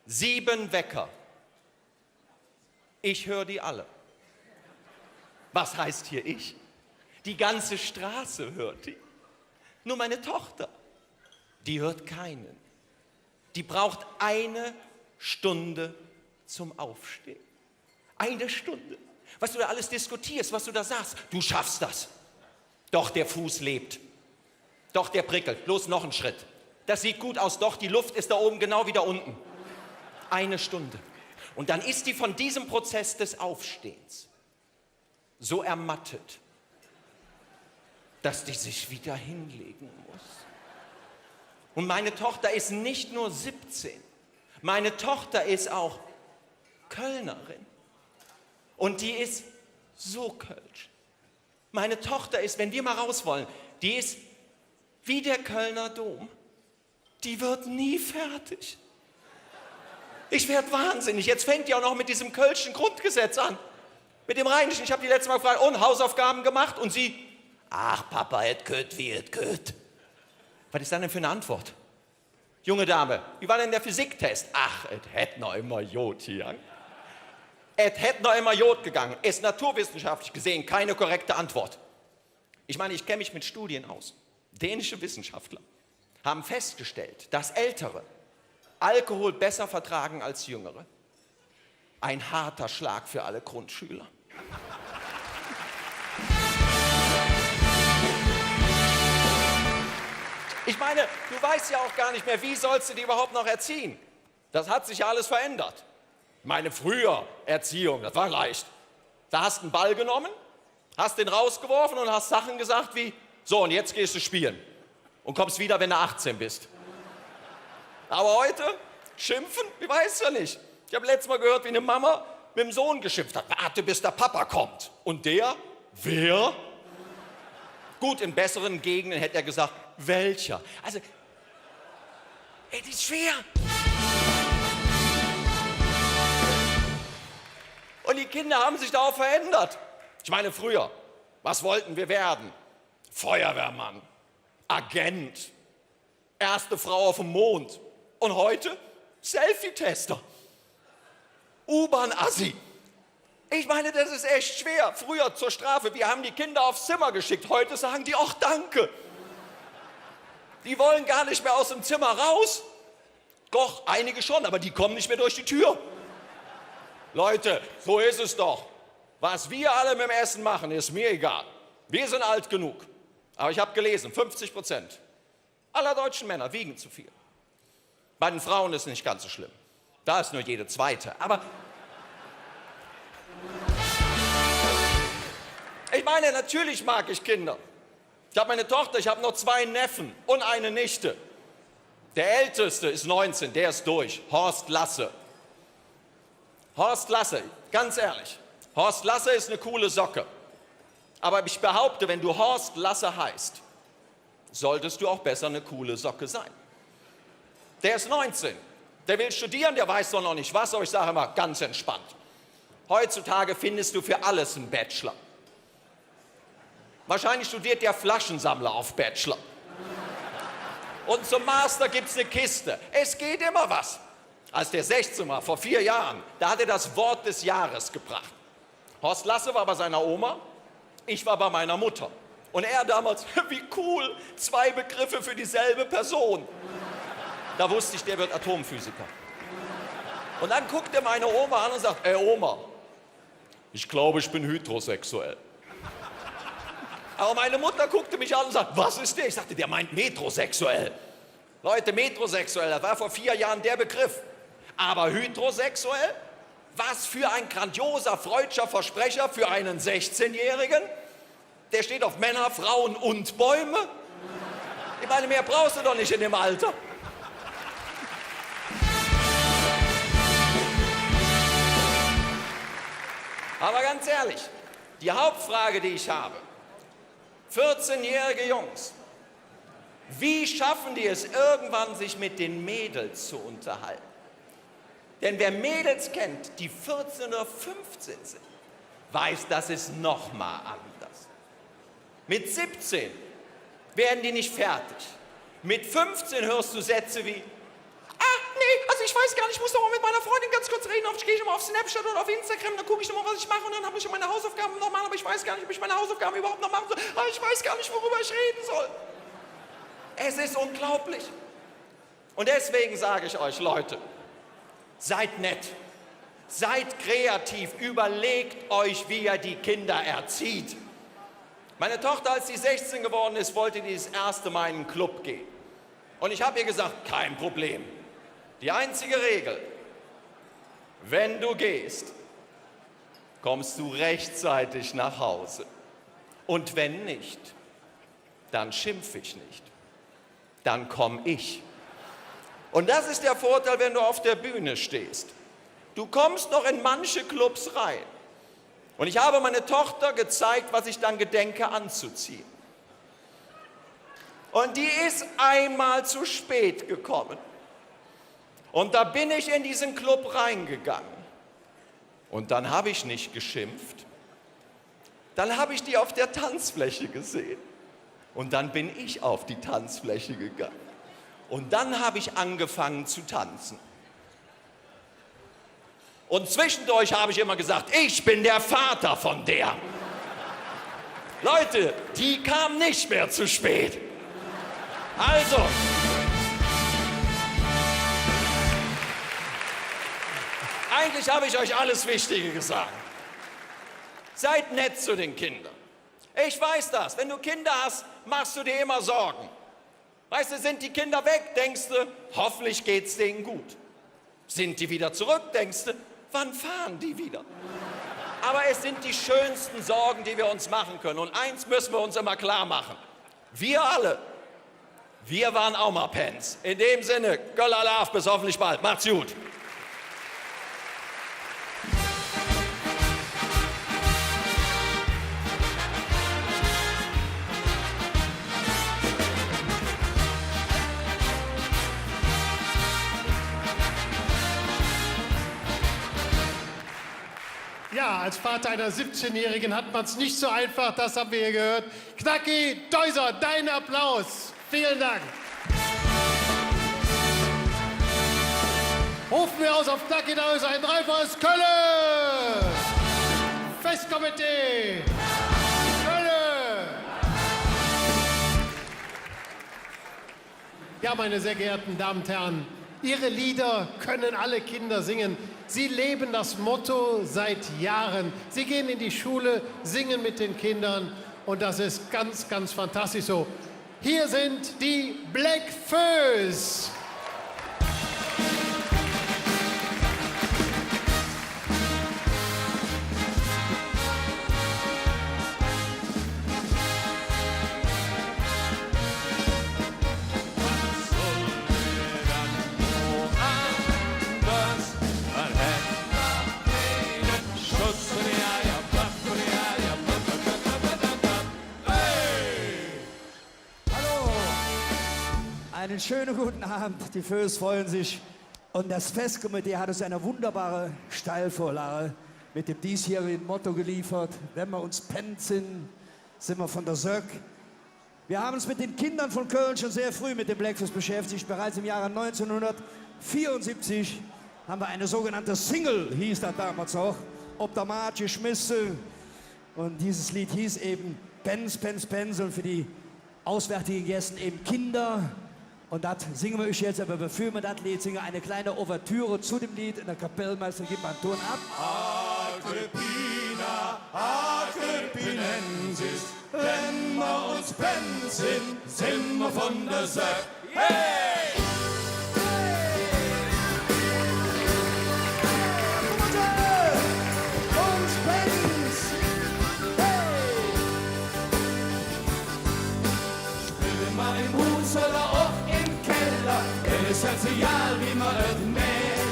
7 Wecker. Ich höre die alle. Was heißt hier ich? Die ganze Straße hört die. Nur meine Tochter, die hört keinen. Die braucht 1 Stunde zum Aufstehen. 1 Stunde. Was du da alles diskutierst, was du da sagst, du schaffst das. Doch, der Fuß lebt. Doch, der prickelt. Bloß noch einen Schritt. Das sieht gut aus. Doch, die Luft ist da oben genau wie da unten. 1 Stunde. Und dann ist die von diesem Prozess des Aufstehens so ermattet, dass die sich wieder hinlegen muss. Und meine Tochter ist nicht nur 17, meine Tochter ist auch Kölnerin. Und die ist so kölsch. Meine Tochter ist, wenn wir mal raus wollen, die ist wie der Kölner Dom. Die wird nie fertig. Ich werde wahnsinnig. Jetzt fängt die auch noch mit diesem kölschen Grundgesetz an. Mit dem Rheinischen. Ich habe die letzte Mal gefragt, und Hausaufgaben gemacht? Und sie, ach Papa, et köt wie et köt. Was ist das denn für eine Antwort? Junge Dame, wie war denn der Physiktest? Ach, et hätt noch immer Jod hier. Et hätt noch immer Jod gegangen. Ist naturwissenschaftlich gesehen keine korrekte Antwort. Ich meine, ich kenne mich mit Studien aus. Dänische Wissenschaftler haben festgestellt, dass Ältere Alkohol besser vertragen als Jüngere. Ein harter Schlag für alle Grundschüler. Ich meine, du weißt ja auch gar nicht mehr, wie sollst du die überhaupt noch erziehen? Das hat sich ja alles verändert. Meine früher Erziehung, das war leicht. Da hast du einen Ball genommen, hast den rausgeworfen und hast Sachen gesagt wie, so und jetzt gehst du spielen und kommst wieder, wenn du 18 bist. Aber heute, schimpfen, ich weiß ja nicht. Ich habe letztes Mal gehört, wie eine Mama mit dem Sohn geschimpft hat. Warte, bis der Papa kommt. Und der? Wer? Gut, in besseren Gegenden hätte er gesagt, welcher? Also, ey, das ist schwer. Und die Kinder haben sich da auch verändert. Ich meine, früher, was wollten wir werden? Feuerwehrmann, Agent, erste Frau auf dem Mond. Und heute? Selfie-Tester. U-Bahn-Assi. Ich meine, das ist echt schwer. Früher zur Strafe, wir haben die Kinder aufs Zimmer geschickt. Heute sagen die, ach danke. Die wollen gar nicht mehr aus dem Zimmer raus. Doch, einige schon, aber die kommen nicht mehr durch die Tür. Leute, so ist es doch. Was wir alle mit dem Essen machen, ist mir egal. Wir sind alt genug. Aber ich habe gelesen, 50% aller deutschen Männer wiegen zu viel. Bei den Frauen ist es nicht ganz so schlimm. Da ist nur jede zweite. Aber ich meine, natürlich mag ich Kinder. Ich habe meine Tochter, ich habe noch 2 Neffen und eine Nichte. Der Älteste ist 19, der ist durch. Horst Lasse. Horst Lasse, ganz ehrlich, Horst Lasse ist eine coole Socke. Aber ich behaupte, wenn du Horst Lasse heißt, solltest du auch besser eine coole Socke sein. Der ist 19, der will studieren, der weiß doch noch nicht was, aber ich sage immer, ganz entspannt. Heutzutage findest du für alles einen Bachelor. Wahrscheinlich studiert der Flaschensammler auf Bachelor. Und zum Master gibt es eine Kiste. Es geht immer was. Als der 16 war, vor 4 Jahren, da hat er das Wort des Jahres gebracht. Horst Lasse war bei seiner Oma, ich war bei meiner Mutter. Und er damals, wie cool, 2 Begriffe für dieselbe Person. Da wusste ich, der wird Atomphysiker. Und dann guckt er meine Oma an und sagt, ey Oma, ich glaube, ich bin heterosexuell. Aber meine Mutter guckte mich an und sagte, was ist der? Ich sagte, der meint metrosexuell. Leute, metrosexuell, das war vor 4 Jahren der Begriff. Aber heterosexuell? Was für ein grandioser freudscher Versprecher für einen 16-Jährigen. Der steht auf Männer, Frauen und Bäume. Ich meine, mehr brauchst du doch nicht in dem Alter. Aber ganz ehrlich, die Hauptfrage, die ich habe, 14-jährige Jungs, wie schaffen die es irgendwann, sich mit den Mädels zu unterhalten? Denn wer Mädels kennt, die 14 oder 15 sind, weiß, das ist noch mal anders. Mit 17 werden die nicht fertig. Mit 15 hörst du Sätze wie, also ich weiß gar nicht, ich muss doch mal mit meiner Freundin ganz kurz reden, oft gehe ich mal auf Snapchat oder auf Instagram, dann gucke ich noch mal, was ich mache und dann habe ich meine Hausaufgaben noch mal, aber ich weiß gar nicht, ob ich meine Hausaufgaben überhaupt noch machen soll, aber ich weiß gar nicht, worüber ich reden soll. Es ist unglaublich. Und deswegen sage ich euch, Leute, seid nett, seid kreativ, überlegt euch, wie ihr die Kinder erzieht. Meine Tochter, als sie 16 geworden ist, wollte die das erste Mal in einen Club gehen. Und ich habe ihr gesagt, kein Problem. Die einzige Regel, wenn du gehst, kommst du rechtzeitig nach Hause. Und wenn nicht, dann schimpfe ich nicht. Dann komme ich. Und das ist der Vorteil, wenn du auf der Bühne stehst. Du kommst noch in manche Clubs rein. Und ich habe meine Tochter gezeigt, was ich dann gedenke anzuziehen. Und die ist einmal zu spät gekommen. Und da bin ich in diesen Club reingegangen. Und dann habe ich nicht geschimpft. Dann habe ich die auf der Tanzfläche gesehen. Und dann bin ich auf die Tanzfläche gegangen. Und dann habe ich angefangen zu tanzen. Und zwischendurch habe ich immer gesagt, ich bin der Vater von der. Leute, die kam nicht mehr zu spät. Also, eigentlich habe ich euch alles Wichtige gesagt. Seid nett zu den Kindern. Ich weiß das, wenn du Kinder hast, machst du dir immer Sorgen. Weißt du, sind die Kinder weg, denkst du, hoffentlich geht's denen gut. Sind die wieder zurück, denkst du, wann fahren die wieder? Aber es sind die schönsten Sorgen, die wir uns machen können. Und eins müssen wir uns immer klar machen. Wir alle, wir waren auch mal Pens. In dem Sinne, Göller Love, bis hoffentlich bald. Macht's gut. Ja, als Vater einer 17-Jährigen hat man es nicht so einfach, das haben wir hier gehört. Knacki Deuser, dein Applaus. Vielen Dank. Rufen wir aus auf Knacki Deuser, ein Dreifer aus Köln. Festkomitee. Köln. Ja, meine sehr geehrten Damen und Herren, Ihre Lieder können alle Kinder singen. Sie leben das Motto seit Jahren. Sie gehen in die Schule, singen mit den Kindern und das ist ganz, ganz fantastisch so. Hier sind die Black Föß. Einen schönen guten Abend. Die Föß freuen sich. Und das Festkomitee hat uns eine wunderbare Steilvorlage mit dem diesjährigen Motto geliefert. Wenn wir uns pennt sind, sind wir von der Söck. Wir haben uns mit den Kindern von Köln schon sehr früh mit dem Blackfist beschäftigt. Bereits im Jahre 1974 haben wir eine sogenannte Single, hieß das damals auch, ob der Markt geschmissen. Und dieses Lied hieß eben Pens, Pens, Pens und für die auswärtigen Gäste eben Kinder. Und das singen wir euch jetzt, aber bevor wir das Lied singen, eine kleine Ouvertüre zu dem Lied. Und der Kapellmeister gibt einen Ton ab. Agrippina, Agrippinensis, wenn wir uns pennen sind wir von der Söck. Hey! Uns Pens! Spielen wir im Hus oder auch im Keller, essential wie man es mäht.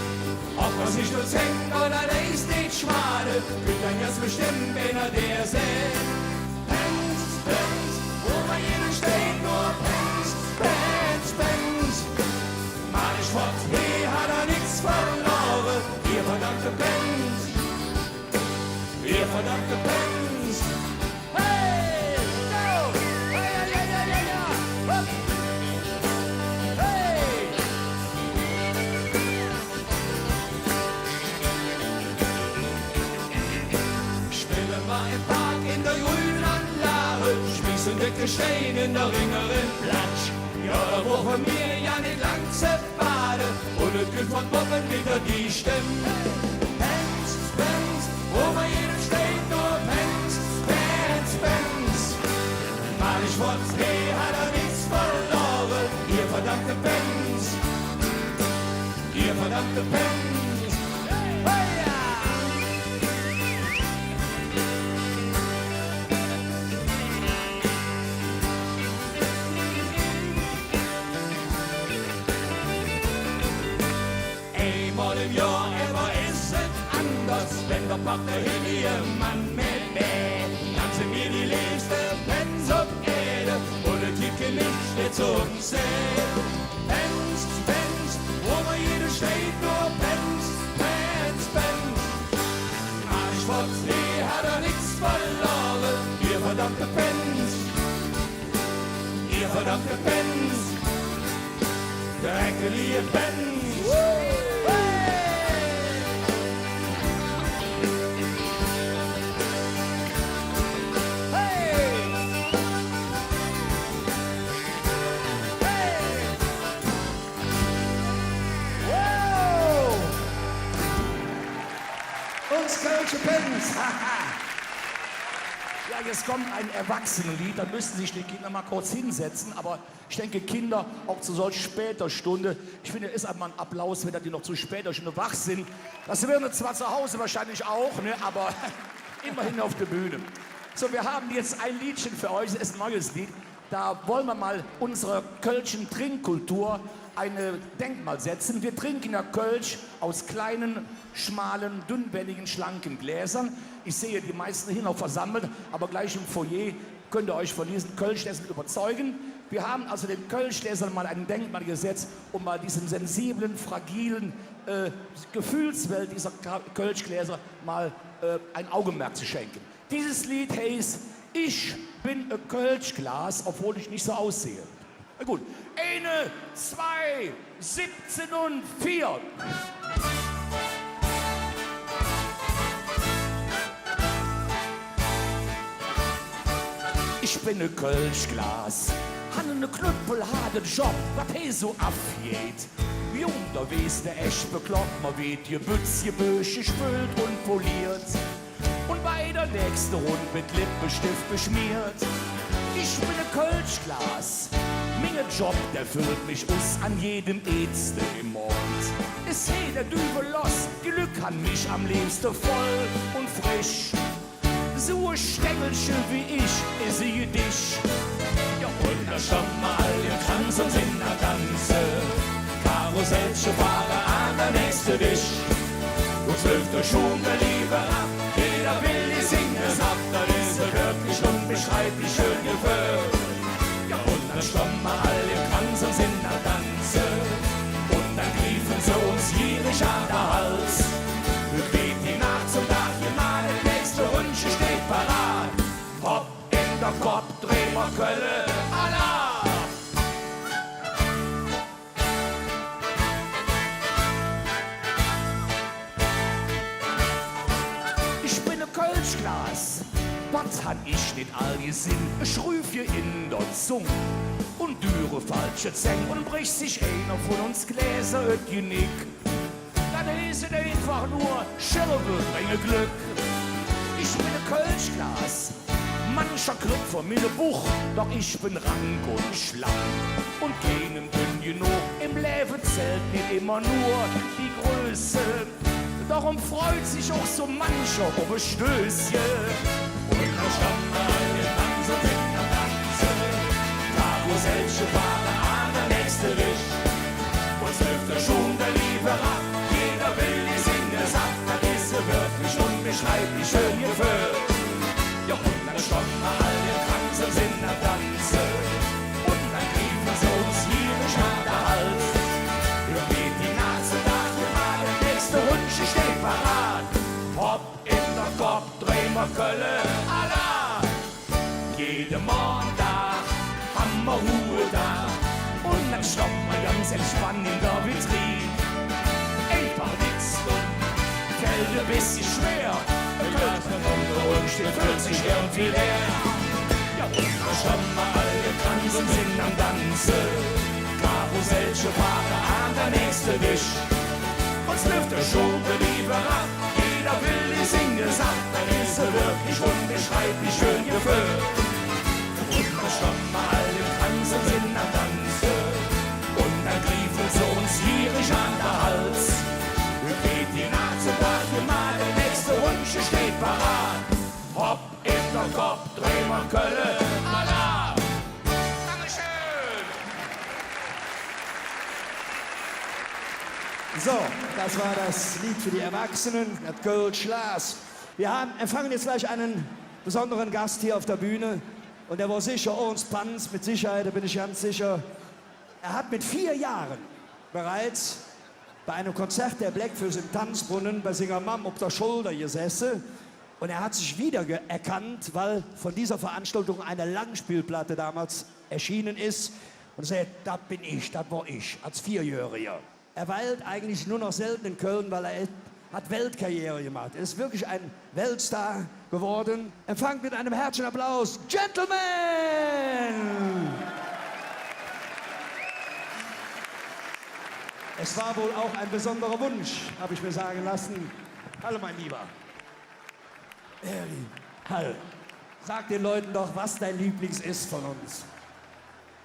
Ob man sich nur hängt oder ist nicht schade, wird dann ganz bestimmt, wenn der sieht. Pens, Pens, wo man jeden steht, nur Pens, Pens, Pens. Mal ich fort, hier hat nichts verloren, ihr verdammte Pens, ihr verdammte Pens. Hey, go! Hey, ja, ja, ja, ja, ja. Hopp. Hey! Spielen wir im Park in der grünen Anlage, schmeißen dicke Steine in der ringeren Platsch. Ja, da brauchen wir ja nicht lang zu baden und es gibt von Bocken wieder die Stimme. Pens, Pens, wo bei jedem steht nur Pens, Pens, Pens. Mal ich fort, hey, hat nichts verloren, ihr verdammte Pens, ihr verdammte Pens. Hey, ja! Einmal im Jahr immer ist es anders, wenn der Partner hin ihr Mann mit mir. Dann sind wir die liebste Pens auf Erde und es gibt nicht der zum Sehen. Pens, Pens, wo bei jedem steht nur Pens, Pens, Pens. Aber ich wollte, nie hat nichts verloren, ihr verdammte Pens, ihr verdammte Pens, dreckelige Pens. Uns Kölsche Pens! Ja, jetzt kommt ein Erwachsenenlied, da müssen sich die Kinder mal kurz hinsetzen, aber ich denke, Kinder auch zu solch später Stunde, ich finde, es ist einmal ein Applaus, wenn die noch zu später Stunde wach sind. Das werden zwar zu Hause wahrscheinlich auch, ne, aber immerhin auf der Bühne. So, wir haben jetzt ein Liedchen für euch, es ist ein neues Lied. Da wollen wir mal unserer Kölschen Trinkkultur ein Denkmal setzen. Wir trinken ja Kölsch aus kleinen, schmalen, dünnbändigen, schlanken Gläsern. Ich sehe die meisten hier noch versammelt, aber gleich im Foyer könnt ihr euch von diesen Kölschgläsern überzeugen. Wir haben also den Kölschgläsern mal ein Denkmal gesetzt, um mal diesem sensiblen, fragilen Gefühlswelt dieser Kölschgläser mal ein Augenmerk zu schenken. Dieses Lied heißt Ich bin ein Kölschglas, obwohl ich nicht so aussehe. Na gut, 1, 2, 17 und 4. Ich bin ein Kölschglas, han ne Knüppel, hat den Job, was he so abgeht. Jung, da weißt der echt bekloppt, man weht ihr Bütz, ihr Bösche spült und poliert. Und bei der nächsten Runde mit Lippenstift beschmiert. Ich bin ein Kölschglas, mein Job, der füllt mich aus an jedem Ätzte im Mond. Ist jeder Dübel los, Glück an mich am liebsten voll und frisch. So ein Stängelchen wie ich, sehe dich. Ja, und da stammt mal im Kranz und in der Ganze. Karussellchen fahre an der nächste Dich. Du zwölft der Schuh der Liebe ab, jeder will die singen es ab, dann ist er wirklich unbeschreiblich schön gefüllt. Ja, und da stammt mal im Kranz und in der Ganze. schwierig an der Hals. Geht die Nacht zum Dach, gemahne, nächste Wünsche steht parat. Hopp in der Kopf, dreh mal Kölle, Allah! Ich bin ein Kölschglas, was han ich nicht all gesehen? Ich rüf hier in der Zunge und dürre falsche Zähne und bricht sich einer von uns Gläser öt Genick. Dann ist es einfach nur Scherbe, bringe Glück. Ich bin ein Kölschglas, mancher kriegt von mir ne Buch, doch ich bin rank und schlank und keinem dünn genug. Im Leben zählt nicht immer nur die Größe, darum freut sich auch so mancher auf ein Stößchen. Und dann stand mal den Tanz und in der Tanze, da wo selbst Ware an der nächste Wisch. Uns hilft der schon der Liebe ab, jeder will die Sinne satt, dann ist sie wirklich unbeschreiblich schön gefüllt. Ja, und dann stand mal all den Tanz und in der Tanze, und dann riefen sie uns tierisch an der Hals. Geht die Nase nach dem Mal, der nächste Wunsch steht parat. Hopp in der Kopf, dreh mal Kölle, Allah! Jeden Montag haben wir Ruhe da, und dann stoppt man ganz entspannt in der Vitrine. Einfach nix und fällt ein bisschen schwer. Ein Glas mit Untergrund steht, fühlt sich irgendwie leer. Ja, und dann stoppt man alle Kranz und sind am Tanzen. Karussellche Fahrer an der nächste Wisch. Uns trifft der Schurke lieber ab, jeder will die Singe satt, dann ist sie wirklich unbeschreiblich schön gefüllt. Und dann stoppen wir all den Kranz und sind am Tanzen, und dann griefen sie uns tierisch an der Hals. Geht die Nacht zum Tag mal, der nächste Wunsch steht parat. Hopp in der Kopf, dreh mal Kölle, Allah! So, das war das Lied für die Erwachsenen, das Kölschglas. Wir empfangen jetzt gleich einen besonderen Gast hier auf der Bühne. Und der war sicher uns Panz, mit Sicherheit, da bin ich ganz sicher. Er hat mit 4 Jahren bereits bei einem Konzert der Blackfoes im Tanzbrunnen bei Singer Mam auf der Schulter gesessen. Und er hat sich wiedererkannt, weil von dieser Veranstaltung eine Langspielplatte damals erschienen ist. Und er sagt, das bin ich, das war ich, als 4-Jähriger. Er weilt eigentlich nur noch selten in Köln, weil er hat Weltkarriere gemacht. Er ist wirklich ein Weltstar geworden. Empfangt mit einem herzlichen Applaus, Gentleman! Es war wohl auch ein besonderer Wunsch, habe ich mir sagen lassen. Hallo, mein Lieber. Hallo. Sag den Leuten doch, was dein Lieblings ist von uns.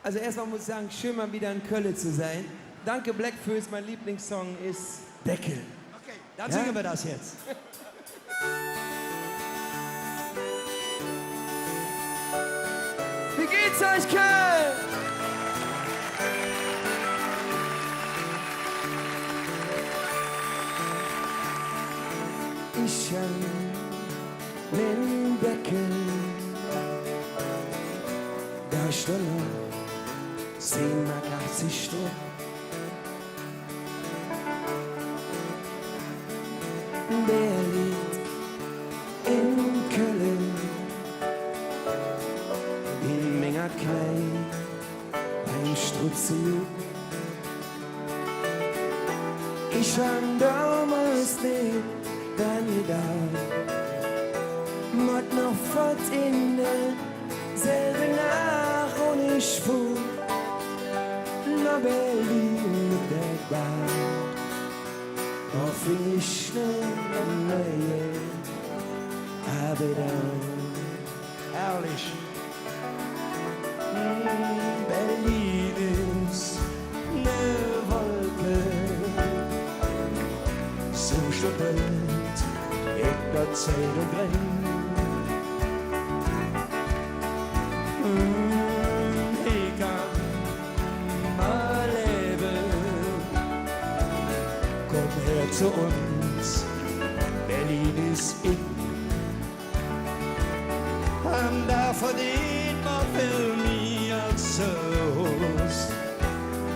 Also erstmal muss ich sagen, schön mal wieder in Köln zu sein. Danke Blackfoes, mein Lieblingssong ist Deckel. Okay, dann singen wir das jetzt. Wie geht's euch, Köln? Ich hang den Deckel, da Stunde, 10,80 Stunden. Der liegt in Köln, in Menger klein, beim Strutzenjub. Ich war damals nicht dann gedacht, mod noch fort in derselben Nacht und ich fuhr nach Berlin mit der Bahn. Doch fing ich schnell an neue Arbeit an. Herrlich. Berlin ist ne Wolke, so student in der Zeitung drin. Ich kann mal leben. Komm her zu uns, Berlin ist in. Und da verdient man viel mehr als Haus.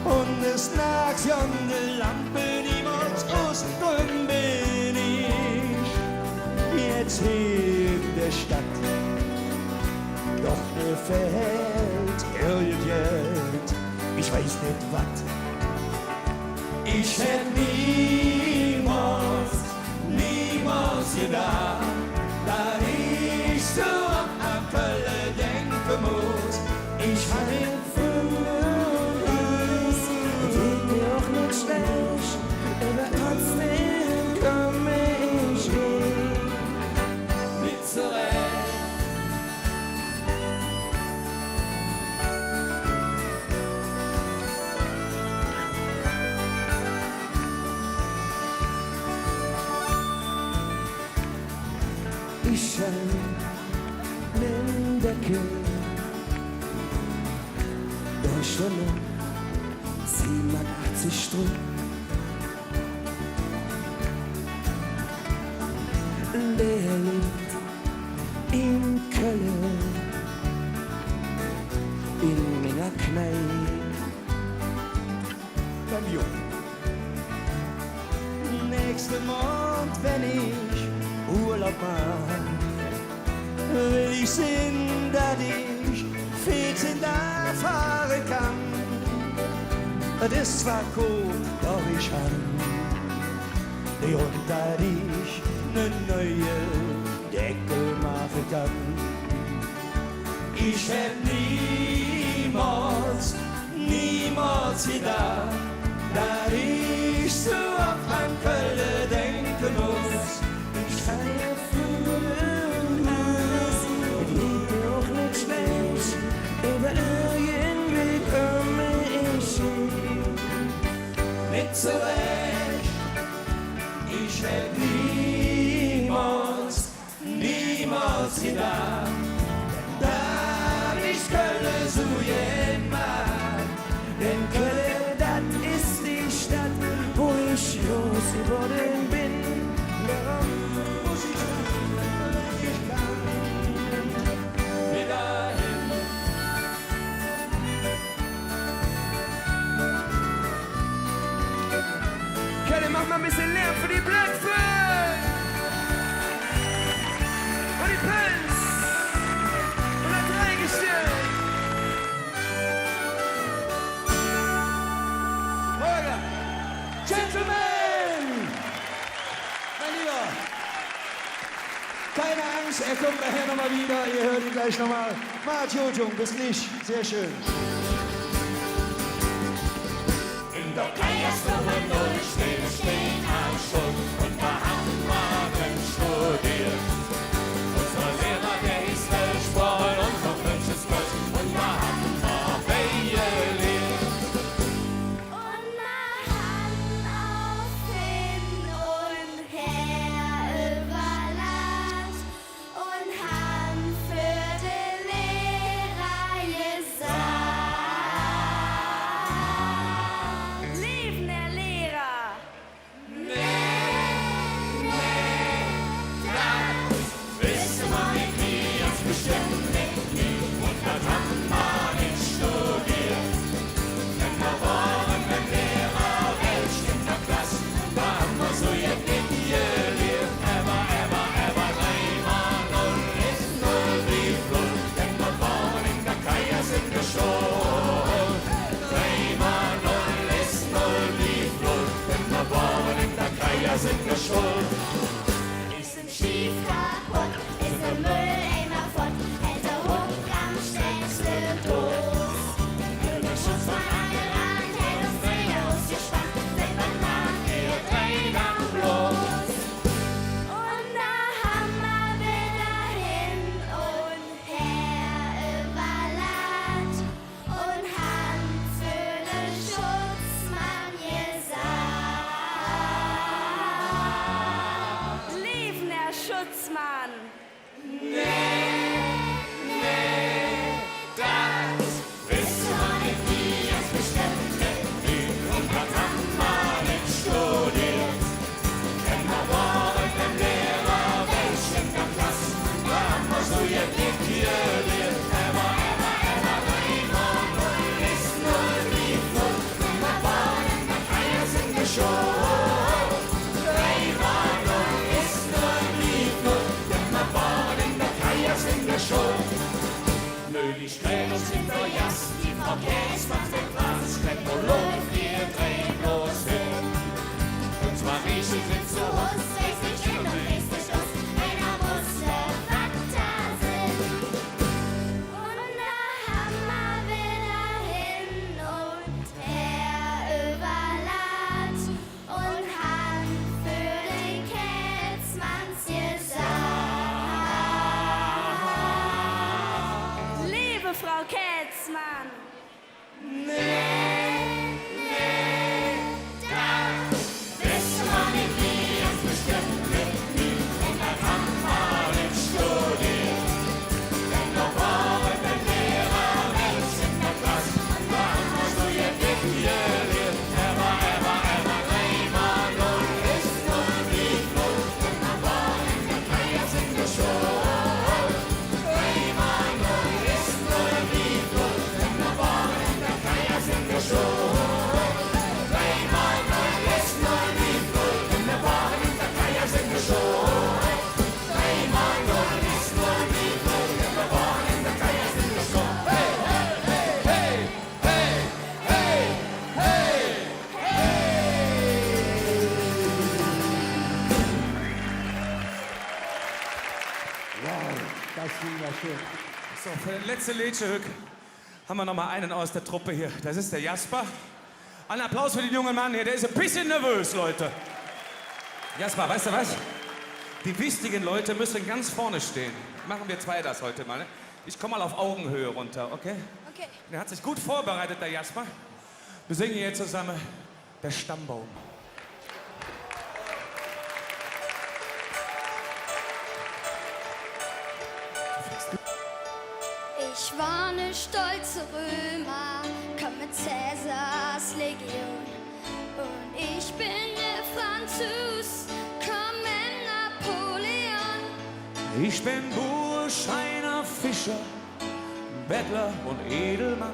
Und es nachts jonde Lampe niemals aus. fehlt irgend, ich weiß nicht was. Ich hätt niemals gedacht, dass ich so an Köln denken muss. Ich hab ihn früh, geht mir auch nicht schlecht, aber trotzdem komm ich nicht zurecht. Ich hab nen Deckel durch Stunde 87 Stunden. Der liegt in Köln, in meiner Kneipe. Beim Jungen. Nächsten Monat, wenn ich Urlaub mach, will ich sehen, dass ich 14 da fahren kann. Das ist zwar cool, doch ich hab und dass ich ne neue Deckel machen kann. Ich hätt niemals gedacht, dass ich so auf an Köln denken muss. Ich kann ja fühlen, es geht mir auch nicht schlecht, aber irgendwie komme ich nicht zurecht. Ich hätt niemals gedacht, dass ich Köln so gern mag. Denn Köln, das ist die Stadt, wo ich groß geworden bin. Darum muss ich sagen, wenn ich kann, wieder hin. Köln, mach mal ein bisschen Lärm für die Blackfoot! Und die Pins! Und das Dreigestirn! Morgen! Gentlemen! Mein Lieber! Keine Angst, er kommt nachher nochmal wieder. Ihr hört ihn gleich nochmal. Macht Jojung, bis nicht. Sehr schön. In der Eierstunde null stehen am Schutz und wir haben morgen studiert. Unser Lehrer, der ist gesprochen, unser Wunsch ist Gott und wir haben Marbella gelehrt. Und wir haben auf hin und her überlacht und haben für den Lehrer gesagt. Lieben Herr Lehrer! Wissen wir nicht, wie uns bestimmt nicht nie. Und das haben wir nicht studiert. Denn wir waren mit Lehrer welch in der Klasse. Da haben wir so jetzt nicht gelehrt. Aber 3 mal 0 ist 0 wie Flut. Denn wir waren in der Kaiers in der Schule. 3 mal 0 ist 0 wie Flut. Denn wir waren in der Kaiers in der Schule. Ist ein Schief kaputt, ist der Mülleimer fort, hält der Hund am schnellsten los. Der Schutzmann angerannt, hält uns Träger ausgespannt, seit wann macht ihr Träger bloß? Und da haben wir wieder hin und her überlacht und haben für den Schutzmann gesagt. drehen uns hinter Jas, die Frau Käs macht den Glas, schleppt und läuft, wir drehen los hin. Und zwar Riechen sind zu Hus, drehst dich hin und drehst dich aus, einer muss Vater sind. Und da Hammer wieder hin und her überladen und Hand für den Kätzmanns gesagt. Liebe Frau Kätzmann! Bist du mal mit mir, ganz bestimmt mit mir, und das haben wir nicht studiert. Denn noch waren wir Lehrer, Mensch in der Klasse, und da haben wir so ihr Dick gelehrt. Ever, Reimann und ist null wie null, und man war in der Kaiers in der Schule. Reimann und ist null wie null, und man war in der Kaiers in der Schule. Das ging ja schön. So, für den letzten Liedstück haben wir noch mal einen aus der Truppe hier. Das ist der Jasper. Einen Applaus für den jungen Mann hier. Der ist ein bisschen nervös, Leute. Jasper, weißt du was? Die wichtigen Leute müssen ganz vorne stehen. Machen wir zwei das heute mal. Ne? Ich komme mal auf Augenhöhe runter, okay? Okay. Der hat sich gut vorbereitet, der Jasper. Wir singen jetzt zusammen Der Stammbaum. Ich war ne stolze Römer, komm mit Cäsars Legion. Und ich bin ne Franzos, komm mit Napoleon. Ich bin Bursch, Schreiner, Fischer, Bettler und Edelmann,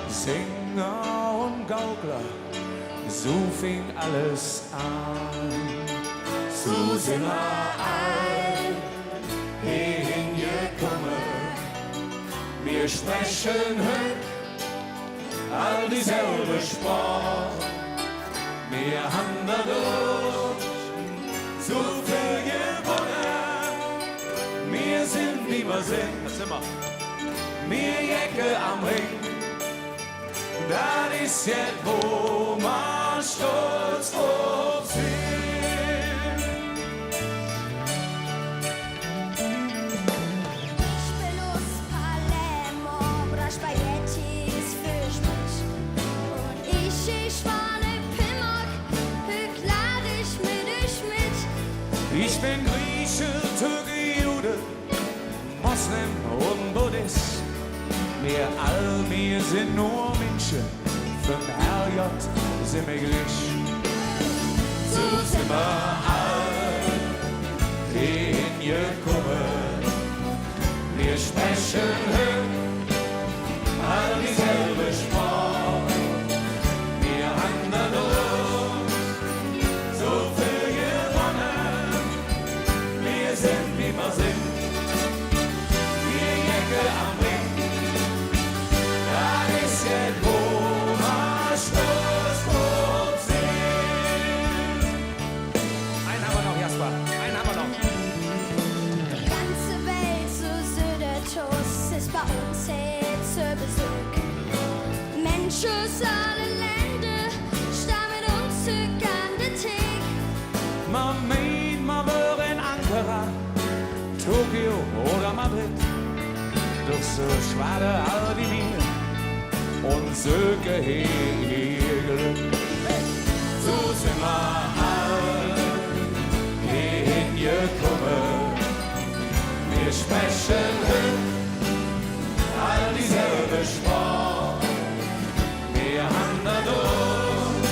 Sänger und Gaukler, so fing alles an. So sind wir all hingekommen, wir sprechen heute all dieselbe Sprache. Wir haben dadurch so viel gewonnen. Wir sind, wie wir sind. Das sind wir. Wir Jacke am Ring. Das ist jetzt, wo wir stolz drauf sind. Ich bin aus Palermo, brauch Spaghettis für mich. Und ich war ne Pimmock, klar ich mit euch mit. Ich bin Grieche, Türke, Jude, Moslem und Buddhist. Wir sind nur Menschen, vom Herrgott sind wir gleich. So sind wir all hingekommen. Wir sprechen all dieselbe Sprache. Wir haben dadurch so viel gewonnen. Wir sind, wie wir sind. Wir Jacke am Ring. Das ist jetzt, wo wir stolz drauf sind. Einen haben wir noch, Jasper. Einen haben wir noch. Die ganze Welt so Södertoss ist bei uns jetzt zu Besuch. Menschen aus allen Ländern stammen uns zurück an den Tag. Man meint, man wäre in Ankara, Tokio oder Madrid. Doch so schwade all die Minen und Söke Hegel. So sind wir all hingekommen. Wir sprechen all dieselbe Sprache. Wir haben dadurch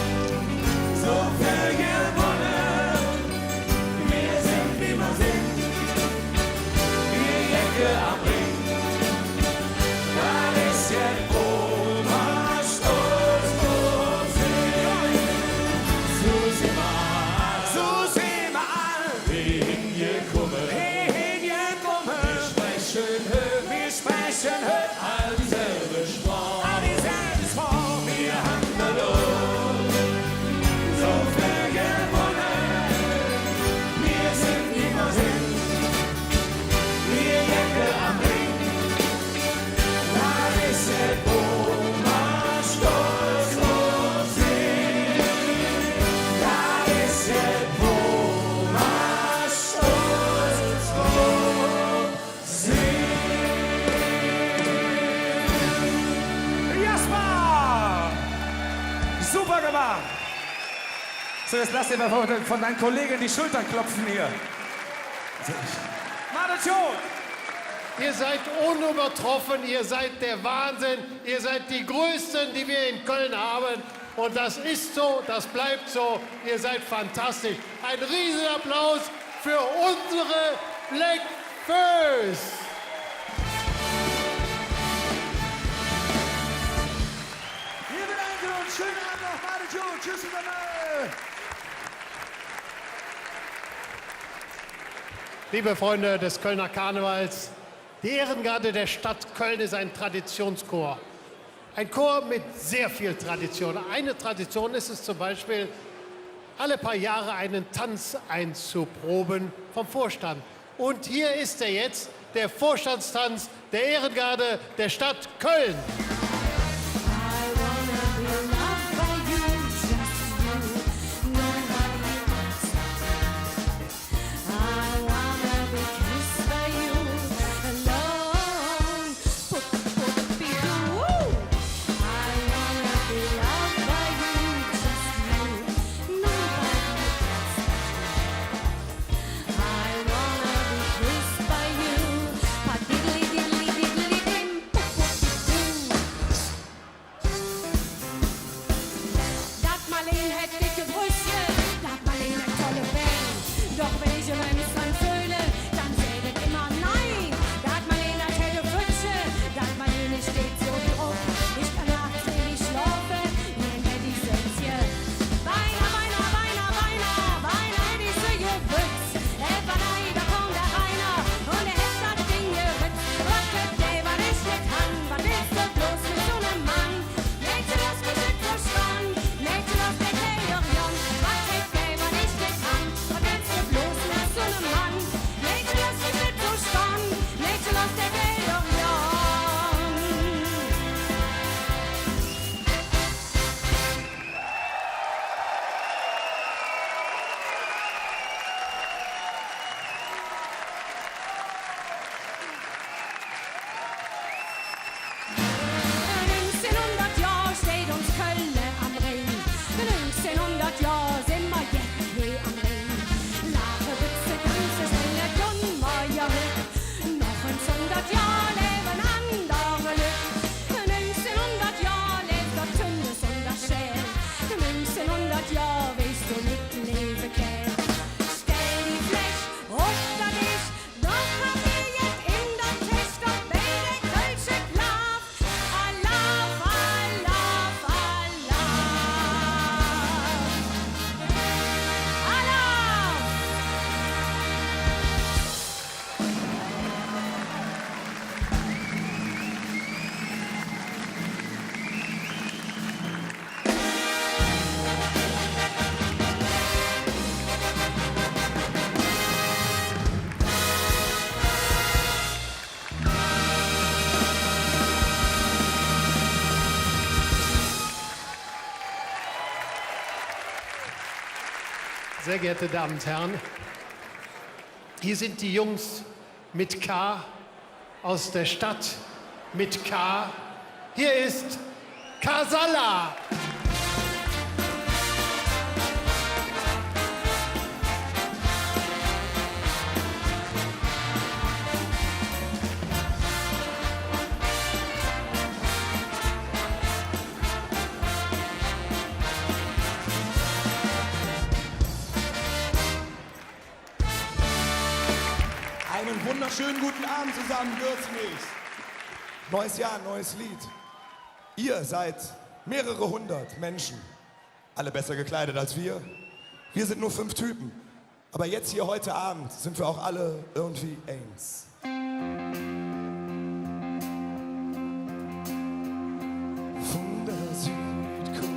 so viel gewonnen. Wir sind, wie wir sind. Wir Jacke am Ring. Das ist jetzt, wo wir stolz drauf sind. So sind wir all hingekommen. Wir sprechen So, jetzt lass dir mal von deinen Kollegen die Schultern klopfen hier. Martin! Ihr seid unübertroffen, ihr seid der Wahnsinn, ihr seid die Größten, die wir in Köln haben. Und das ist so, das bleibt so, ihr seid fantastisch. Ein Riesenapplaus für unsere Black Föß. Liebe Danke und schönen Abend noch, Martin Joe. Tschüss miteinander. Liebe Freunde des Kölner Karnevals, die Ehrengarde der Stadt Köln ist ein Traditionschor. Ein Chor mit sehr viel Tradition. Eine Tradition ist es zum Beispiel, alle paar Jahre einen Tanz einzuproben vom Vorstand. Und hier ist er jetzt, der Vorstandstanz der Ehrengarde der Stadt Köln. Sehr geehrte Damen und Herren, hier sind die Jungs mit K aus der Stadt mit K. Hier ist Kasala. Einen wunderschönen guten Abend zusammen, Würzmilch. Neues Jahr, neues Lied. Ihr seid mehrere hundert Menschen, alle besser gekleidet als wir. Wir sind nur 5 Typen, aber jetzt hier heute Abend sind wir auch alle irgendwie eins. Von der Südkurve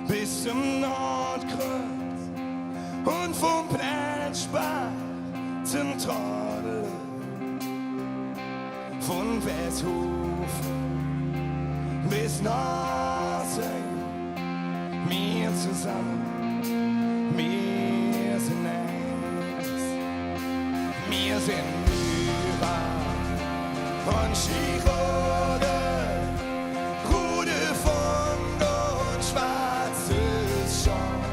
bis zum Nordkreuz und vom Breitspach zum Tradel, von Westhofen bis Nordsee, wir zusammen, wir sind eins, wir sind Mühlbach und Schirode, Rude von und schwarzes Schorn.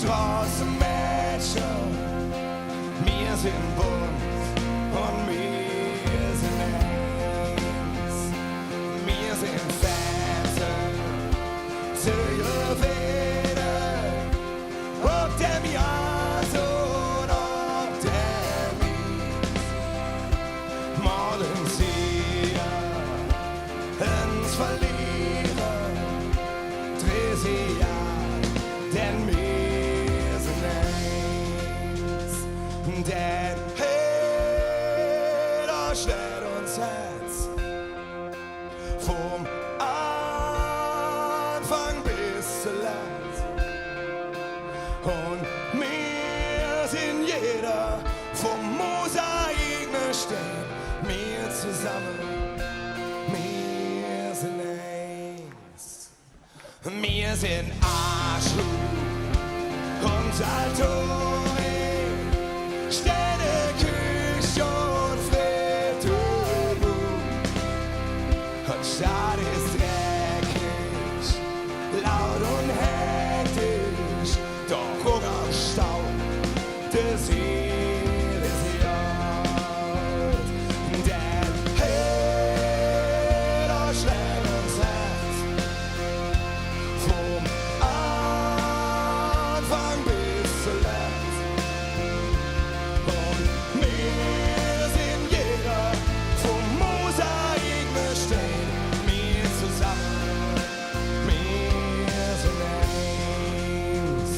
große Mädchen, wir sind bunt und wir sind eins. Wir sind Väter zu ihrer Weder, ob dem Jahr und ob der Mies. Malen sie uns verlieren, dreh sie ja, denn wir sind eins. Denn jeder schlägt uns Herz vom Anfang bis zuletzt. Und wir sind jeder vom Mosaik stehen, wir zusammen, wir sind eins. Wir sind Arschloch und Saltori, Sterne, Küche und Friedhof. Und Stadt ist dreckig, laut und hektisch, doch Hunger, Stau, der Seele ist laut. Denn jeder schlägt uns Herz vom Anfang bis zuletzt. Und wir sind jeder vom Mosaik bestehen, wir zusammen, wir sind eins.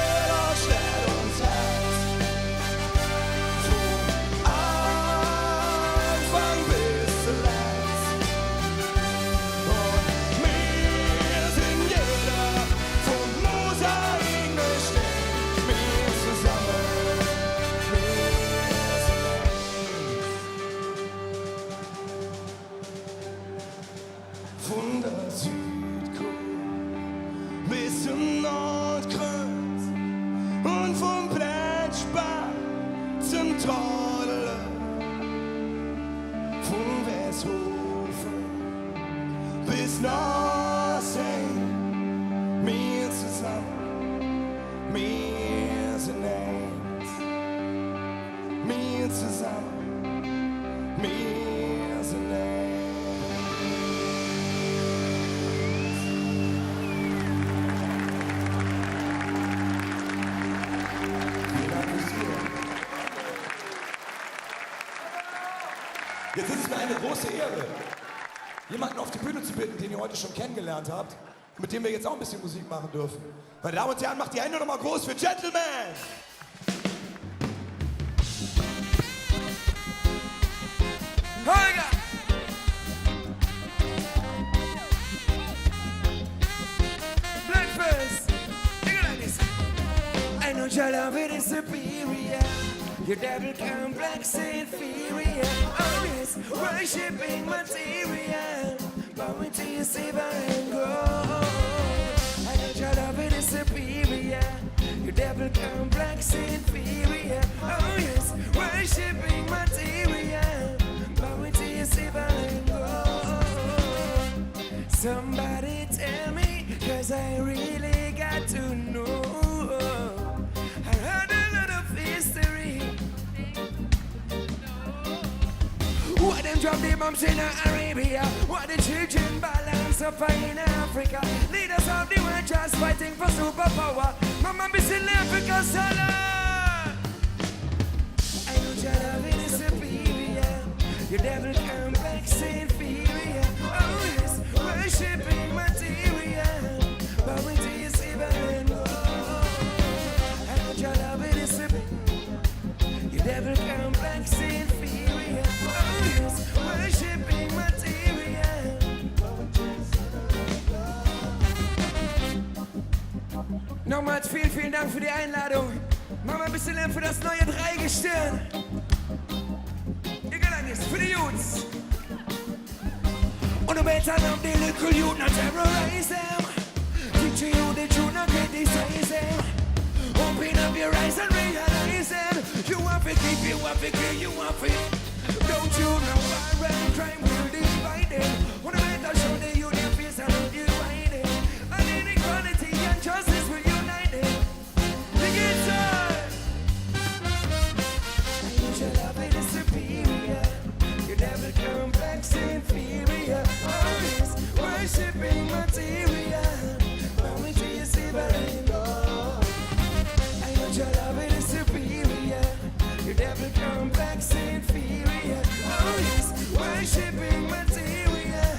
Jeder schlägt uns Herz vom Anfang bis zuletzt. Und wir sind jeder vom Mosaik bestehen, wir zusammen, wir sind eins. Von der Südkurve bis zum Nordkreuz und vom Plätschbach zum Trodler, von Westhofen bis Norsing, wir zusammen, wir sind eins. Wir zusammen, wir sind eins. Jetzt ist es mir eine große Ehre, jemanden auf die Bühne zu bitten, den ihr heute schon kennengelernt habt, mit dem wir jetzt auch ein bisschen Musik machen dürfen. Meine Damen und Herren, macht die Hände noch mal groß für Gentleman! Holger! Breakfast! Think like this. I know your love it is superior. Your devil complex inferior. Oh yes, worshipping material. Bowing to your savior and grow. I know your love it is superior. Your devil complex inferior. Oh yes, worshipping material. Bowing to your savior and grow. Somebody tell me, cause I really got to know. I heard a lot of history. What them drop the bombs in Arabia? What the children balance up in Africa? Leaders of the world just fighting for superpower. Mama missing Africa salad. I know your love it is superior. Your devil complex inferior. Oh yes, worshipping material. Bowing to your savior and I know your love it is superior. Your devil complex inferior. Oh yes, worshipping material. Nochmals vielen Dank für die Einladung. Machen wir ein bisschen Lärm für das neue Dreigestirn. Ihr gelang ist für die Jungs. Und better now the little youth not terrorize them. Teach you the truth, not criticize them. Open up your eyes and realize them. You have to keep, you have to kill, you have to. Don't you know violent crime will divide them. When I better show the youth their face and not divide them. And inequality and justice will unite them. Dig it up. I know your love is superior. Your devil complex inferior. Always worshipping material. Only to you see but I know. I know your love is superior. Your devil complex inferior. Always worshipping material.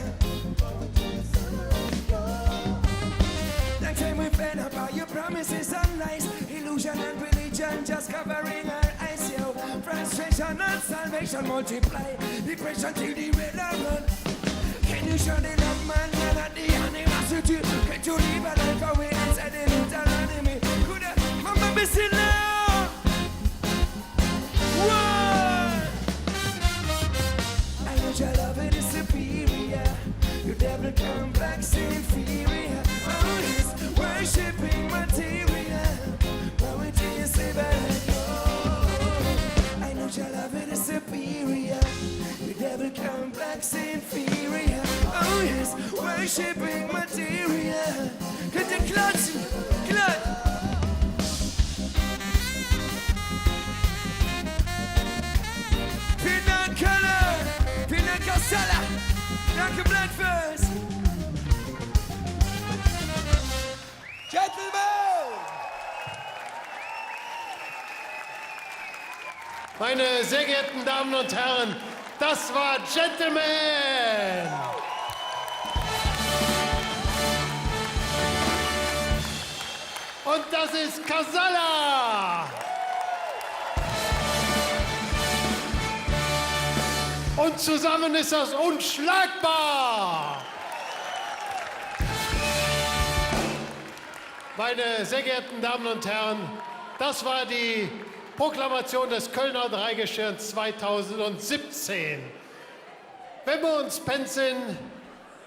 That time we fed up all your promises and lies. Illusion and religion just covering our eyes. Yo, frustration and salvation multiply. Depression till the red run. Can you show the love man and not the animosity? Can you leave a life away and say the little enemy? Could I, mama be still now? What? I know your love it is superior. Your devil complex inferior. Always worshipping material. When we do you say but I know your love it is superior. Your devil complex inferior. Always worshipping material. Get the clutch. Peanut color, peanut casala, like a black first. Gentlemen! Meine sehr geehrten Damen und Herren, das war Gentleman! Und das ist Casala! Und zusammen ist das unschlagbar! Meine sehr geehrten Damen und Herren, das war die Proklamation des Kölner Dreigestirns 2017. Wenn wir uns penseln,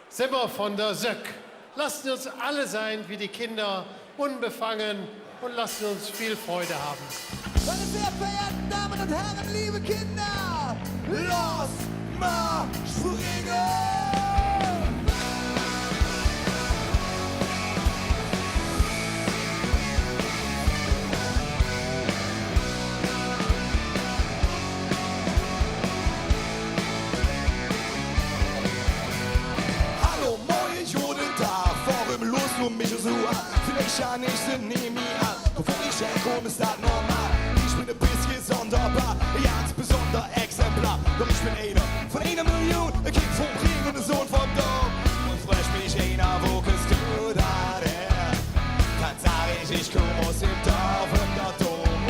sind wir von der Söck. Lassen uns alle sein wie die Kinder, unbefangen und lassen uns viel Freude haben. Meine sehr verehrten Damen und Herren, liebe Kinder, los mal springen! Hallo, moin, Juden da, vor dem Los und mich so an. Vielleicht ja nicht, sind nehm mich an. Bevor ich herkomme, ist das normal. Ich bin ein bisschen sonderbar, ja, insbesondere Exemplar. Doch ich bin einer von 1 Million, ein Kind vom Ring und ein Sohn vom Dom. Und frech bin ich einer, wo kannst du da her? Dann sag ich komm aus dem Dorf und der Dom.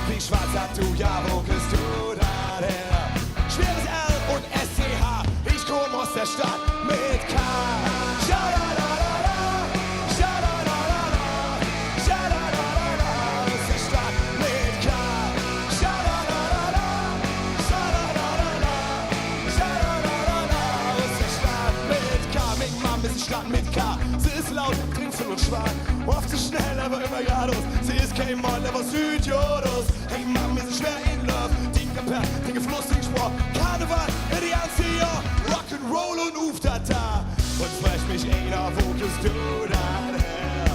Wie schwarz hast du, ja, wo kannst du da her? Schweres R und SCH, ich komm aus der Stadt mit K. Stadt mit K. Sie ist laut, trinkst und schwach. Oft zu schnell, aber immer geradeaus. Sie ist kein Mann, aber Südjodos. Hey Mann, wir sind schwer in Love. Ding Kapell, Dinge Fluss, Ding Sport. Karneval, in die ganze Jahr. Rock'n'Roll und Uftata. Und frech mich einer, wo bist du da her?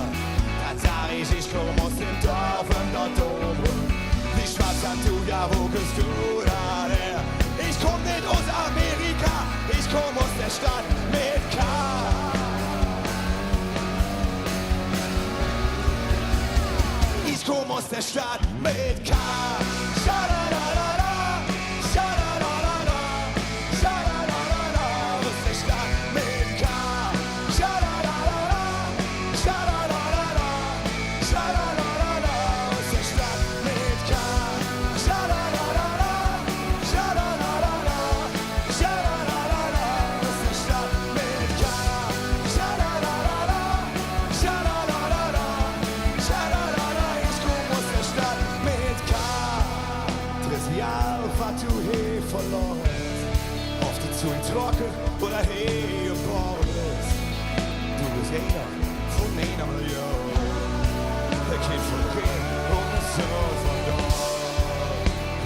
Dann sag ich komm aus dem Dorf und dort oben. Wie schwarz hast du, ja, wo bist du da her? Ich komm nicht aus Amerika, ich komm aus der Stadt mit K. Ich komm aus der Stadt mit K. Schadadadada, schadadadada, schadadadada, aus der Stadt mit K. Schadadadada, schadadadada, schadadadada, aus der Stadt mit K. Schadadadada, schadadadada, schadadadada, aus der Stadt mit K. Schadadadada, schadadadada, schadadadada. du in Trocken oder hier geboren bist. Du bist jeder von einer Million. Der Kind von Kind und der Sohn von Gott.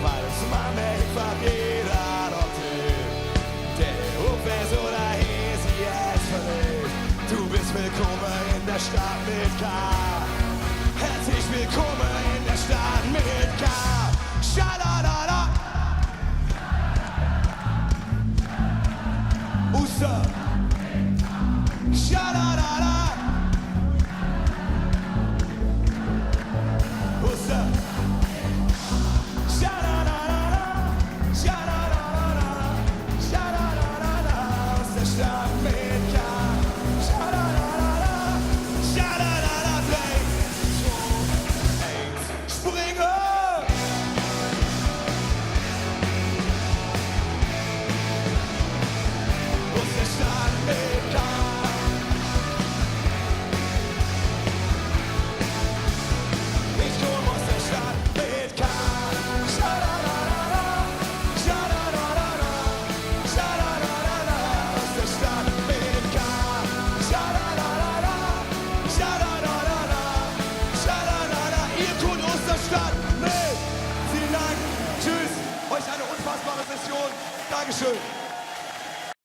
Weil es Mann einfach jeder dort ist. Der Hochwärts oder hier sie jetzt verlebt. Du bist willkommen in der Stadt mit K. Herzlich willkommen in der Stadt mit K. Schadadada. Uster. Schadadada. Uster. Schadadada. Schadadada. Schadadada. Aus der Stadt mit K. Schadadada. Schadadada. 3, 2, 1, springe! Aus der Stadt mit K. Ich komm aus der Stadt mit K. Schadadada. Schadadada. Schadadada. Aus der Stadt mit K. Schadadada. Schadadada. Schadadada. Ihr kommt aus der Stadt mit. Vielen Dank. Tschüss. Euch eine unfassbare Session. Dankeschön.